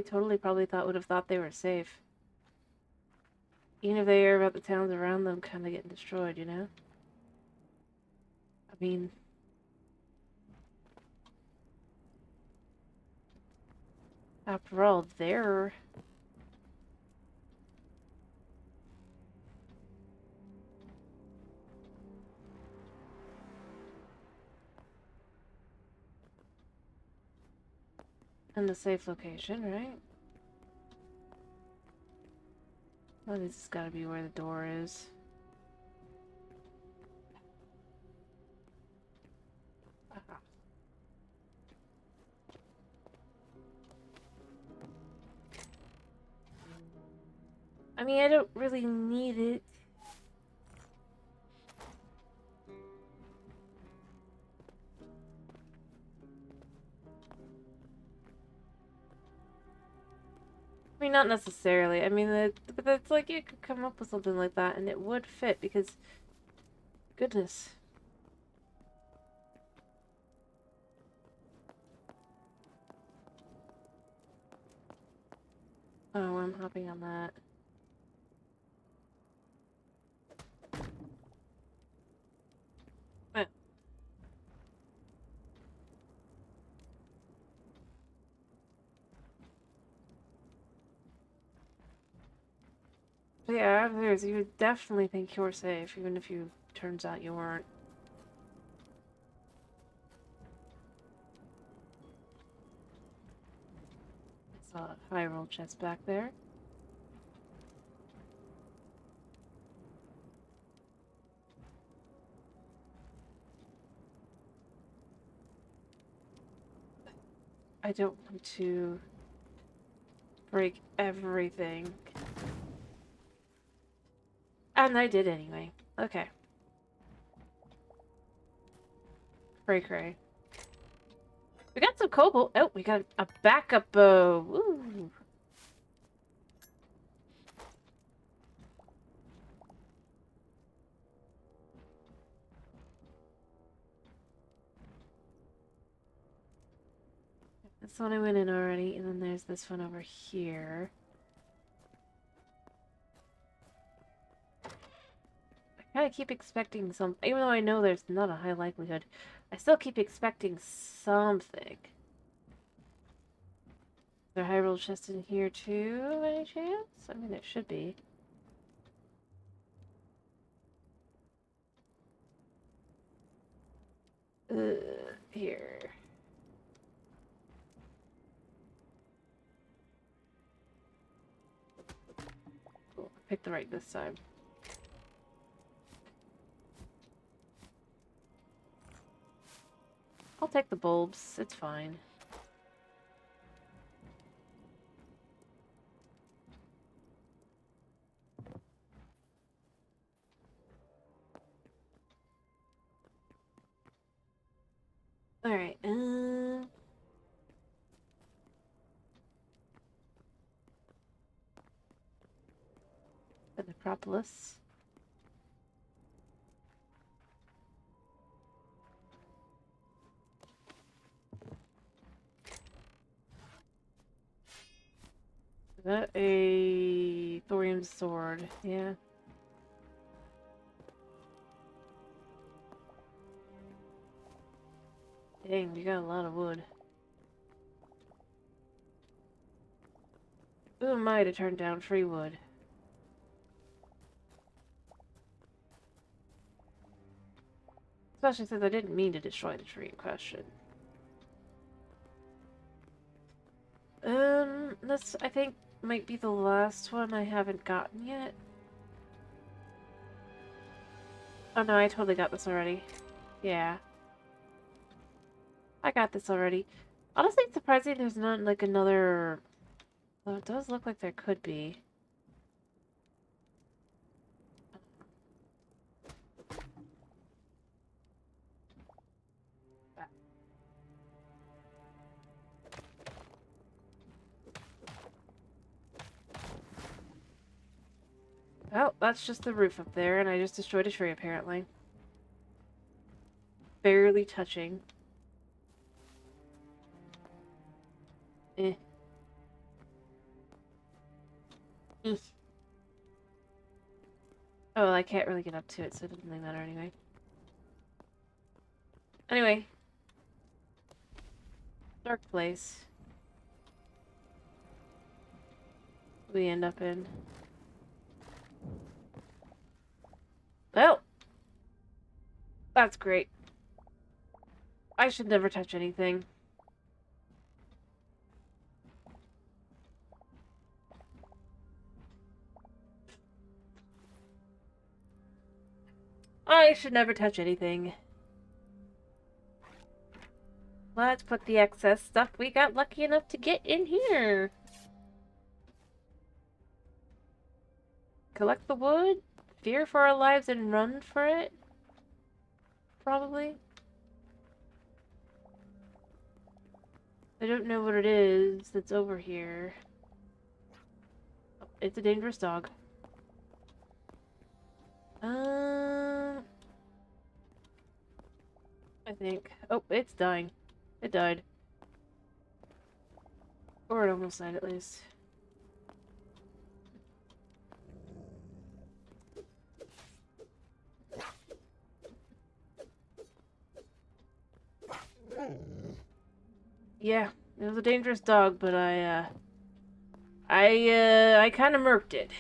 totally probably would have thought they were safe. Even if they hear about the towns around them kinda getting destroyed, you know? I mean... After all, they're... in the safe location, right? Well, this has gotta be where the door is. Ah. I mean, I don't really need it. I mean, not necessarily. I mean, but it's like you could come up with something like that and it would fit because... Goodness. Oh, I'm hopping on that. yeah, there's, you would definitely think you're safe, even if you turns out you weren't. There's a high roll chest back there. I don't want to break everything. And I did anyway. Okay. Cray cray. We got some cobalt. Oh, we got a backup bow. Woo. This one I went in already, and then there's this one over here. I kind of keep expecting some, even though I know there's not a high likelihood, I still keep expecting something. Is there a high roll chest in here too, by any chance? I mean, it should be. Here. Cool. I picked the right this time. I'll take the bulbs. It's fine. Alright, the necropolis. Is that a thorium sword? Yeah. Dang, we got a lot of wood. Who am I to turn down free wood? Especially since I didn't mean to destroy the tree in question. This, I think, might be the last one I haven't gotten yet. Oh no, I totally got this already. Yeah. I got this already. Honestly, it's surprising there's not, like, another... Well, it does look like there could be. Oh, that's just the roof up there, and I just destroyed a tree, apparently. Barely touching. Eh. Eh. Oh, well, I can't really get up to it, so it doesn't really matter anyway. Anyway. Dark place. We end up in. Well. That's great. I should never touch anything. I should never touch anything. Let's put the excess stuff we got lucky enough to get in here. Collect the wood, fear for our lives, and run for it. Probably. I don't know what it is that's over here. Oh, it's a dangerous dog. I think. Oh, it's dying. It died. Or it almost died, at least. Yeah, it was a dangerous dog, but I kind of murked it.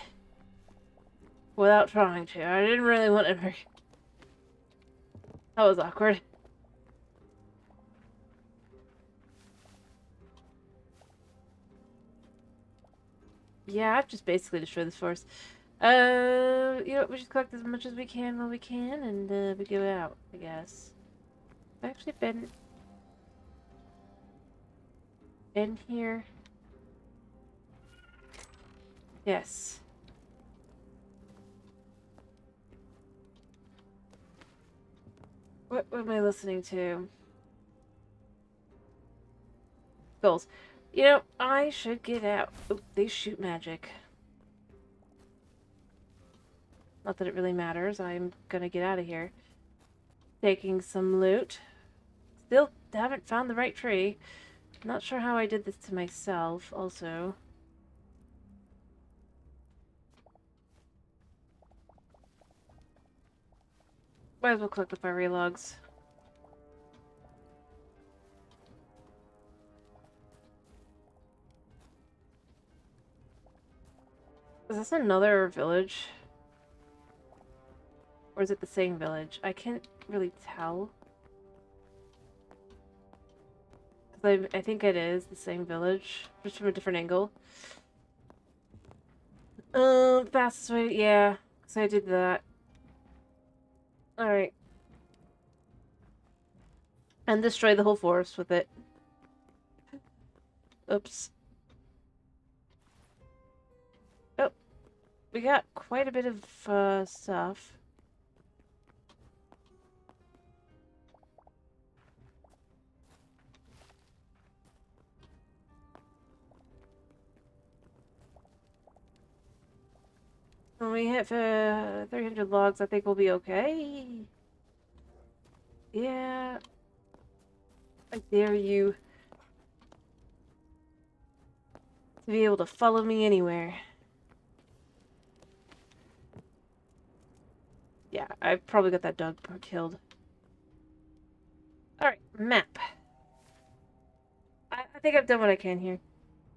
without trying to. I didn't really want to. That was awkward. Yeah, I've just basically destroyed this forest. You know, we just collect as much as we can while we can, and we go out, I guess. I've actually been in here. Yes. What am I listening to? Goals. You know, I should get out. Oh, they shoot magic. Not that it really matters. I'm gonna get out of here. Taking some loot. Still haven't found the right tree. Not sure how I did this to myself, also. Might as well collect the fiery logs. Is this another village? Or is it the same village? I can't really tell. I think it is the same village, just from a different angle. Fastest way, yeah. So I did that. Alright. And destroy the whole forest with it. Oops. Oh, we got quite a bit of, stuff. When we hit 300 logs, I think we'll be okay. Yeah. I dare you to be able to follow me anywhere. Yeah, I probably got that dog killed. Alright, map. I think I've done what I can here.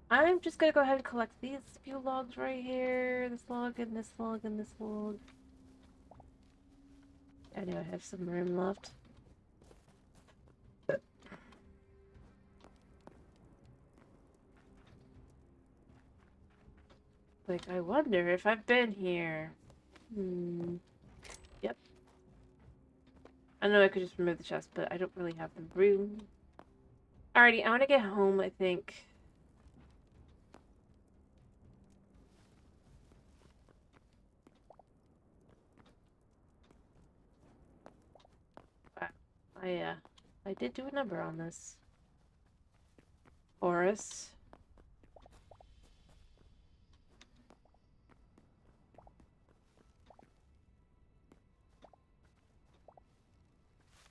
I'm just gonna go ahead and collect these few logs right here. This log and this log and this log. I know I have some room left. Like, I wonder if I've been here. Yep. I know I could just remove the chest, but I don't really have the room. Alrighty, I want to get home, I think. Wow. I did do a number on this. Horus.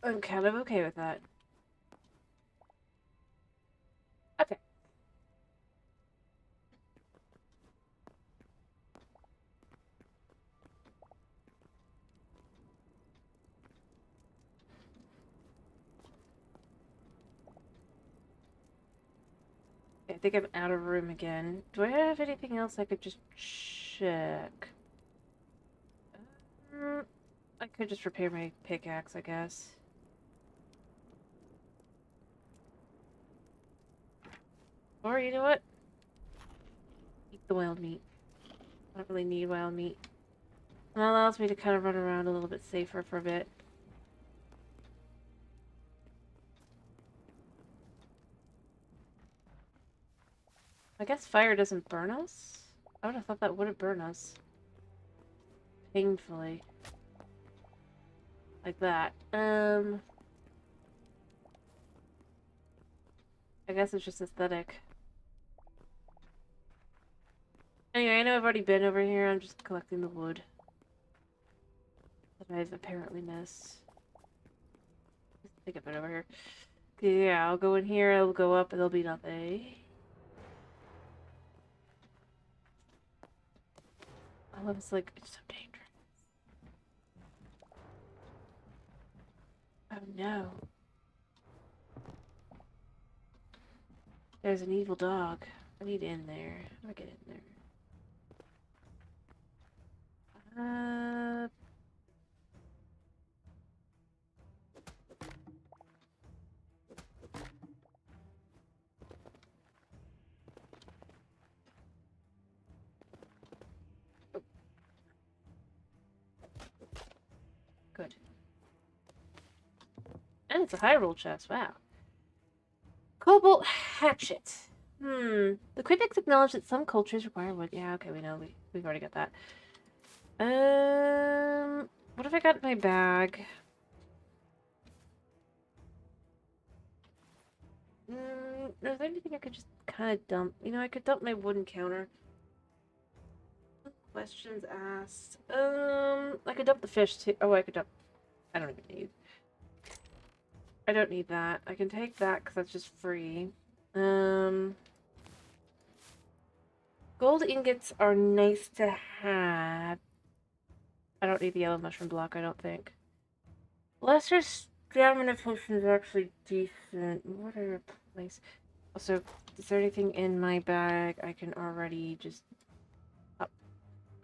I'm kind of okay with that. Okay. I think I'm out of room again. Do I have anything else I could just check? I could just repair my pickaxe, I guess. Or, you know what? Eat the wild meat. I don't really need wild meat. And that allows me to kind of run around a little bit safer for a bit. I guess fire doesn't burn us? I would have thought that wouldn't burn us. Painfully. Like that. I guess it's just aesthetic. Anyway, I know I've already been over here. I'm just collecting the wood that I've apparently missed. I think I've been over here. Okay, yeah, I'll go in here, I'll go up, and there'll be nothing. I love it's like, it's so dangerous. Oh no. There's an evil dog. I need in there. How do I get in there? Uh... Good. And it's a high roll chest, wow. Cobalt hatchet. The critics acknowledge that some cultures require wood. Yeah, okay, we know. We've already got that. What have I got in my bag? Is there anything I could just kind of dump? You know, I could dump my wooden counter. Questions asked. I could dump the fish too. Oh, I could dump. I don't even need. I don't need that. I can take that because that's just free. Gold ingots are nice to have. I don't need the yellow mushroom block, I don't think. Lesser stamina potion is actually decent. What do I replace? Also, is there anything in my bag I can already just...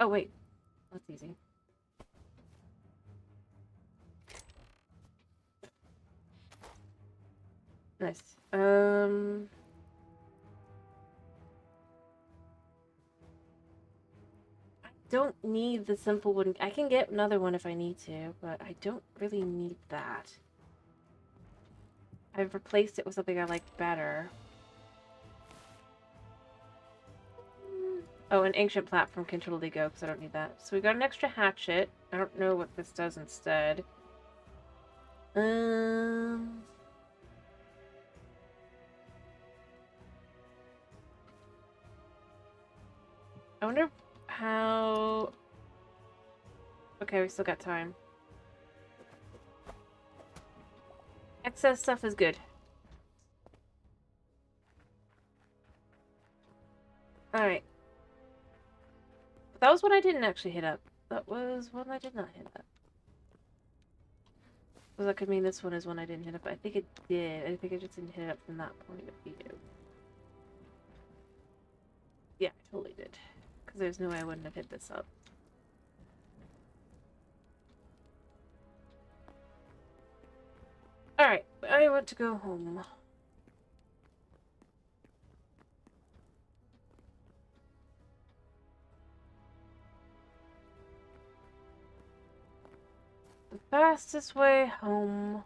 Oh, wait. That's easy. Nice. I don't need the simple wooden... I can get another one if I need to, but I don't really need that. I've replaced it with something I like better. Oh, an ancient platform can totally go, because I don't need that. So we got an extra hatchet. I don't know what this does instead. I wonder how... Okay, we still got time. Excess stuff is good. Alright. That was one I didn't actually hit up. That was one I did not hit up. So that could mean this one is one I didn't hit up. I think it did. I think I just didn't hit it up from that point of view. Yeah, I totally did. Because there's no way I wouldn't have hit this up. Alright, I want to go home. The fastest way home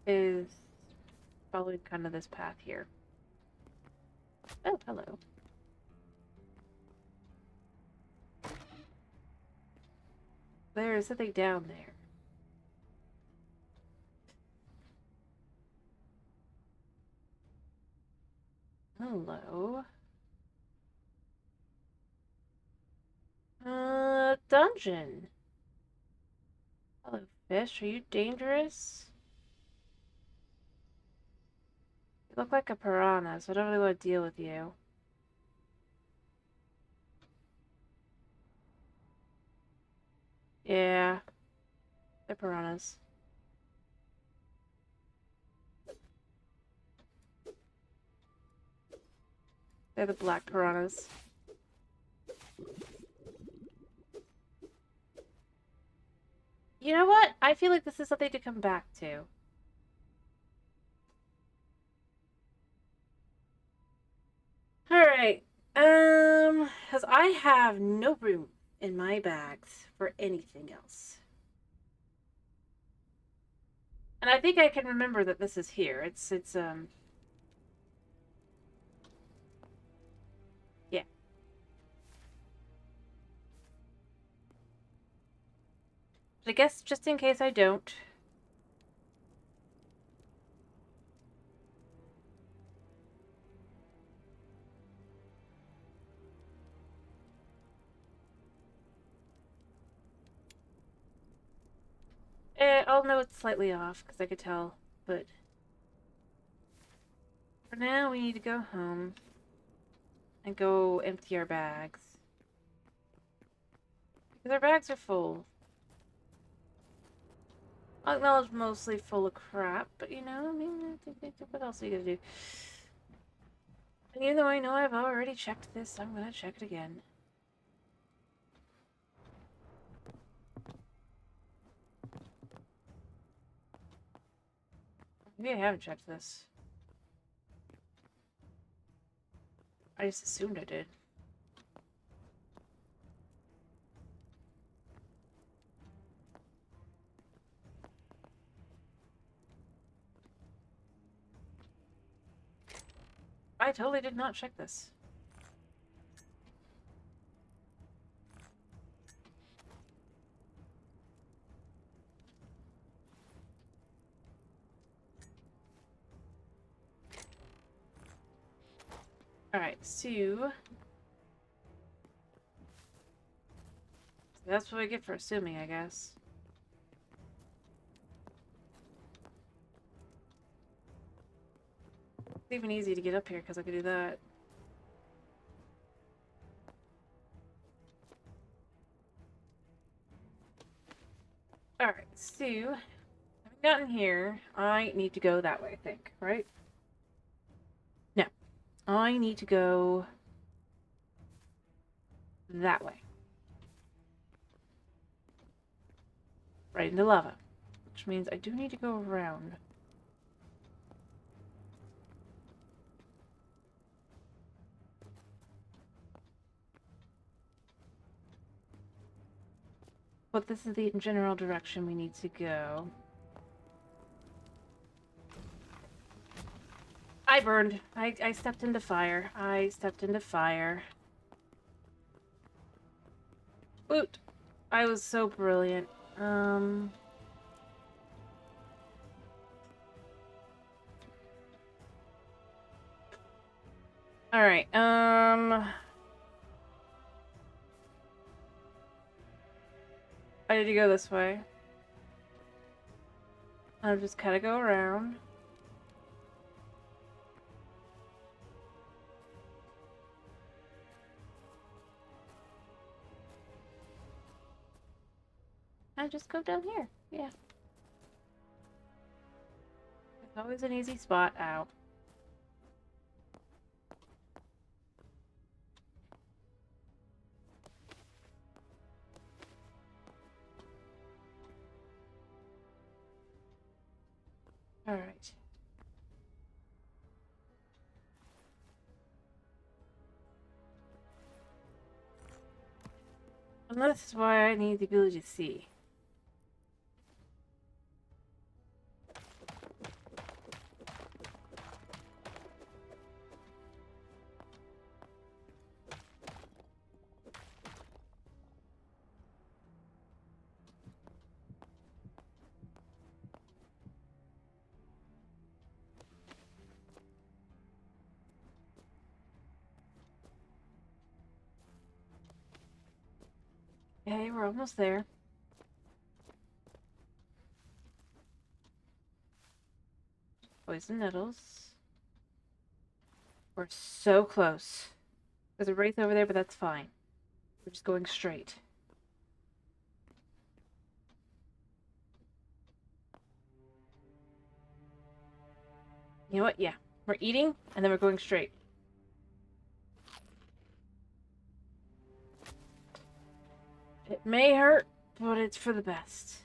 is following kind of this path here. Oh, hello. There's something down there. Hello. Dungeon. Hello, fish. Are you dangerous? You look like a piranha, so I don't really want to deal with you. Yeah. They're piranhas. They're the black piranhas. You know what? I feel like this is something to come back to. Alright. Because I have no room in my bags for anything else. And I think I can remember that this is here. It's yeah. But I guess just in case I don't. I'll know it's slightly off, because I could tell, but... For now, we need to go home. And go empty our bags. Because our bags are full. I'll acknowledge mostly full of crap, but you know, I mean, what else are you gonna do? And even though I know I've already checked this, I'm gonna check it again. Maybe I haven't checked this. I just assumed I did. I totally did not check this. Alright, so... That's what I get for assuming, I guess. It's even easy to get up here because I could do that. Alright, so... Having gotten here, I need to go that way, I think, right? No. I need to go... that way. Right into lava. Which means I do need to go around. But this is the general direction we need to go. I burned. I stepped into fire. I stepped into fire. Boot. I was so brilliant. Alright, I need to go this way. I'll just kind of go around. I just go down here. Yeah. It's always an easy spot out. Alright. And this is why I need the ability to see. Okay, we're almost there. Poison nettles. We're so close. There's a wraith over there, but that's fine. We're just going straight. You know what? Yeah. We're eating, and then we're going straight. It may hurt, but it's for the best.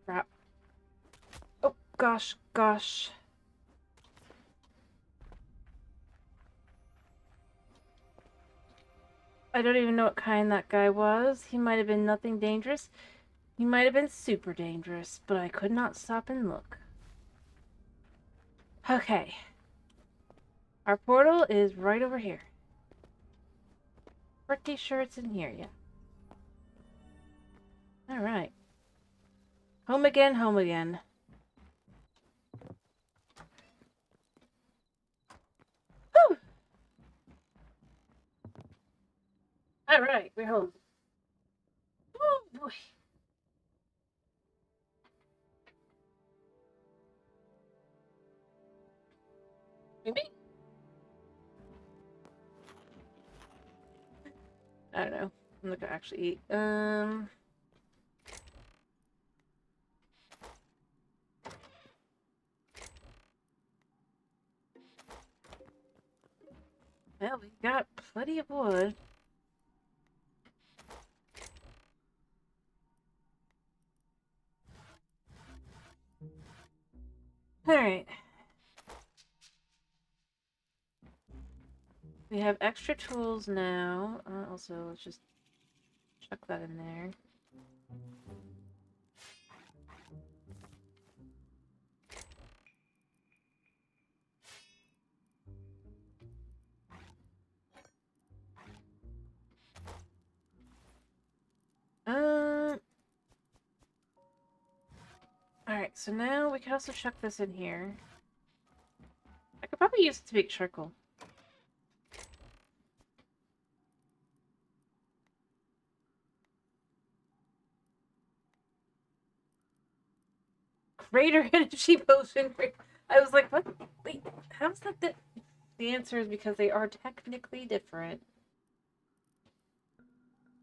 Crap. Oh, gosh, gosh. I don't even know what kind that guy was. He might have been nothing dangerous. He might have been super dangerous, but I could not stop and look. Okay. Our portal is right over here. Pretty sure it's in here, yeah. Alright. Home again, home again. Whew! Alright, we're home. Oh boy. Maybe? I don't know. I'm not gonna actually eat. Well, we got plenty of wood. Alright. We have extra tools now. Also, let's just chuck that in there. Alright, so now we can also chuck this in here. I could probably use it to make charcoal. Greater energy potion. I was like, what? Wait, how's that? The answer is because they are technically different.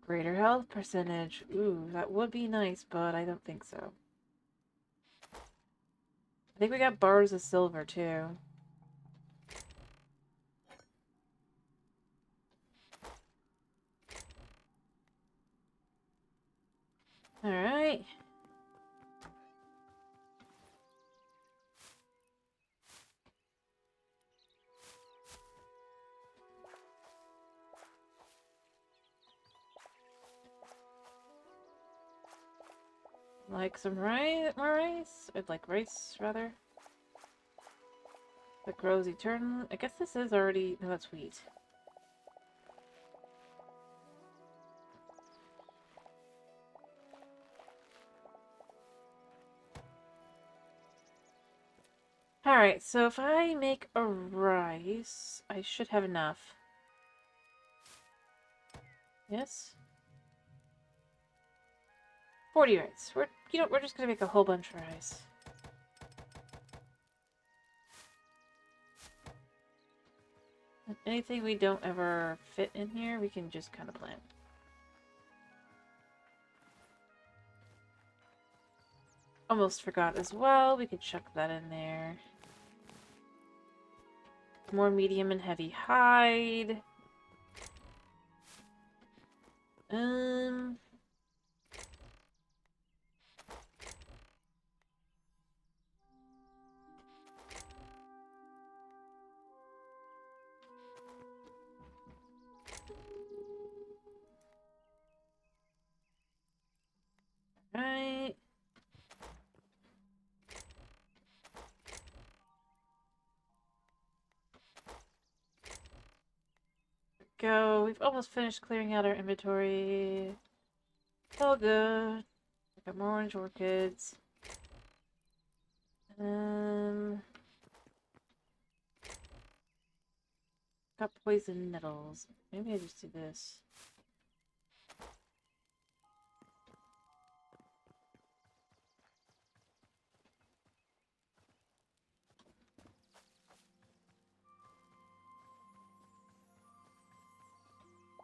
Greater health percentage. Ooh, that would be nice, but I don't think so. I think we got bars of silver, too. Alright. Like some rice? More rice? I'd like rice, rather. That grows eternal. I guess this is already... No, that's wheat. Alright, so if I make a rice, I should have enough. Yes? 40 rice. We're just gonna make a whole bunch of rice. And anything we don't ever fit in here, we can just kind of plant. Almost forgot as well. We could chuck that in there. More medium and heavy hide. Right. Go. We've almost finished clearing out our inventory. All good. I got more orange orchids. Got poison nettles. Maybe I just do this.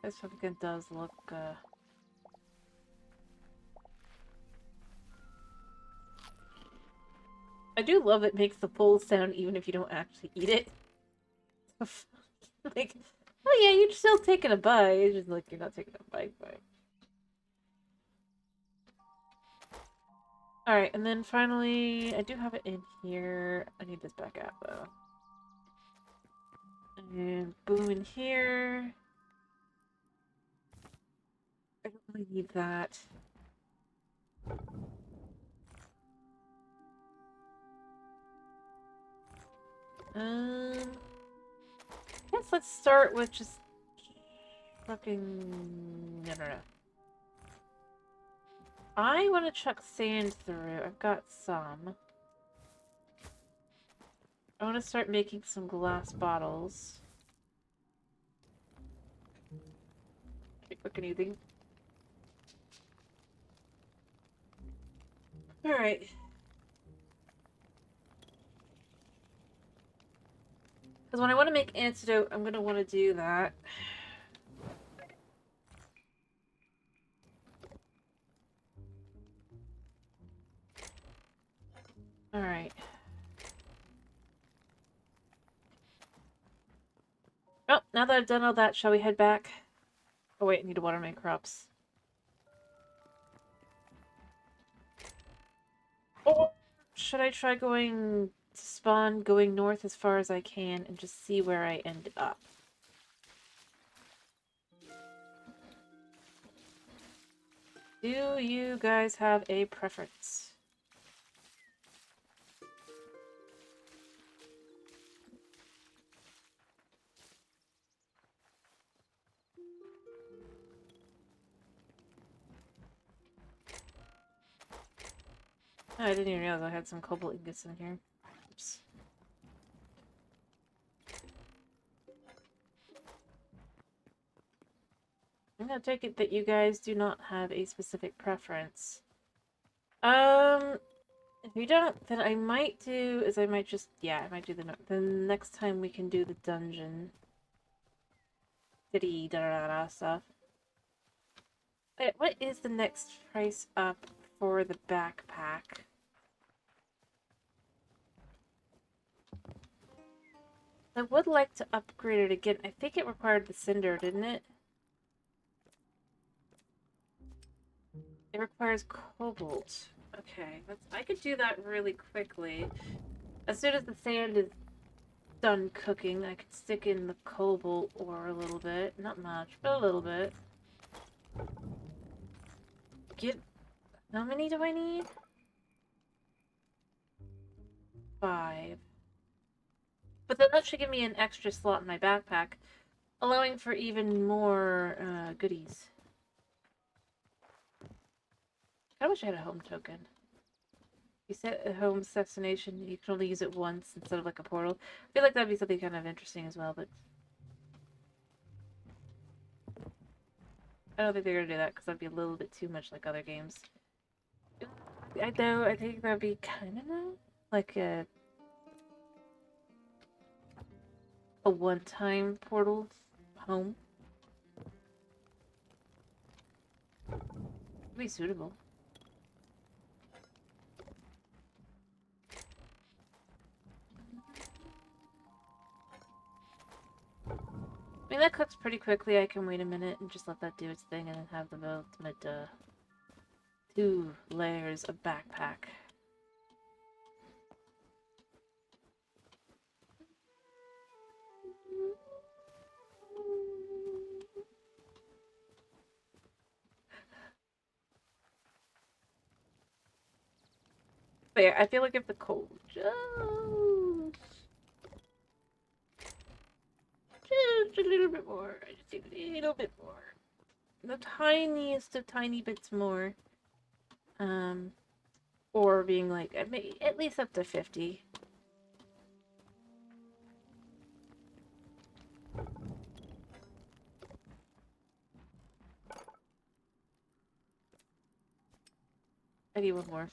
This pumpkin does look, I do love it makes the full sound even if you don't actually eat it. Like, oh yeah, you're still taking a bite. It's just like you're not taking a bite. Alright, and then finally, I do have it in here. I need this back out though. And boom in here. I don't really need that. I guess let's start with just fucking... No. I want to chuck sand through. I've got some. I want to start making some glass bottles. Can't cook anything. Alright. Because when I want to make antidote, I'm going to want to do that. Alright. Oh, now that I've done all that, shall we head back? Oh wait, I need to water my crops. Or should I try going to spawn, going north as far as I can, and just see where I end up? Do you guys have a preference? Oh, I didn't even realize I had some cobalt ingots in here. Oops. I'm gonna take it that you guys do not have a specific preference. If you don't, then I might do, is I might just, yeah, I might do the next time we can do the dungeon. City, da-da-da-da stuff. Wait, what is the next price up for the backpack? I would like to upgrade it again. I think it required the cinder, didn't it? It requires cobalt. Okay, I could do that really quickly. As soon as the sand is done cooking, I could stick in the cobalt ore a little bit. Not much, but a little bit. How many do I need? 5. But then that should give me an extra slot in my backpack, allowing for even more goodies. I wish I had a home token. You set a home destination, you can only use it once instead of like a portal. I feel like that'd be something kind of interesting as well, but I don't think they're gonna do that because that'd be a little bit too much like other games. I know, I think that'd be kind of like a one-time portal home. It'd be suitable. I mean, that cooks pretty quickly. I can wait a minute and just let that do its thing and then have the ultimate 2 layers of backpack. But yeah, I feel like if the coal just a little bit more, I just need a little bit more. The tiniest of tiny bits more. Or being like, at least up to 50. I need one more.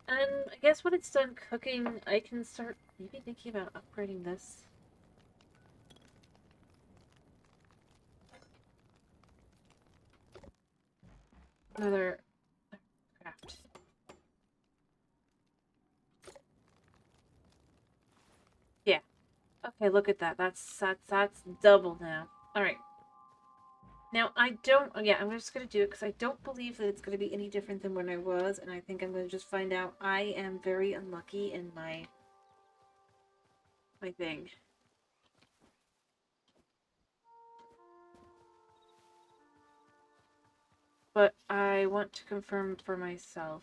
And I guess when it's done cooking, I can start maybe thinking about upgrading this. Another craft. Yeah. Okay, look at that. That's double now. Alright. Now, I don't... Yeah, I'm just going to do it because I don't believe that it's going to be any different than when I was, and I think I'm going to just find out I am very unlucky in my thing. But I want to confirm for myself.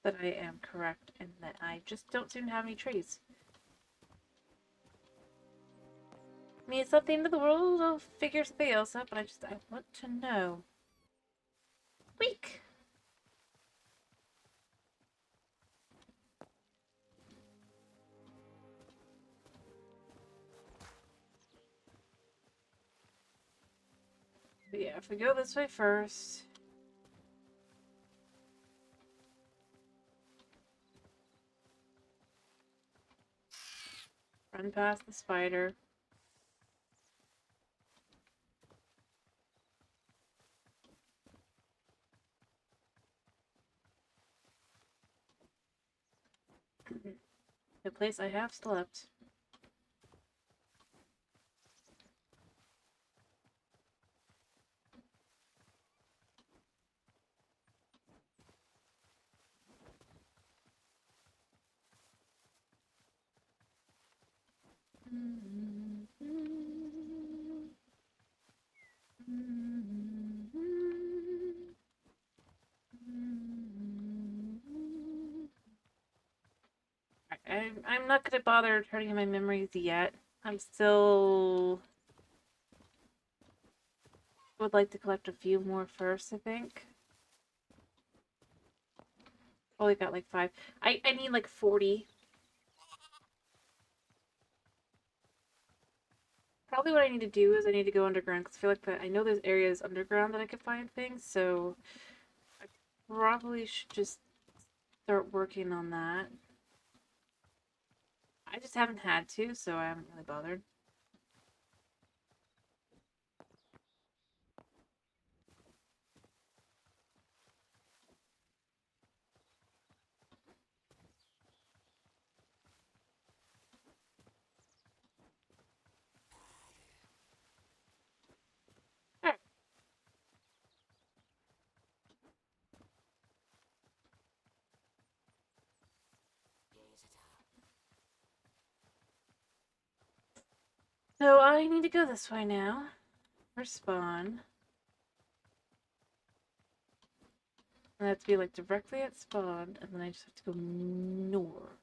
That I am correct and that I just don't seem to have any trees. I mean, it's not the end of the world. I'll figure something else out, but I want to know. Weak. But yeah, if we go this way first. Run past the spider. The place I have slept. I'm not gonna bother turning in my memories yet. I'm still would like to collect a few more first, I think. Only got like 5. I need like 40. Probably what I need to do is I need to go underground because I feel like I know there's areas underground that I could find things, so I probably should just start working on that. I just haven't had to, so I haven't really bothered. Alright. So I need to go this way now. For spawn. And I have to be like directly at spawn, and then I just have to go north.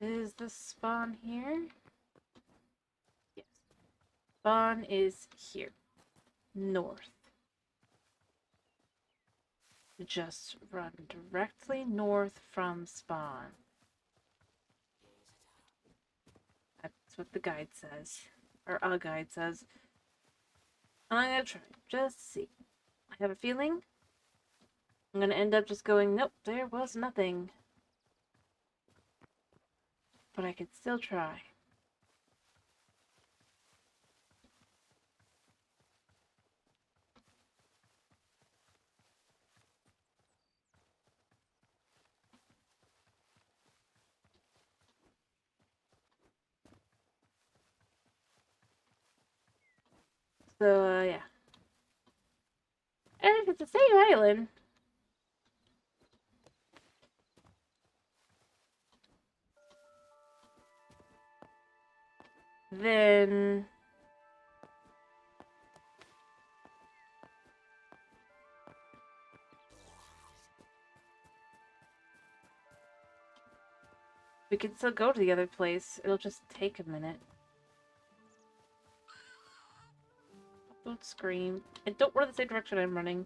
Is the spawn here? Yes. Spawn is here. North. Just run directly north from spawn. That's what the guide says. Or a guide says. I'm gonna try. Just see. I have a feeling I'm gonna end up just going, nope, there was nothing. But I could still try. So, yeah. And if it's the same island, then we can still go to the other place. It'll just take a minute. Don't scream. And don't run the same direction I'm running.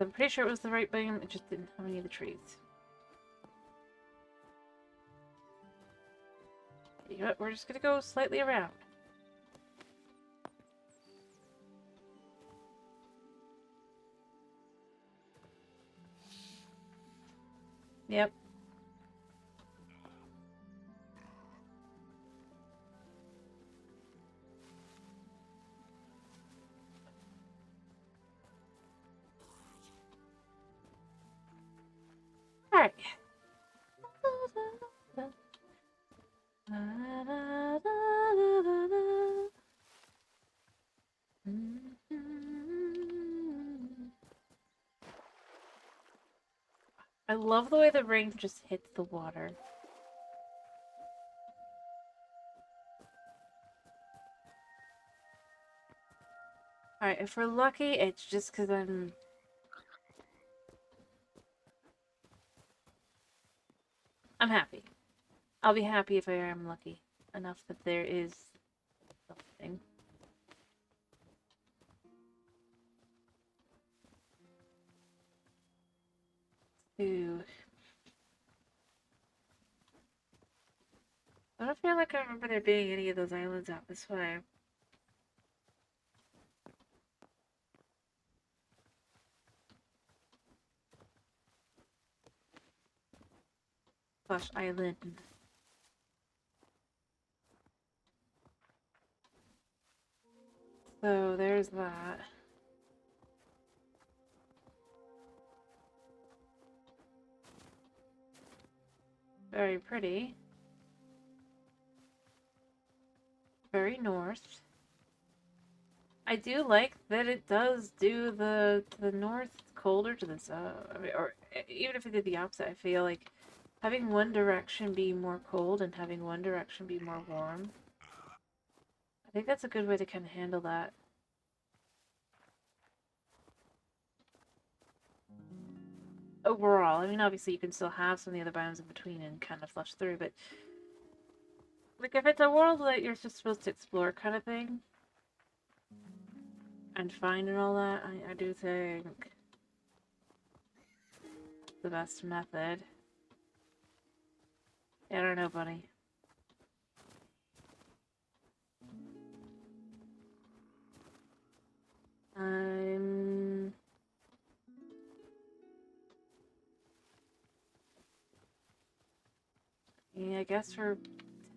I'm pretty sure it was the right biome, it just didn't have any of the trees. You know what? We're just gonna go slightly around. Yep. Alright. I love the way the ring just hits the water. Alright, if we're lucky, it's just because I'm happy. I'll be happy if I am lucky enough that there is something. Ooh. I don't feel like I remember there being any of those islands out this way. slash island. So there's that. Very pretty. Very north. I do like that it does do the to the north colder to the south. I mean, or even if it did the opposite, I feel like having one direction be more cold and having one direction be more warm. I think that's a good way to kind of handle that. Overall, I mean, obviously you can still have some of the other biomes in between and kind of flush through, but like if it's a world that you're just supposed to explore kind of thing and find and all that, I do think the best method. I don't know, buddy. Yeah, I guess we're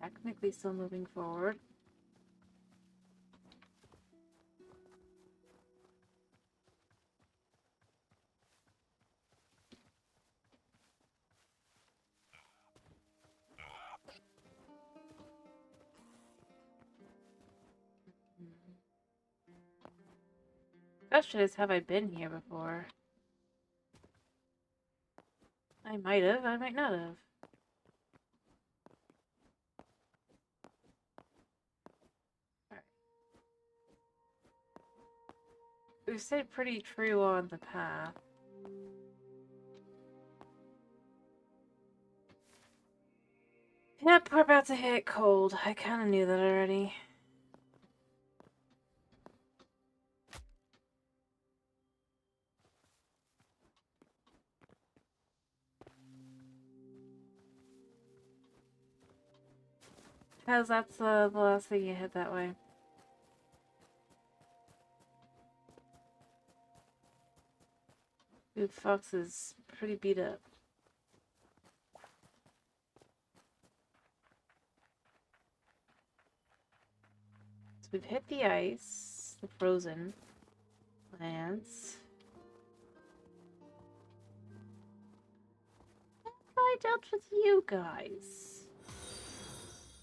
technically still moving forward. Question is, have I been here before? I might have, I might not have. Alright. We stayed pretty true on the path. Yep, we're about to hit cold. I kind of knew that already. Because that's the last thing you hit that way. Dude, Fox is pretty beat up. So we've hit the ice, the frozen lands. I dealt with you guys.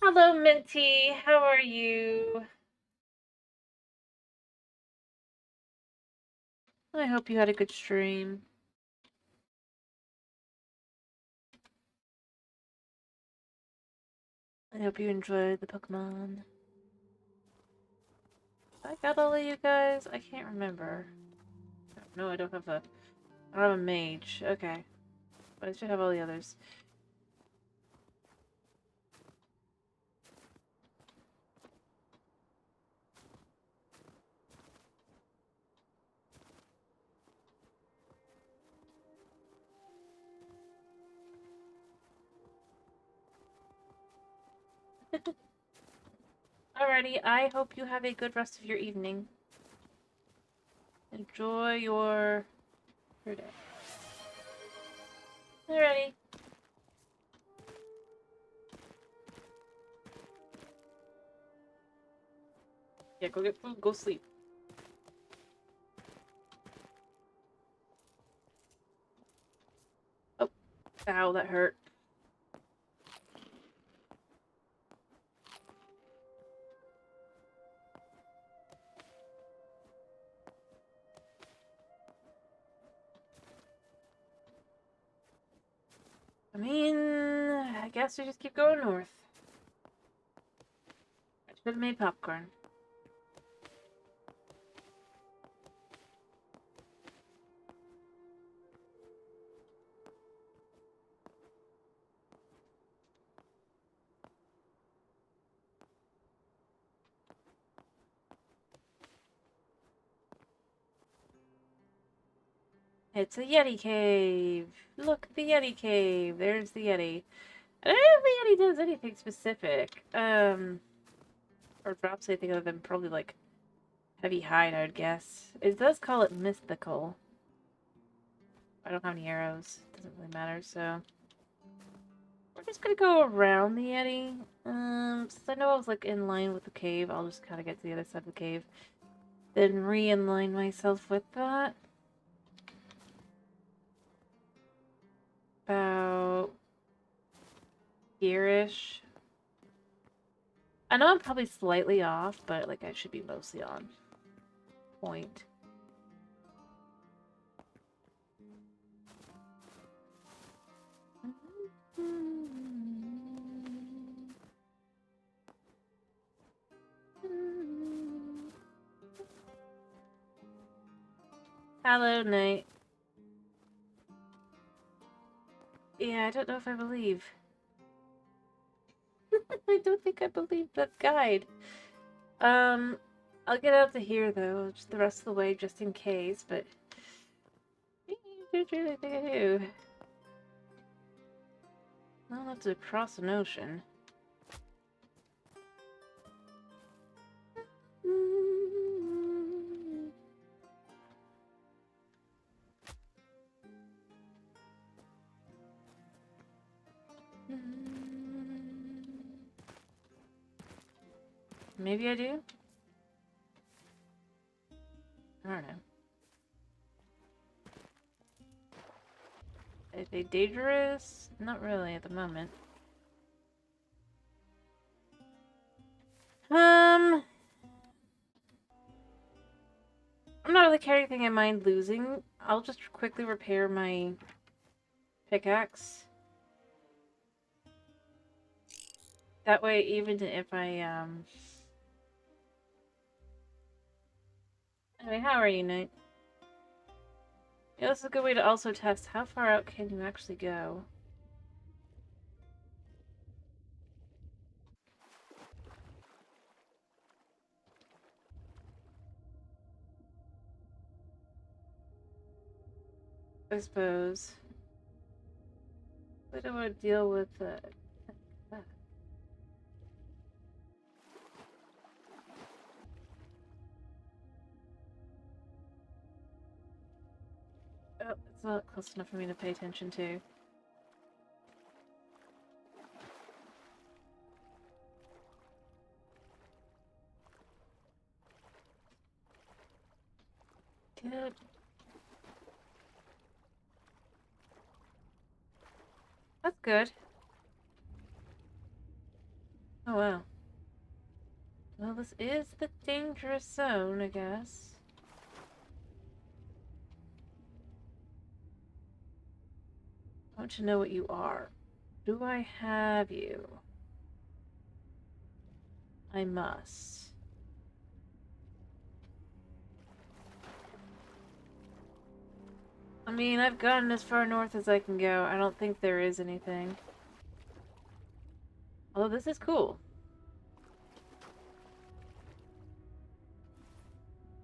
Hello, Minty. How are you? I hope you had a good stream. I hope you enjoyed the Pokemon. I got all of you guys? I can't remember. No, I don't have a mage. Okay. But I should have all the others. Alrighty, I hope you have a good rest of your evening. Enjoy your day. Alrighty. Yeah, go get food, go sleep. Oh, ow, that hurt. I mean, I guess we just keep going north. I should have made popcorn. It's a Yeti cave. Look, the Yeti cave. There's the Yeti. I don't know if the Yeti does anything specific. Or drops anything other than probably like heavy hide, I would guess. It does call it mythical. I don't have any arrows. Doesn't really matter, so we're just gonna go around the Yeti. Since I know I was like in line with the cave, I'll just kind of get to the other side of the cave. Then re-inline myself with that. About here-ish. I know I'm probably slightly off, but like I should be mostly on point. Hello, Night. Yeah, I don't know if I believe. I don't think I believe that guide. I'll get out to here though, just the rest of the way, just in case. But I really think I do. Well, that's across an ocean. Maybe I do? I don't know. Are they dangerous? Not really at the moment. I'm not really carrying anything I mind losing. I'll just quickly repair my pickaxe. That way, even if I, Anyway, how are you, Knight? Yeah, this is a good way to also test how far out can you actually go. I suppose. I don't want to deal with that. Oh, it's not close enough for me to pay attention to. Good. That's good. Oh, wow. Well, this is the dangerous zone, I guess. I want to know what you are. Do I have you? I must. I mean, I've gotten as far north as I can go. I don't think there is anything. Although this is cool.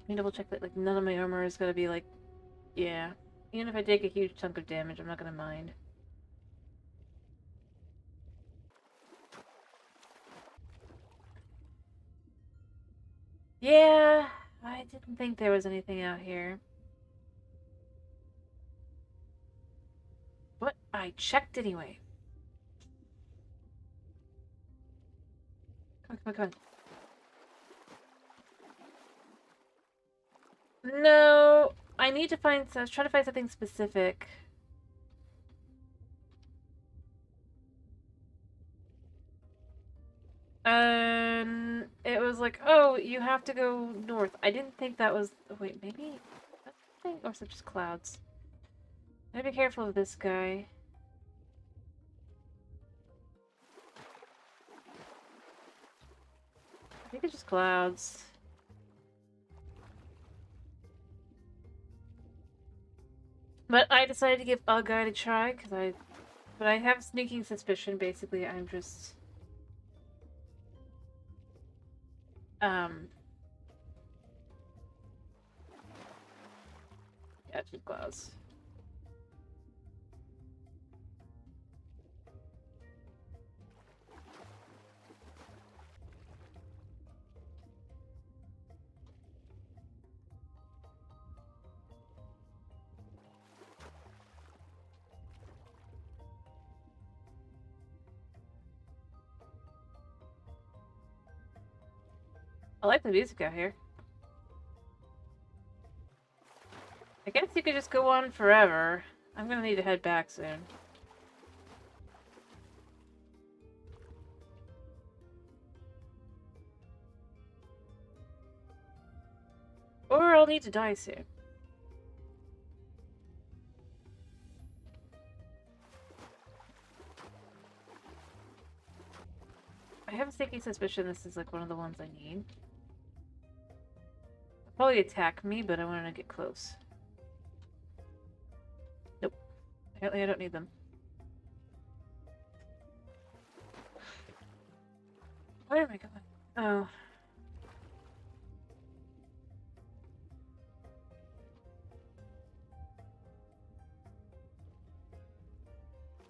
Let me double check that like none of my armor is gonna be like, yeah. Even if I take a huge chunk of damage, I'm not gonna mind. Yeah, I didn't think there was anything out here. But I checked anyway. Come on, come on, come on. No, I need to find. I was trying to find something specific. It was like, oh, you have to go north. I didn't think that was. Oh, wait, maybe that's the thing, or is it just clouds? Gotta be careful of this guy. I think it's just clouds. But I decided to give a guide a try because but I have a sneaking suspicion. Basically, I'm just yeah, just clouds. I like the music out here. I guess you could just go on forever. I'm gonna need to head back soon. Or I'll need to die soon. I have a sneaky suspicion this is like one of the ones I need. They'll probably attack me, but I want to get close. Nope. Apparently I don't need them. Where am I going? Oh.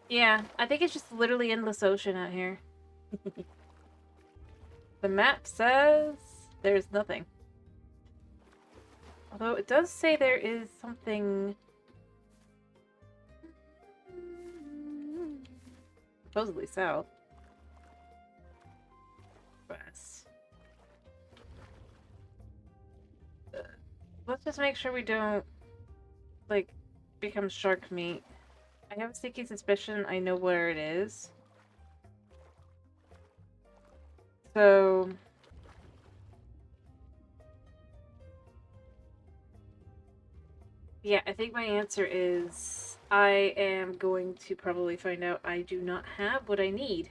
Yeah, I think it's just literally endless ocean out here. The map says there's nothing. Although it does say there is something supposedly south. West. Let's just make sure we don't, like, become shark meat. I have a sneaky suspicion I know where it is. So... yeah, I think my answer is I am going to probably find out I do not have what I need.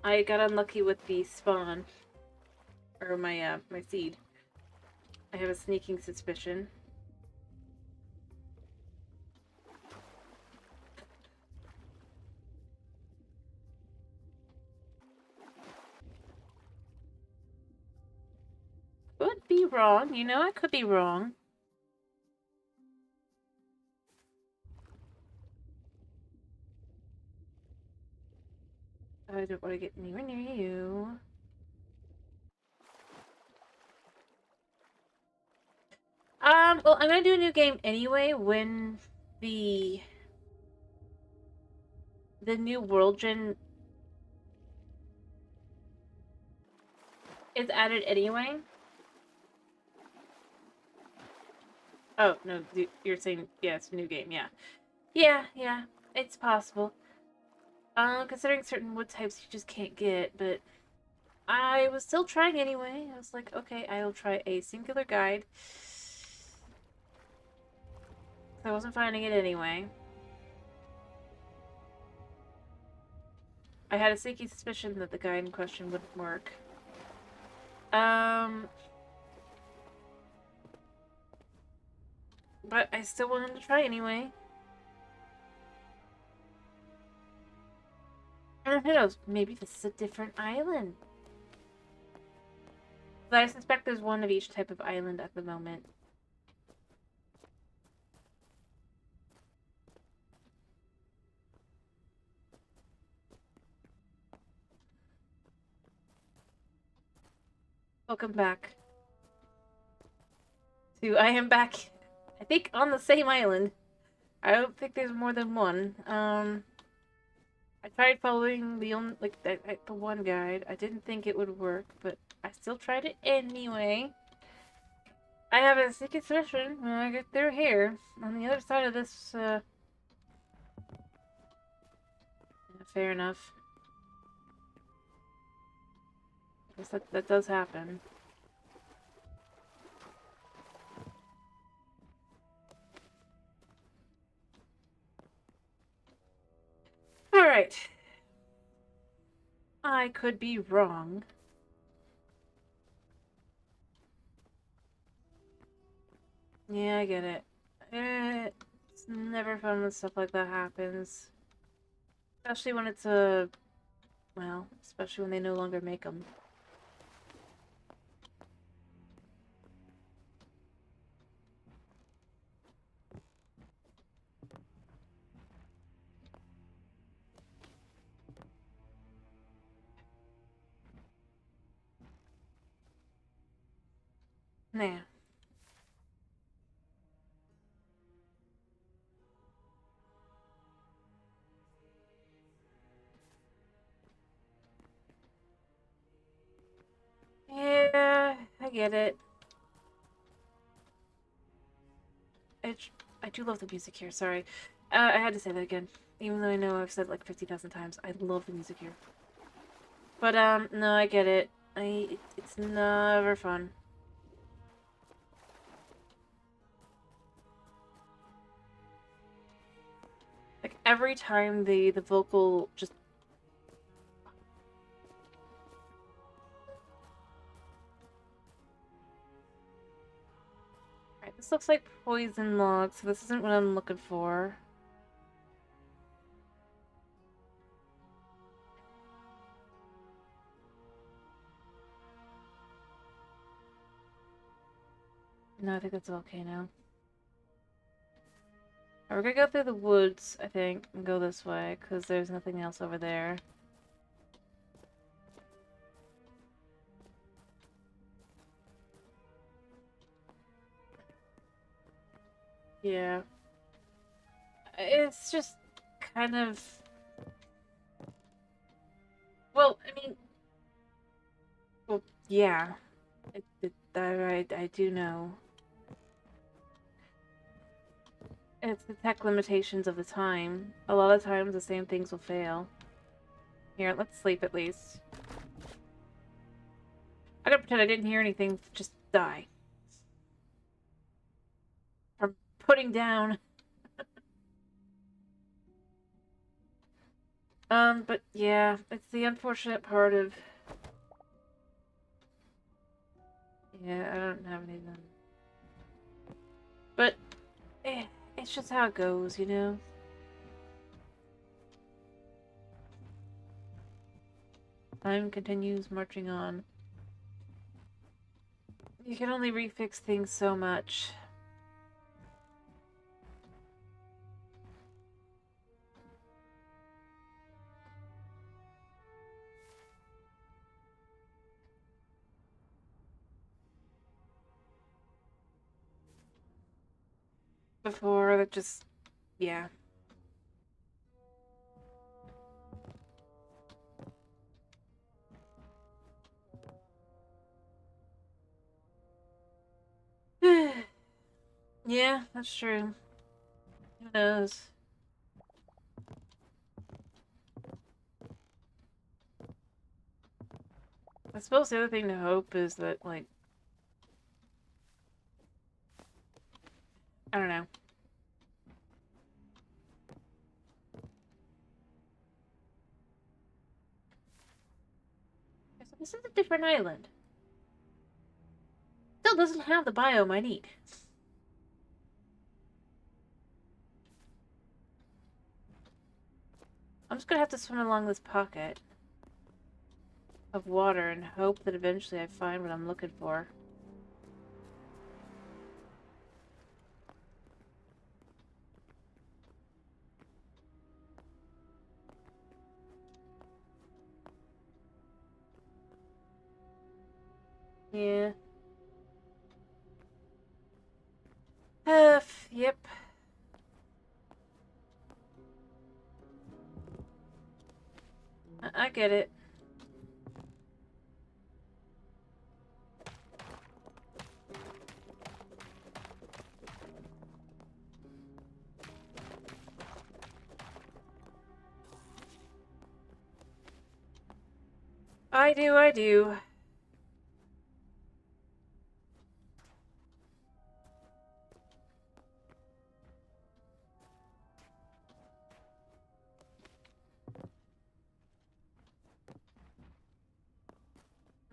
I got unlucky with the spawn. Or my seed. I have a sneaking suspicion. Could be wrong, you know, I could be wrong. I don't want to get anywhere near you. Well, I'm gonna do a new game anyway when the new world gen is added anyway. Oh, no, you're saying, yeah, it's a new game, yeah. Yeah, it's possible. Considering certain wood types you just can't get, but I was still trying anyway. I was like, okay, I'll try a singular guide. I wasn't finding it anyway. I had a sneaky suspicion that the guide in question wouldn't work. But I still wanted to try anyway. And who knows, maybe this is a different island. But I suspect there's one of each type of island at the moment. Welcome back. I am back, I think, on the same island. I don't think there's more than one. I tried following the only, like, the one guide. I didn't think it would work, but I still tried it anyway. I have a sneaky suspicion when I get through here, on the other side of this, fair enough. I guess that does happen. Alright. I could be wrong. Yeah, I get it. It's never fun when stuff like that happens. Especially when it's well, especially when they no longer make them. Nah. I get it. I do love the music here, sorry. I had to say that again. Even though I know I've said it like 50,000 times. I love the music here. But, no, I get it. It's never fun. Like, every time the vocal just... Alright, this looks like poison log, so this isn't what I'm looking for. No, I think that's okay now. We're gonna go through the woods, I think, and go this way, because there's nothing else over there. Yeah. It's just kind of... Well, I mean... Well, yeah. I do know. It's the tech limitations of the time. A lot of times the same things will fail. Here, let's sleep at least. I gotta pretend I didn't hear anything, just die. From putting down. But yeah, it's the unfortunate part of... Yeah, I don't have any of them. But, it's just how it goes, you know? Time continues marching on. You can only refix things so much. Before, that just... yeah. Yeah, that's true. Who knows? I suppose the other thing to hope is that, like... I don't know. So this is a different island. Still doesn't have the biome I need. I'm just gonna have to swim along this pocket of water and hope that eventually I find what I'm looking for. Yeah. Yep. I get it. I do.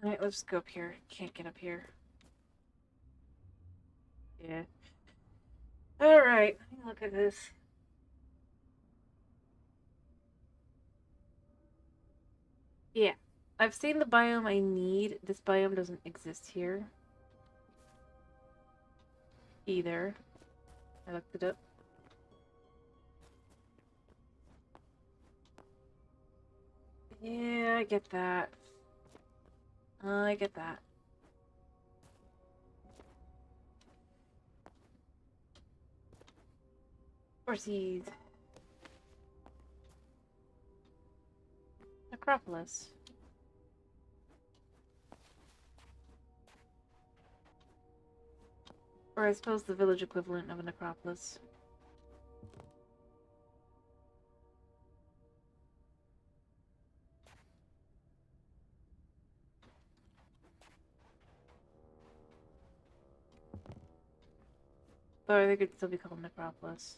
Alright, let's go up here. Can't get up here. Yeah. Alright, let me look at this. Yeah. I've seen the biome I need. This biome doesn't exist here. Either. I looked it up. Yeah, I get that. I get that. Horsies. Necropolis. Or I suppose the village equivalent of a necropolis. Though I think it'd still be called necropolis.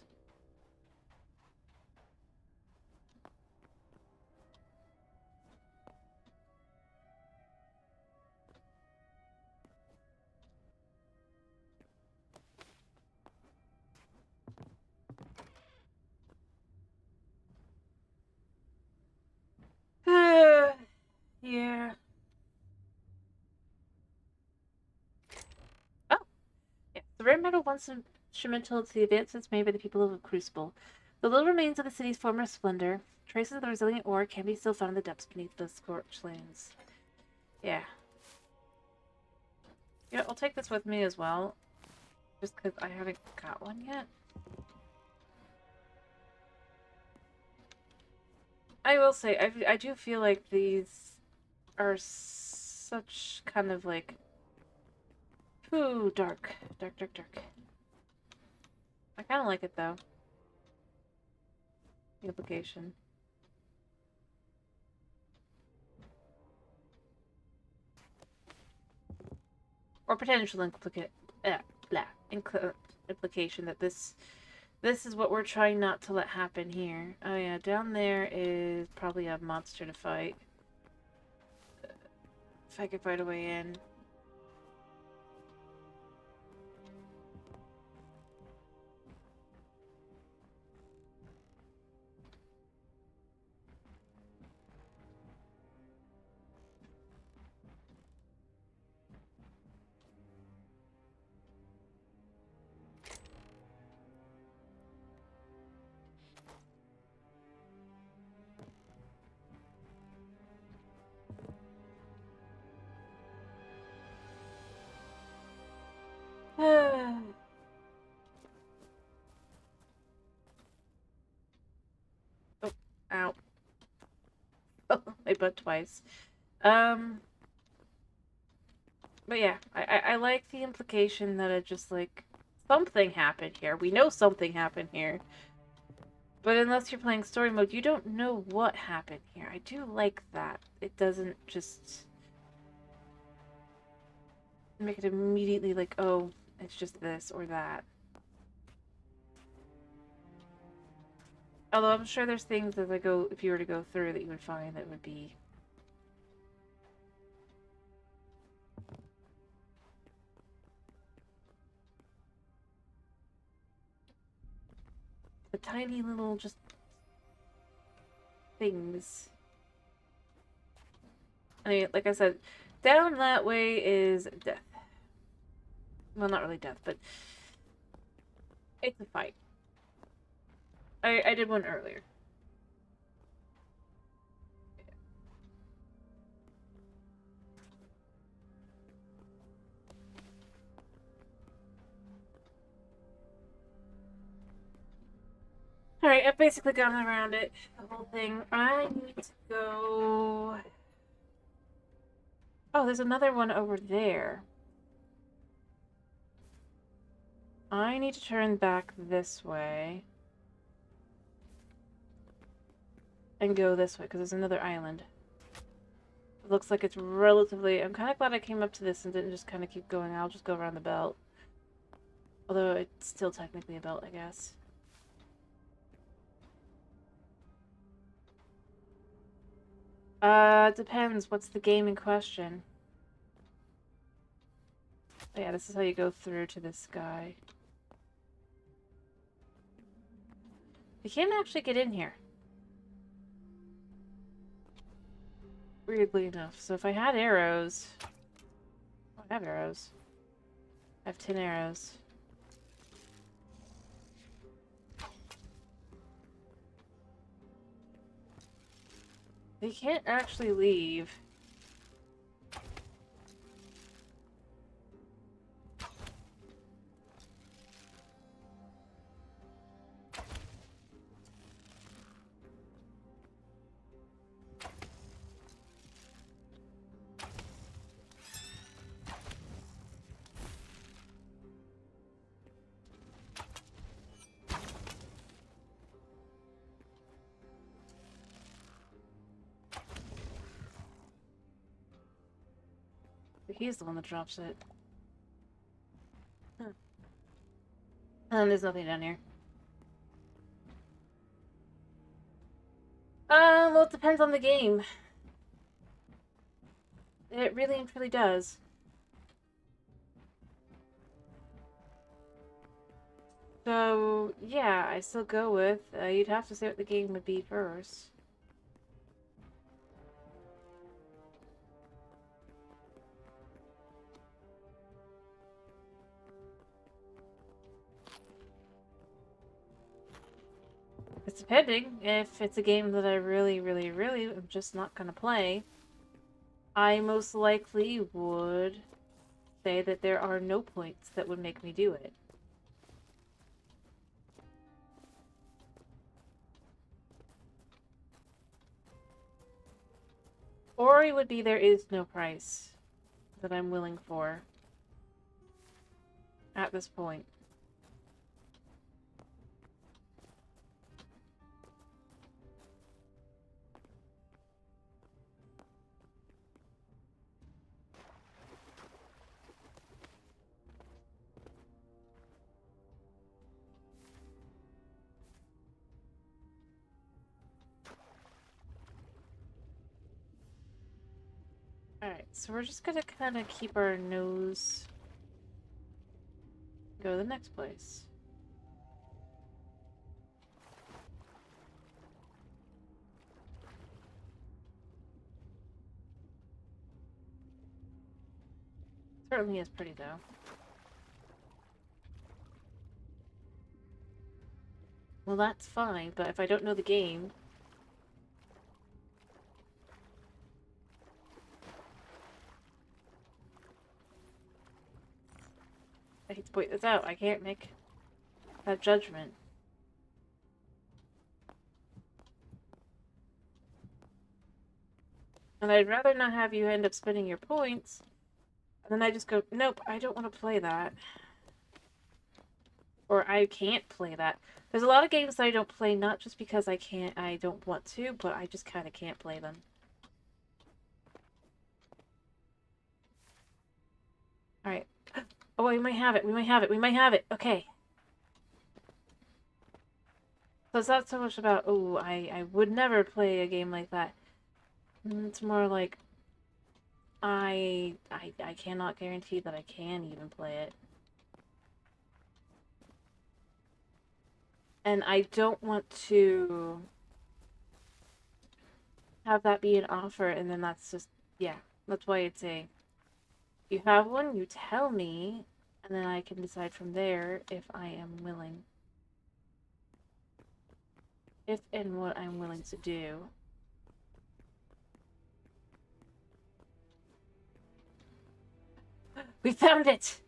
Yeah. Oh, yeah. The rare metal once instrumental to the advancements made by the people of the Crucible. The little remains of the city's former splendor, traces of the resilient ore can be still found in the depths beneath the scorched lands. Yeah. Yeah, I'll take this with me as well. Just because I haven't got one yet. I will say, I do feel like these are such kind of like... Ooh, dark. Dark, dark, dark. I kind of like it, though. The implication. Or potential implication that this is what we're trying not to let happen here. Oh yeah, down there is probably a monster to fight. If I could find a way in. Oh, ow. Oh, my butt twice. But yeah, I like the implication that it just like something happened here. We know something happened here. But unless you're playing story mode, you don't know what happened here. I do like that. It doesn't just make it immediately like, oh, it's just this or that. Although I'm sure there's things as I go, if you were to go through, that you would find that would be... the tiny little just things. I mean, like I said, down that way is death. Well, not really death, but it's a fight. I did one earlier. Alright, I've basically gone around it, the whole thing. I need to go... Oh, there's another one over there. I need to turn back this way. And go this way, because there's another island. It looks like it's relatively... I'm kind of glad I came up to this and didn't just kind of keep going. I'll just go around the belt. Although it's still technically a belt, I guess. Depends. What's the game in question? Oh, yeah, this is how you go through to this guy. You can't actually get in here. Weirdly enough. So if I had arrows... Oh, I have arrows. I have 10 arrows. They can't actually leave. He's the one that drops it. Huh. And there's nothing down here. Well, it depends on the game. It really and truly does. So, yeah, I still go with, you'd have to say what the game would be first. It's depending. If it's a game that I really, really, really am just not gonna play, I most likely would say that there are no points that would make me do it. Or it would be there is no price that I'm willing for at this point. Alright, so we're just gonna kind of keep our nose... Go to the next place. Certainly is pretty, though. Well, that's fine, but if I don't know the game... I hate to point this out, I can't make that judgment. And I'd rather not have you end up spending your points, and then I just go, nope, I don't want to play that. Or I can't play that. There's a lot of games that I don't play, not just because I don't want to, but I just kind of can't play them. Alright. Oh, we might have it, we might have it, we might have it! Okay. So it's not so much about, oh, I would never play a game like that. It's more like, I cannot guarantee that I can even play it. And I don't want to have that be an offer, and then that's just, yeah, that's why it's a, you have one, you tell me, and then I can decide from there if I am willing. If and what I'm willing to do. We found it!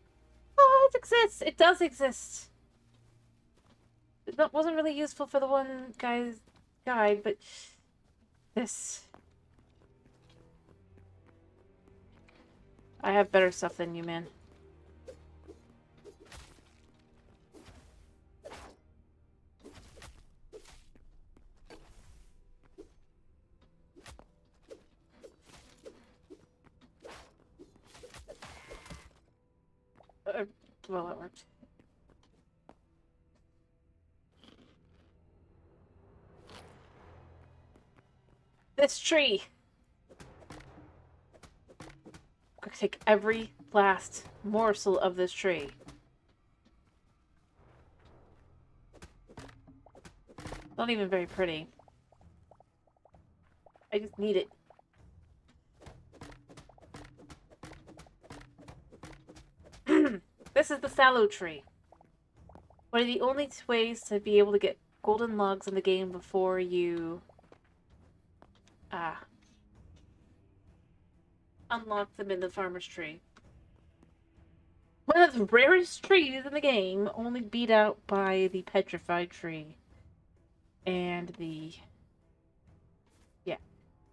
Oh, it exists! It does exist! That wasn't really useful for the one guy's guide, but this... I have better stuff than you, man. Well, that worked. This tree! I'm gonna take every last morsel of this tree. Not even very pretty. I just need it. This is the sallow tree. One of the only ways to be able to get golden logs in the game before you unlock them in the farmer's tree. One of the rarest trees in the game, only beat out by the petrified tree. And the... yeah.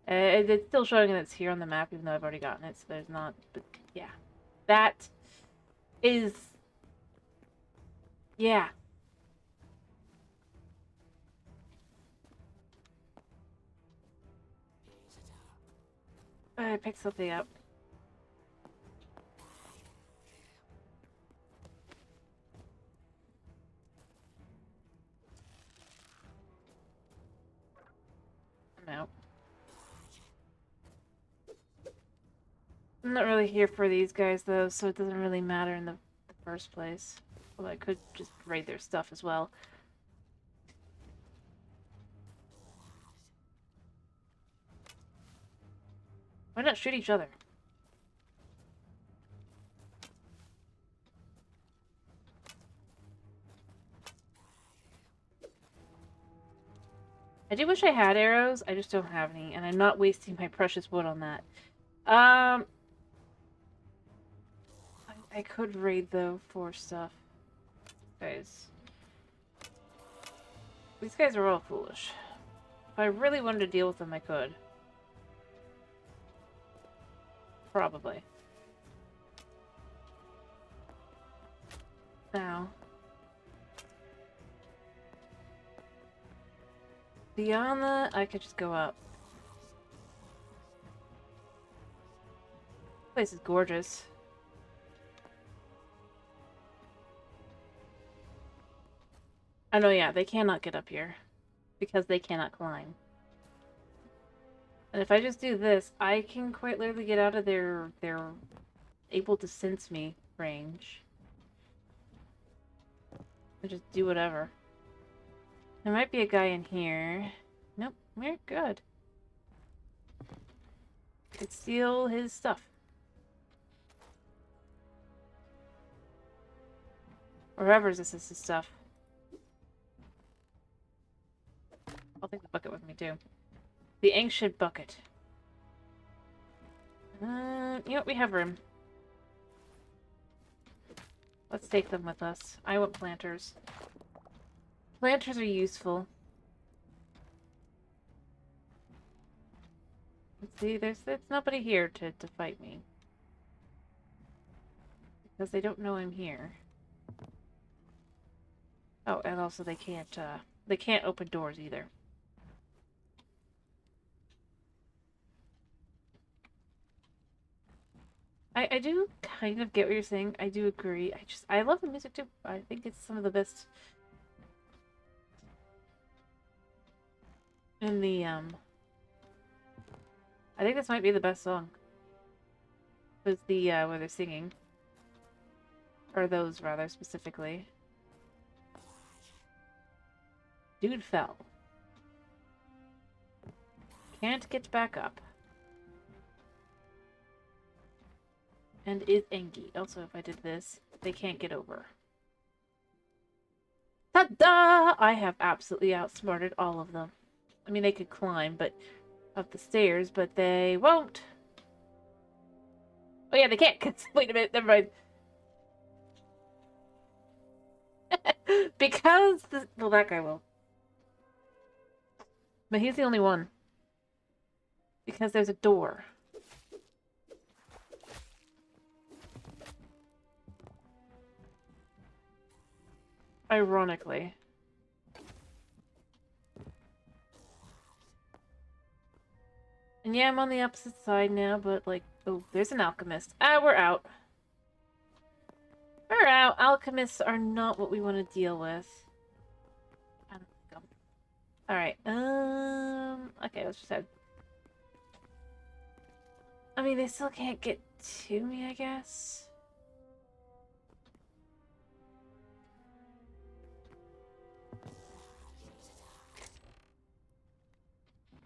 It's still showing that it's here on the map, even though I've already gotten it, so there's not... but yeah. That is... yeah. I picked something up. No. I'm not really here for these guys, though, so it doesn't really matter in the first place. Well, I could just raid their stuff as well. Why not shoot each other? I do wish I had arrows, I just don't have any, and I'm not wasting my precious wood on that. I could raid, though, for stuff. Guys. These guys are all foolish. If I really wanted to deal with them, I could. Probably. Now. Beyond that, I could just go up. This place is gorgeous. Oh no, yeah, they cannot get up here. Because they cannot climb. And if I just do this, I can quite literally get out of their able to sense me range. And just do whatever. There might be a guy in here. Nope, we're good. Could steal his stuff. Or whoever's this is his stuff. I'll take the bucket with me too. The ancient bucket. You know what? We have room. Let's take them with us. I want planters. Planters are useful. Let's see, there's nobody here to fight me. Because they don't know I'm here. Oh, and also they can't open doors either. I do kind of get what you're saying. I do agree. I love the music too. I think it's some of the best in the, I think this might be the best song. Was the, where they're singing. Or those, rather, specifically. Dude fell. Can't get back up. And is angry. Also, if I did this, they can't get over. Ta-da! I have absolutely outsmarted all of them. I mean, they could climb, but up the stairs, but they won't. Oh yeah, they can't. Wait a minute, never mind. Because well, that guy will. But he's the only one. Because there's a door. Ironically. And yeah, I'm on the opposite side now, but like, oh, there's an alchemist. Ah, we're out. We're out. Alchemists are not what we want to deal with. I don't think I'm... Alright, okay, let's just head. I mean, they still can't get to me, I guess.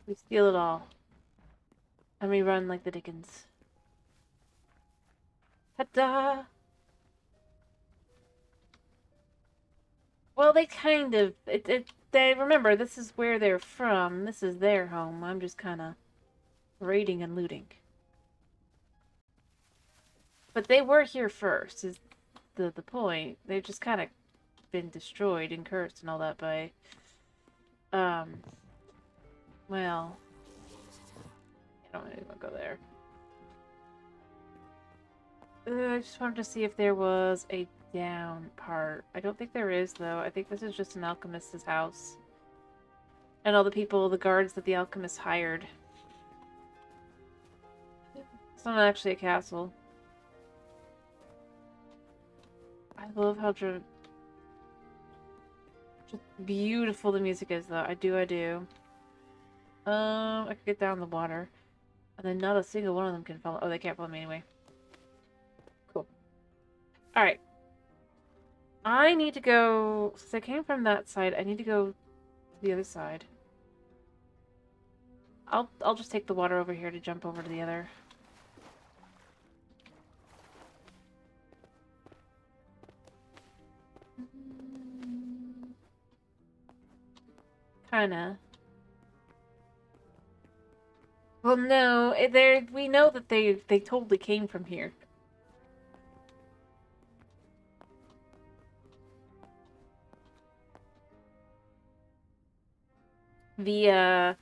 We steal it all. And we run like the Dickens. Ta-da! Well, they kind of... They remember, this is where they're from. This is their home. I'm just kind of raiding and looting. But they were here first, is the point. They've just kind of been destroyed and cursed and all that by... Well... I don't even go there. I just wanted to see if there was a down part. I don't think there is, though. I think this is just an alchemist's house. And all the people, the guards that the alchemist hired. It's not actually a castle. I love how just beautiful the music is, though. I do. I could get down the water. And then not a single one of them can follow. Oh, they can't follow me anyway. Cool. Alright. I need to go... Since I came from that side, I need to go to the other side. I'll just take the water over here to jump over to the other. Kinda. Well, no, we know that they totally came from here. Via,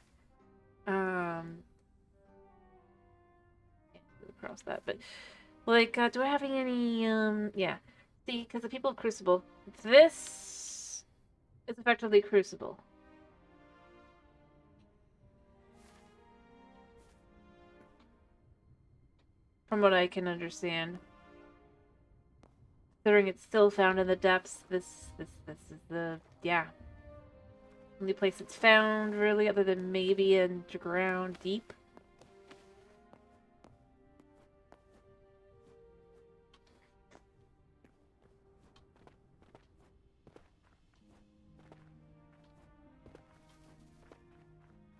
across that, but, like, do I have any, yeah. See, because the people of Crucible, this is effectively Crucible. From what I can understand. Considering it's still found in the depths, this is the, yeah. Only place it's found, really, other than maybe underground deep.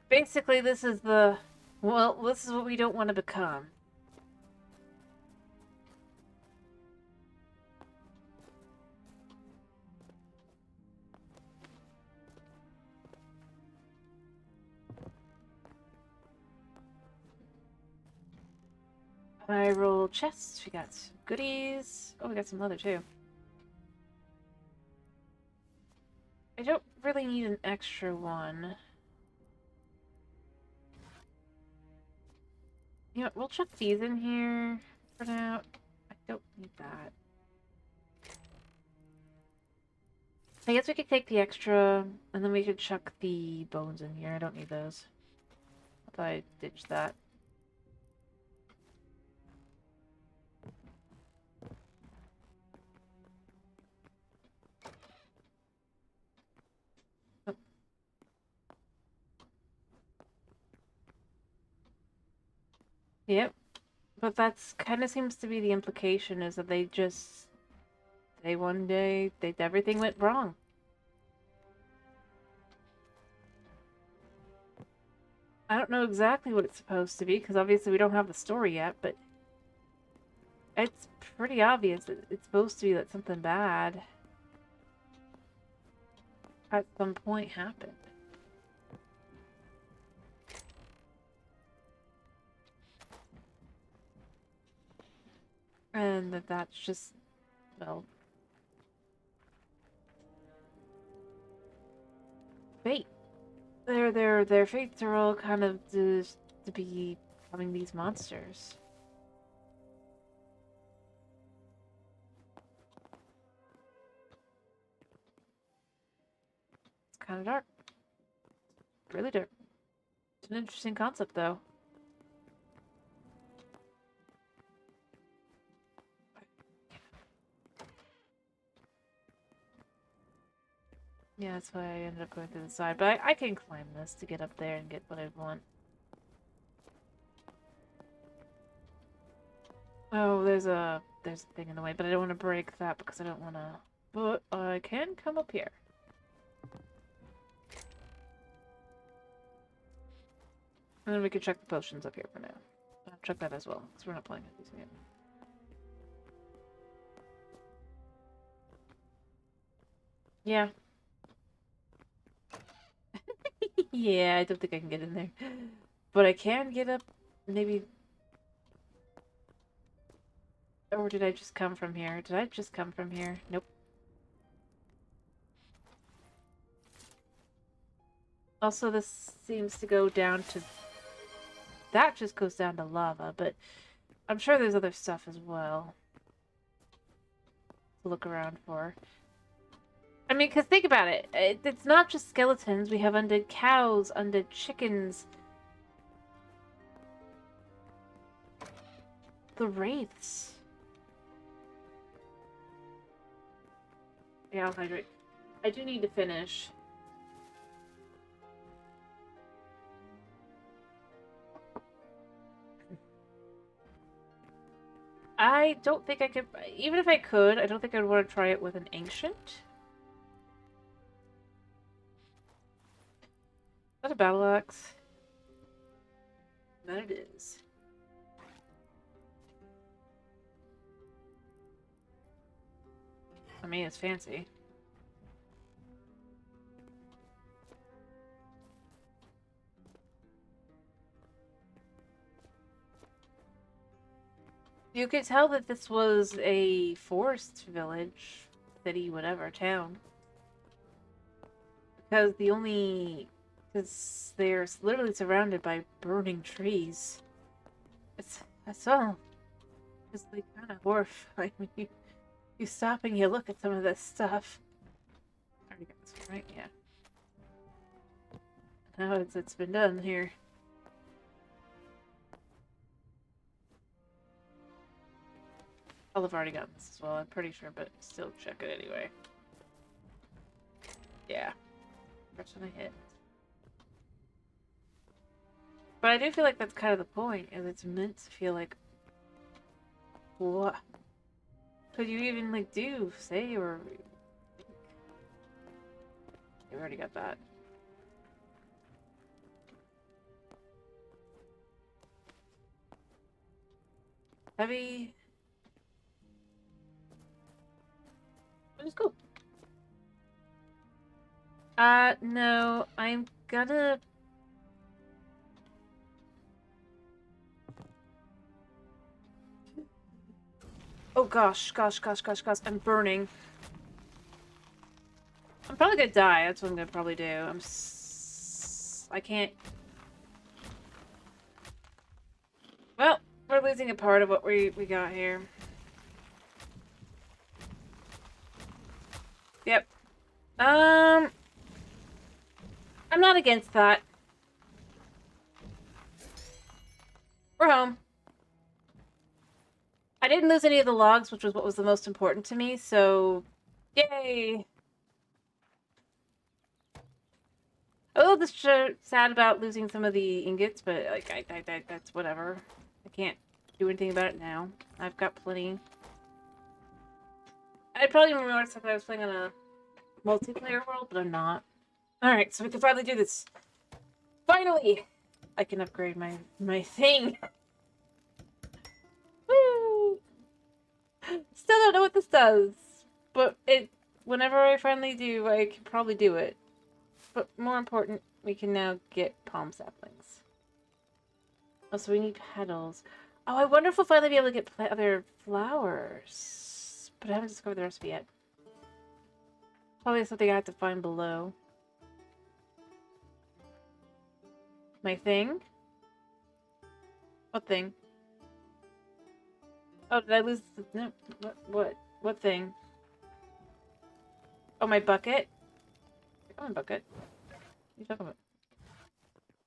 Basically, this is the... Well, this is what we don't want to become. I roll chests. We got some goodies. Oh, we got some leather, too. I don't really need an extra one. You know, we'll chuck these in here for now. I don't need that. I guess we could take the extra, and then we could chuck the bones in here. I don't need those. I thought I ditched that. Oh. Yep. But that's kind of seems to be the implication, is that one day, everything went wrong. I don't know exactly what it's supposed to be, because obviously we don't have the story yet, but it's pretty obvious that it's supposed to be that something bad at some point happened. And that's just, well, fate. Their fates are all kind of just to be becoming these monsters. It's kind of dark. Really dark. It's an interesting concept, though. Yeah, that's why I ended up going through the side. But I can climb this to get up there and get what I want. Oh, there's a thing in the way, but I don't want to break that because I don't want to... But I can come up here. And then we can check the potions up here for now. I'll check that as well, because we're not playing it using it. Yeah. Yeah, I don't think I can get in there. But I can get up, maybe... Or did I just come from here? Did I just come from here? Nope. Also, this seems to go down to... That just goes down to lava, but I'm sure there's other stuff as well to look around for. I mean, because think about it. It's not just skeletons. We have undead cows, undead chickens. The wraiths. Yeah, I'll hydrate. I do need to finish. I don't think I could... Even if I could, I don't think I'd want to try it with an ancient. Is that a battle axe? That it is. I mean, it's fancy. You could tell that this was a forest village, city, whatever, town. Because because they're literally surrounded by burning trees. That's all. It's like kind of horrifying when you stop and you look at some of this stuff. I already got this one, right? Yeah. Now it's been done here. I'll have already gotten this as well, I'm pretty sure, but still check it anyway. Yeah. First one I hit. But I do feel like that's kind of the point, is it's meant to feel like, what could you even, like, do, say, or... You already got that. Heavy... Which is cool. No, I'm gonna... Oh gosh, I'm burning. I'm probably gonna die, that's what I'm gonna probably do. I can't... Well, we're losing a part of what we got here. Yep. I'm not against that. We're home. I didn't lose any of the logs, which was what was the most important to me, so... Yay! A little sad about losing some of the ingots, but, like, that's whatever. I can't do anything about it now. I've got plenty. I'd probably notice if I was playing on a multiplayer world, but I'm not. Alright, so we can finally do this. Finally! I can upgrade my thing. Woo! Still don't know what this does, but whenever I finally do, I can probably do it. But more important, we can now get palm saplings. Oh, so we need petals. Oh, I wonder if we'll finally be able to get other flowers. But I haven't discovered the recipe yet. Probably something I have to find below. My thing? What thing? Oh, did I lose the... No, what thing? Oh, my bucket? Oh, my bucket. What are you talking about?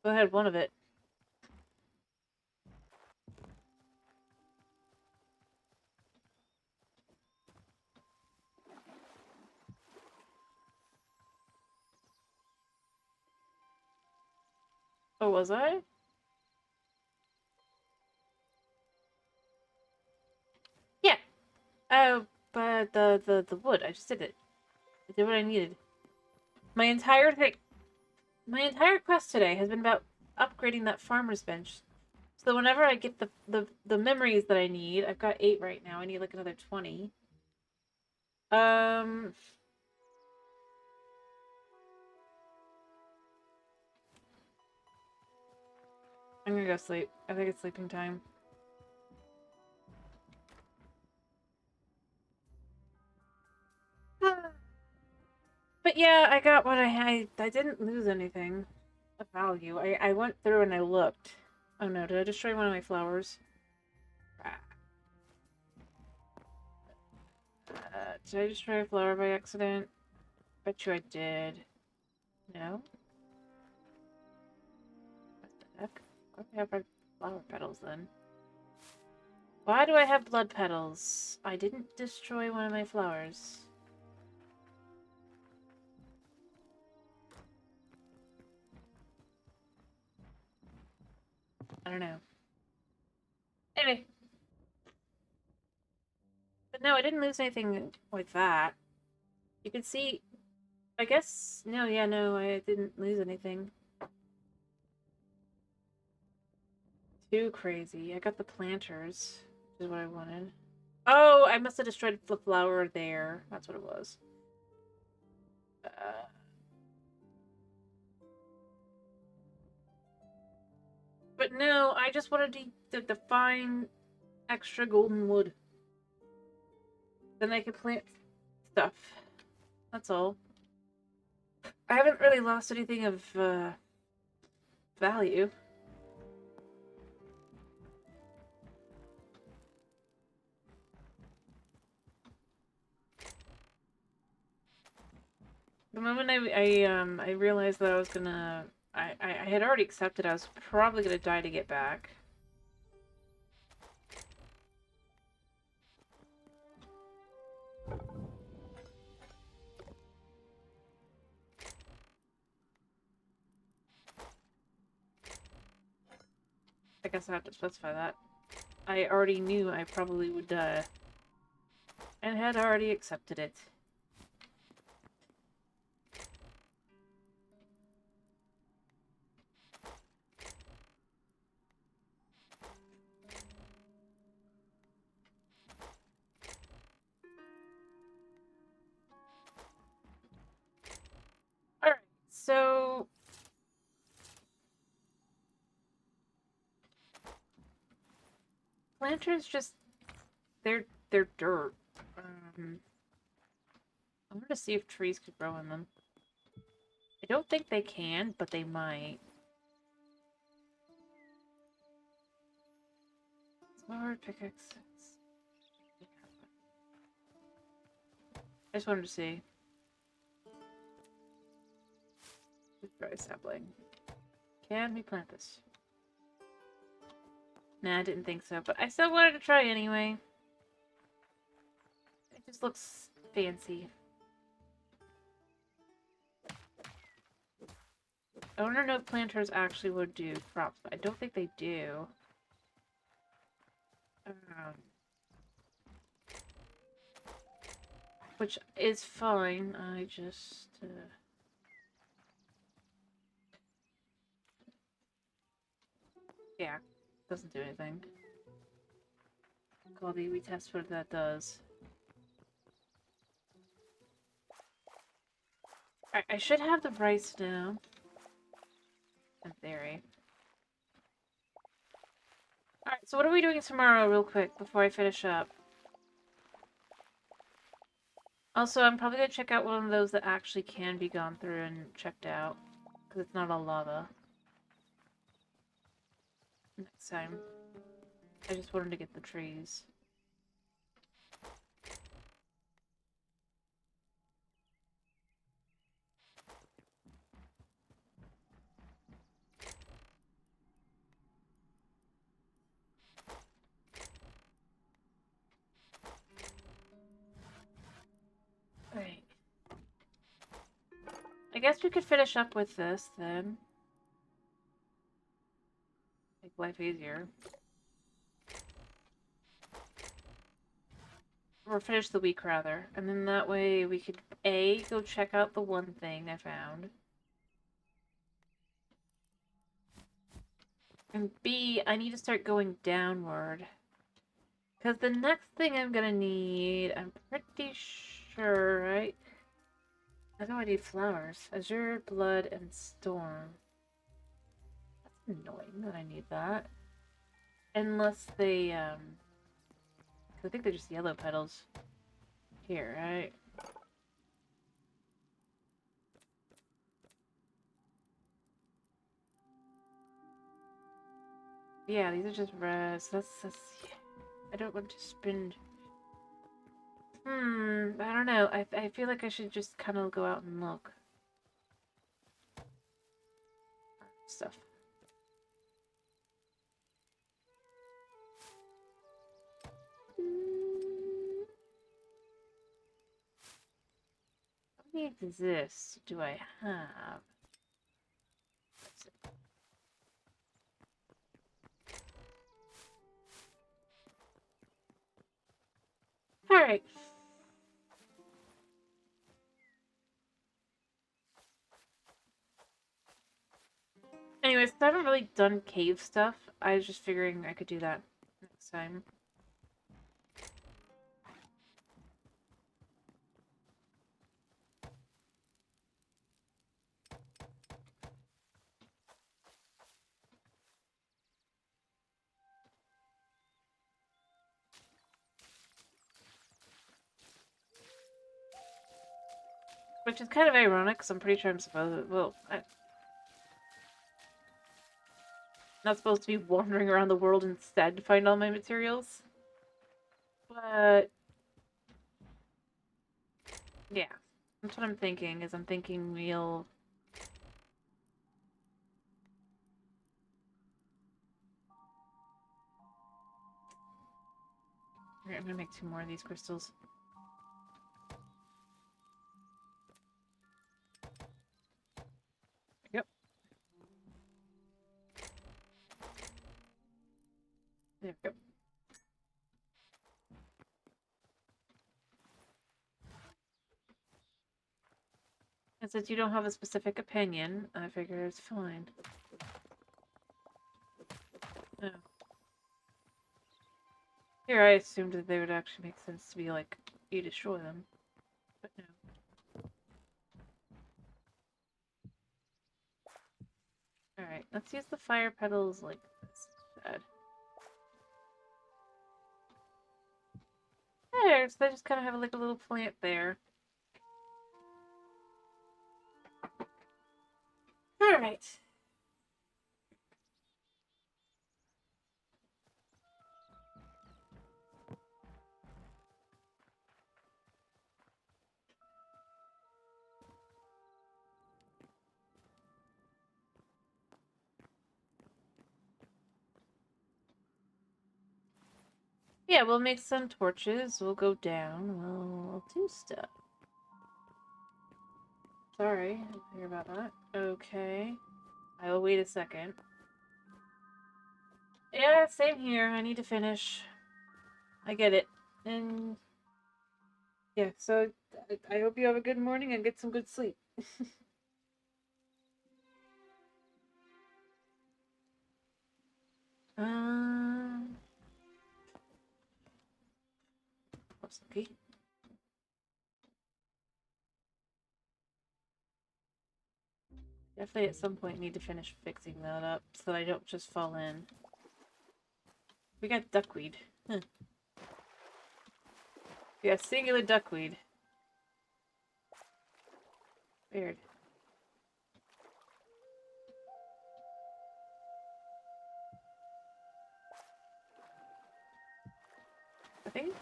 Go ahead, one of it. Oh, was I? Yeah. Oh, but the wood. I just did it. I did what I needed. My entire quest today has been about upgrading that farmer's bench. So whenever I get the memories that I need, I've got 8 right now. I need like another 20. I'm gonna go sleep. I think it's sleeping time. But yeah, I got what I had. I didn't lose anything of value. I went through and I looked. Oh no, did I destroy one of my flowers? Did I destroy a flower by accident? Bet you I did. No? What the heck? Why do I have red flower petals then? Why do I have blood petals? I didn't destroy one of my flowers. I don't know. Anyway. No, I didn't lose anything like that. You can see... I guess... No, yeah, no, I didn't lose anything. Too crazy. I got the planters, which is what I wanted. Oh, I must have destroyed the flower there. That's what it was. But no, I just wanted to find extra golden wood. Then I could plant stuff. That's all. I haven't really lost anything of value. The moment I realized that I was gonna... I had already accepted I was probably gonna die to get back. I guess I have to specify that. I already knew I probably would die. And had already accepted it. Alright, so... Planters just... They're dirt. I wanted to see if trees could grow in them. I don't think they can, but they might. Sword, pickaxe. I just wanted to see. Dry sapling. Can we plant this? Nah, I didn't think so, but I still wanted to try anyway. It just looks fancy. I want to know if planters actually would do crops, but I don't think they do. Which is fine. I just... Yeah, doesn't do anything. Goldie, we test what that does. Alright, I should have the rice now. In theory. Alright, so what are we doing tomorrow real quick before I finish up? Also, I'm probably going to check out one of those that actually can be gone through and checked out. Because it's not all lava. Next time. I just wanted to get the trees. Alright. I guess we could finish up with this then. Make life easier. Or finish the week, rather. And then that way we could, A, go check out the one thing I found. And B, I need to start going downward. Because the next thing I'm gonna need, I'm pretty sure, right? I know I need flowers. Azure, blood, and storm. That's annoying that I need that. Unless they, I think they're just yellow petals. Here, right? Yeah, these are just red. So that's... I don't want to spend... I don't know. I feel like I should just kind of go out and look. Stuff. How many of this do I have? Alright. Anyways, I haven't really done cave stuff. I was just figuring I could do that next time. Which is kind of ironic, because I'm pretty sure I'm supposed to... Well, I'm not supposed to be wandering around the world instead to find all my materials. But... yeah. That's what I'm thinking, is I'm thinking we'll... Alright, I'm gonna make 2 more of these crystals. Yep. There we go. And since you don't have a specific opinion, I figure it's fine. Oh. Here, I assumed that they would actually make sense to be like, you destroy them. But no. Alright, let's use the fire petals like this instead. There, so they just kind of have like a little plant there. Alright. Yeah, we'll make some torches, we'll go down, we'll do stuff. Sorry, I didn't hear about that. Okay. I will wait a second. Yeah, same here. I need to finish. I get it. And yeah, so I hope you have a good morning and get some good sleep. Um, okay. Definitely at some point need to finish fixing that up so that I don't just fall in. We got duckweed. Huh. We got singular duckweed. Weird. I think,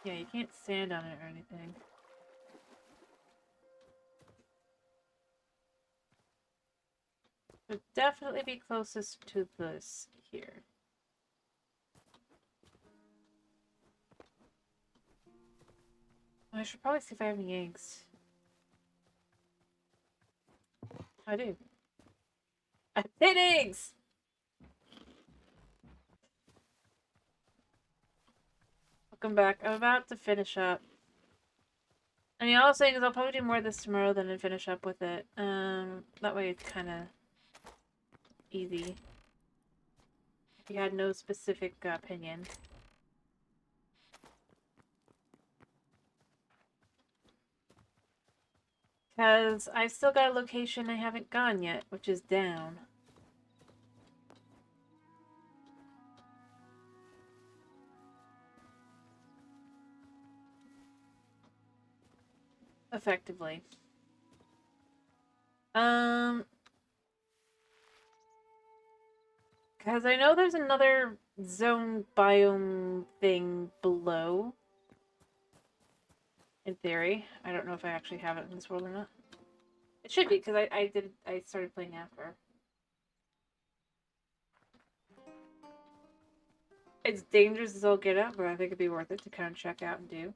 yeah, you can't stand on it or anything. Would definitely be closest to this here. I should probably see if I have any eggs. I do. I have 10 eggs! Welcome back. I'm about to finish up. I mean, all I'm saying is I'll probably do more of this tomorrow than I finish up with it. That way it's kind of easy. If you had no specific opinion. Because I've still got a location I haven't gone yet, which is down. Effectively. Because I know there's another zone biome thing below. In theory. I don't know if I actually have it in this world or not. It should be, because I started playing after. It's dangerous as all get out, but I think it'd be worth it to kind of check out and do.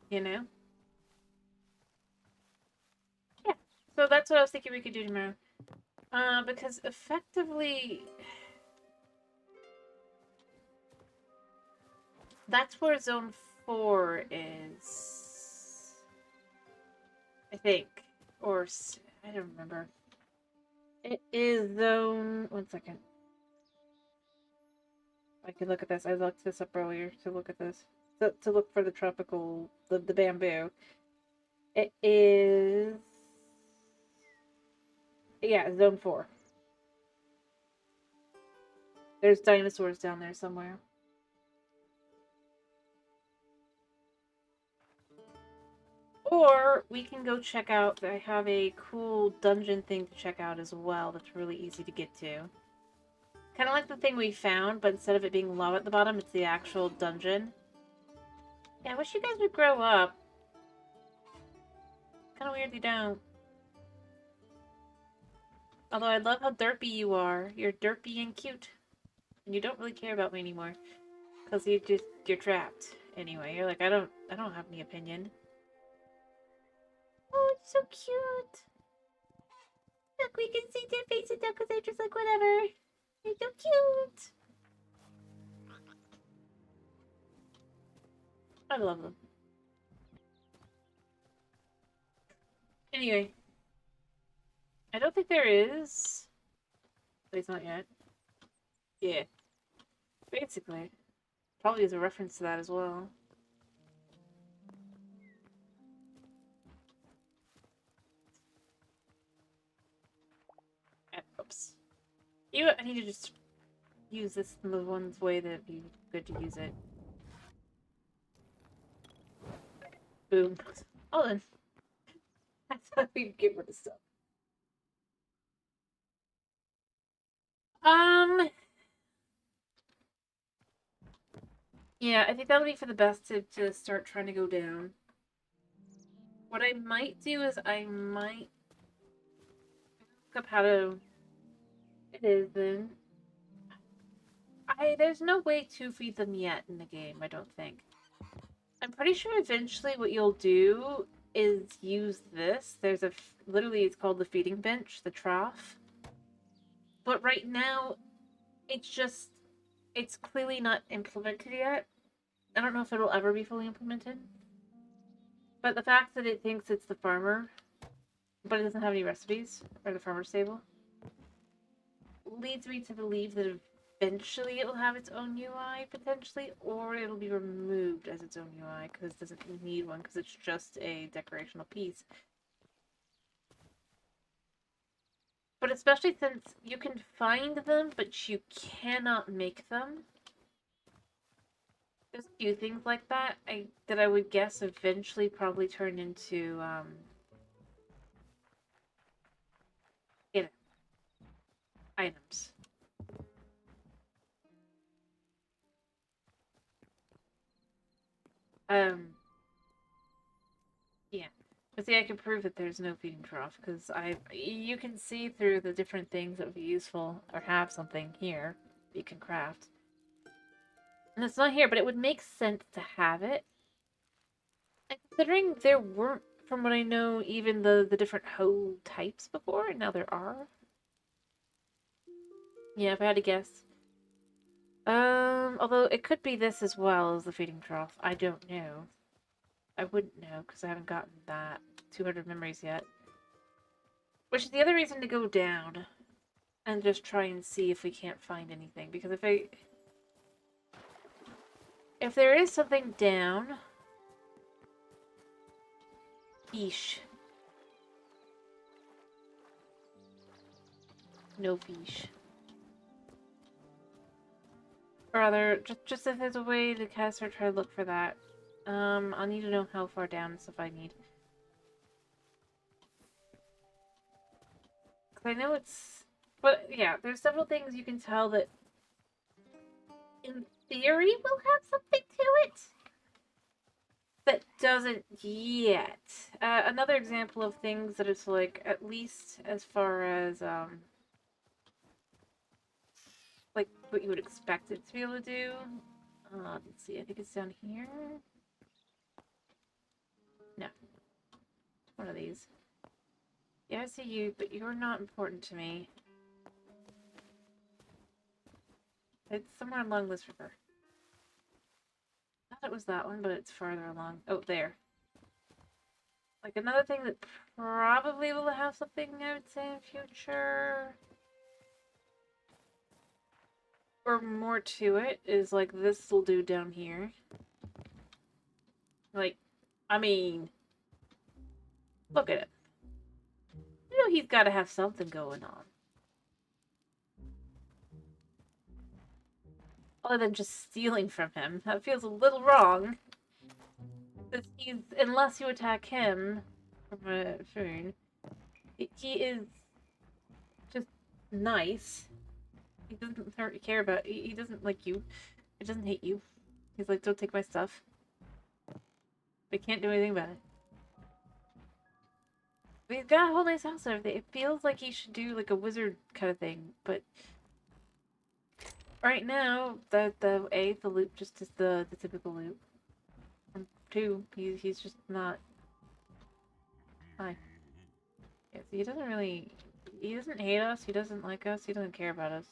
You know? Yeah. So that's what I was thinking we could do tomorrow. Because effectively, that's where Zone 4 is. I think. Or, I don't remember. It is Zone... One second. I could look at this. I looked this up earlier to look at this. To look for the tropical... The bamboo. It is... Yeah, Zone 4. There's dinosaurs down there somewhere. Or we can go check out, I have a cool dungeon thing to check out as well that's really easy to get to. Kind of like the thing we found, but instead of it being lava at the bottom, it's the actual dungeon. Yeah, I wish you guys would grow up. Kind of weird you don't. Although I love how derpy you are. You're derpy and cute. And you don't really care about me anymore. Because you're trapped. Anyway, you're like, I don't have any opinion. Oh, it's so cute. Look, we can see their faces now because they're just like, whatever. They're so cute. I love them. Anyway. I don't think there is. At least not yet. Yeah. Basically. Probably is a reference to that as well. Oops. I need to just use this in the one way that would be good to use it. Boom. Oh, then. That's how we get rid of stuff. Yeah, I think that'll be for the best to start trying to go down. What I might do is I might look up how to... It is then. There's no way to feed them yet in the game, I don't think. I'm pretty sure eventually what you'll do is use this. There's literally it's called the feeding bench, the trough. But right now, it's clearly not implemented yet. I don't know if it'll ever be fully implemented. But the fact that it thinks it's the farmer, but it doesn't have any recipes, or the farmer's table, leads me to believe that eventually it'll have its own UI, potentially, or it'll be removed as its own UI, because it doesn't need one, because it's just a decorational piece. But especially since you can find them, but you cannot make them. There's a few things like that that I would guess eventually probably turn into, items. Yeah. But see, I can prove that there's no feeding trough, because you can see through the different things that would be useful, or have something here that you can craft. And it's not here, but it would make sense to have it. And considering there weren't, from what I know, even the different hoe types before, and now there are. Yeah, if I had to guess. Although it could be this as well as the feeding trough. I don't know. I wouldn't know, because I haven't gotten that 200 memories yet. Which is the other reason to go down. And just try and see if we can't find anything. Because if there is something down... Fish. No fish. Or rather, just if there's a way to cast or try to look for that. I'll need to know how far down and stuff I need. Because I know it's... But, yeah, there's several things you can tell that... in theory will have something to it. That doesn't yet. Another example of things that it's like, at least as far as, like, what you would expect it to be able to do. Let's see, I think it's down here. No. One of these. Yeah, I see you, but you're not important to me. It's somewhere along this river. I thought it was that one, but it's farther along. Oh, there. Like, another thing that probably will have something, I would say, in future. Or more to it, is like this will do down here. Like, I mean, look at it. You know he's got to have something going on. Other than just stealing from him. That feels a little wrong. Because he's, unless you attack him from a phone, he is just nice. He doesn't care about, he doesn't like you. He doesn't hate you. He's like, don't take my stuff. But can't do anything about it. But he's got a whole nice house and everything. It feels like he should do like a wizard kind of thing, but right now, the loop just is the typical loop. And 2, he's just not. Hi. Yeah, so he doesn't really. He doesn't hate us. He doesn't like us. He doesn't care about us.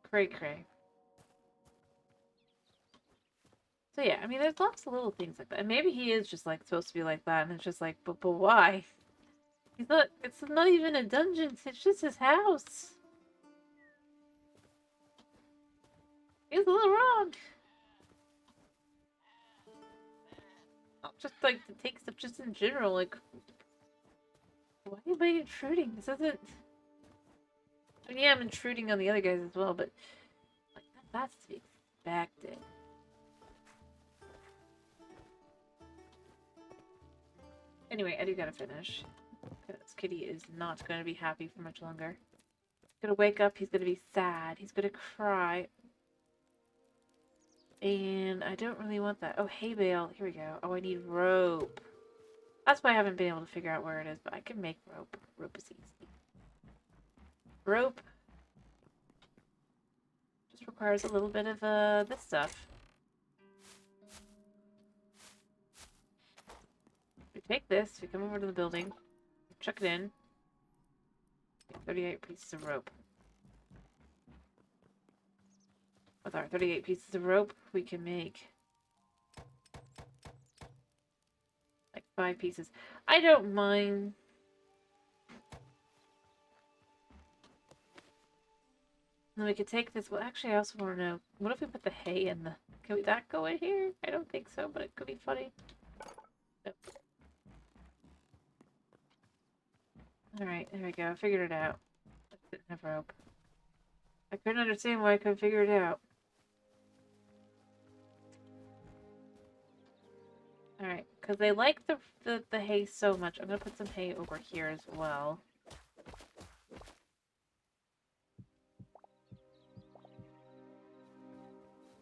Cray cray. So yeah, I mean, there's lots of little things like that. And maybe he is just like supposed to be like that, and it's just like, but why? He's not. It's not even a dungeon. It's just his house. He's a little wrong. Not just like to take stuff, just in general. Like, why am I intruding? This isn't. I mean, yeah, I'm intruding on the other guys as well, but like that's to be expected. Anyway, I do gotta finish. Because Kitty is not going to be happy for much longer. He's gonna wake up, he's gonna be sad, he's gonna cry. And I don't really want that. Oh, hay bale. Here we go. Oh, I need rope. That's why I haven't been able to figure out where it is, but I can make rope. Rope is easy. Rope just requires a little bit of this stuff. We take this, we come over to the building, chuck it in. 38 pieces of rope. With our 38 pieces of rope, we can make like 5 pieces. I don't mind. Then we could take this. Well, actually, I also want to know, what if we put the hay in the... Can that go in here? I don't think so, but it could be funny. Nope. Alright, there we go. I figured it out. I didn't have rope. I couldn't understand why I couldn't figure it out. Alright, because they like the hay so much. I'm going to put some hay over here as well.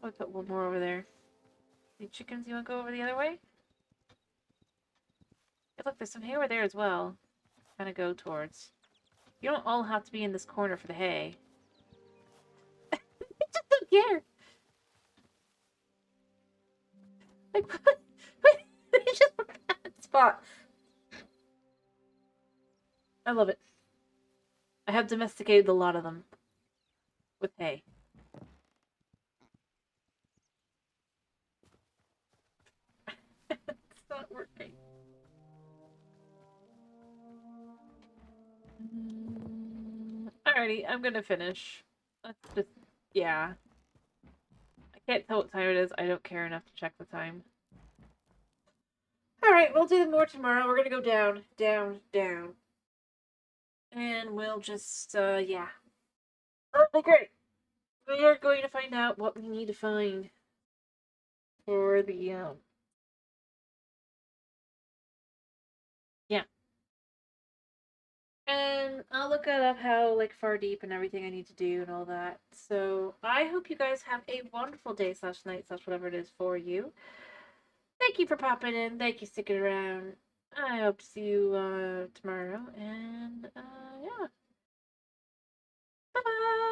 I'll put one more over there. The chickens, you want to go over the other way? Hey, look, there's some hay over there as well. Kind of go towards. You don't all have to be in this corner for the hay. I just don't care. Like, what? They just put that spot. I love it. I have domesticated a lot of them with hay. It's not working. Alrighty, I'm gonna finish. Let's just, yeah. I can't tell what time it is. I don't care enough to check the time. Alright, we'll do more tomorrow. We're gonna go down, down, down. And we'll just, yeah. That'll be great. We are going to find out what we need to find for the, yeah. And I'll look it up how, like, far deep and everything I need to do and all that. So, I hope you guys have a wonderful day slash night slash whatever it is for you. Thank you for popping in. Thank you for sticking around. I hope to see you, tomorrow. And, yeah. Bye-bye!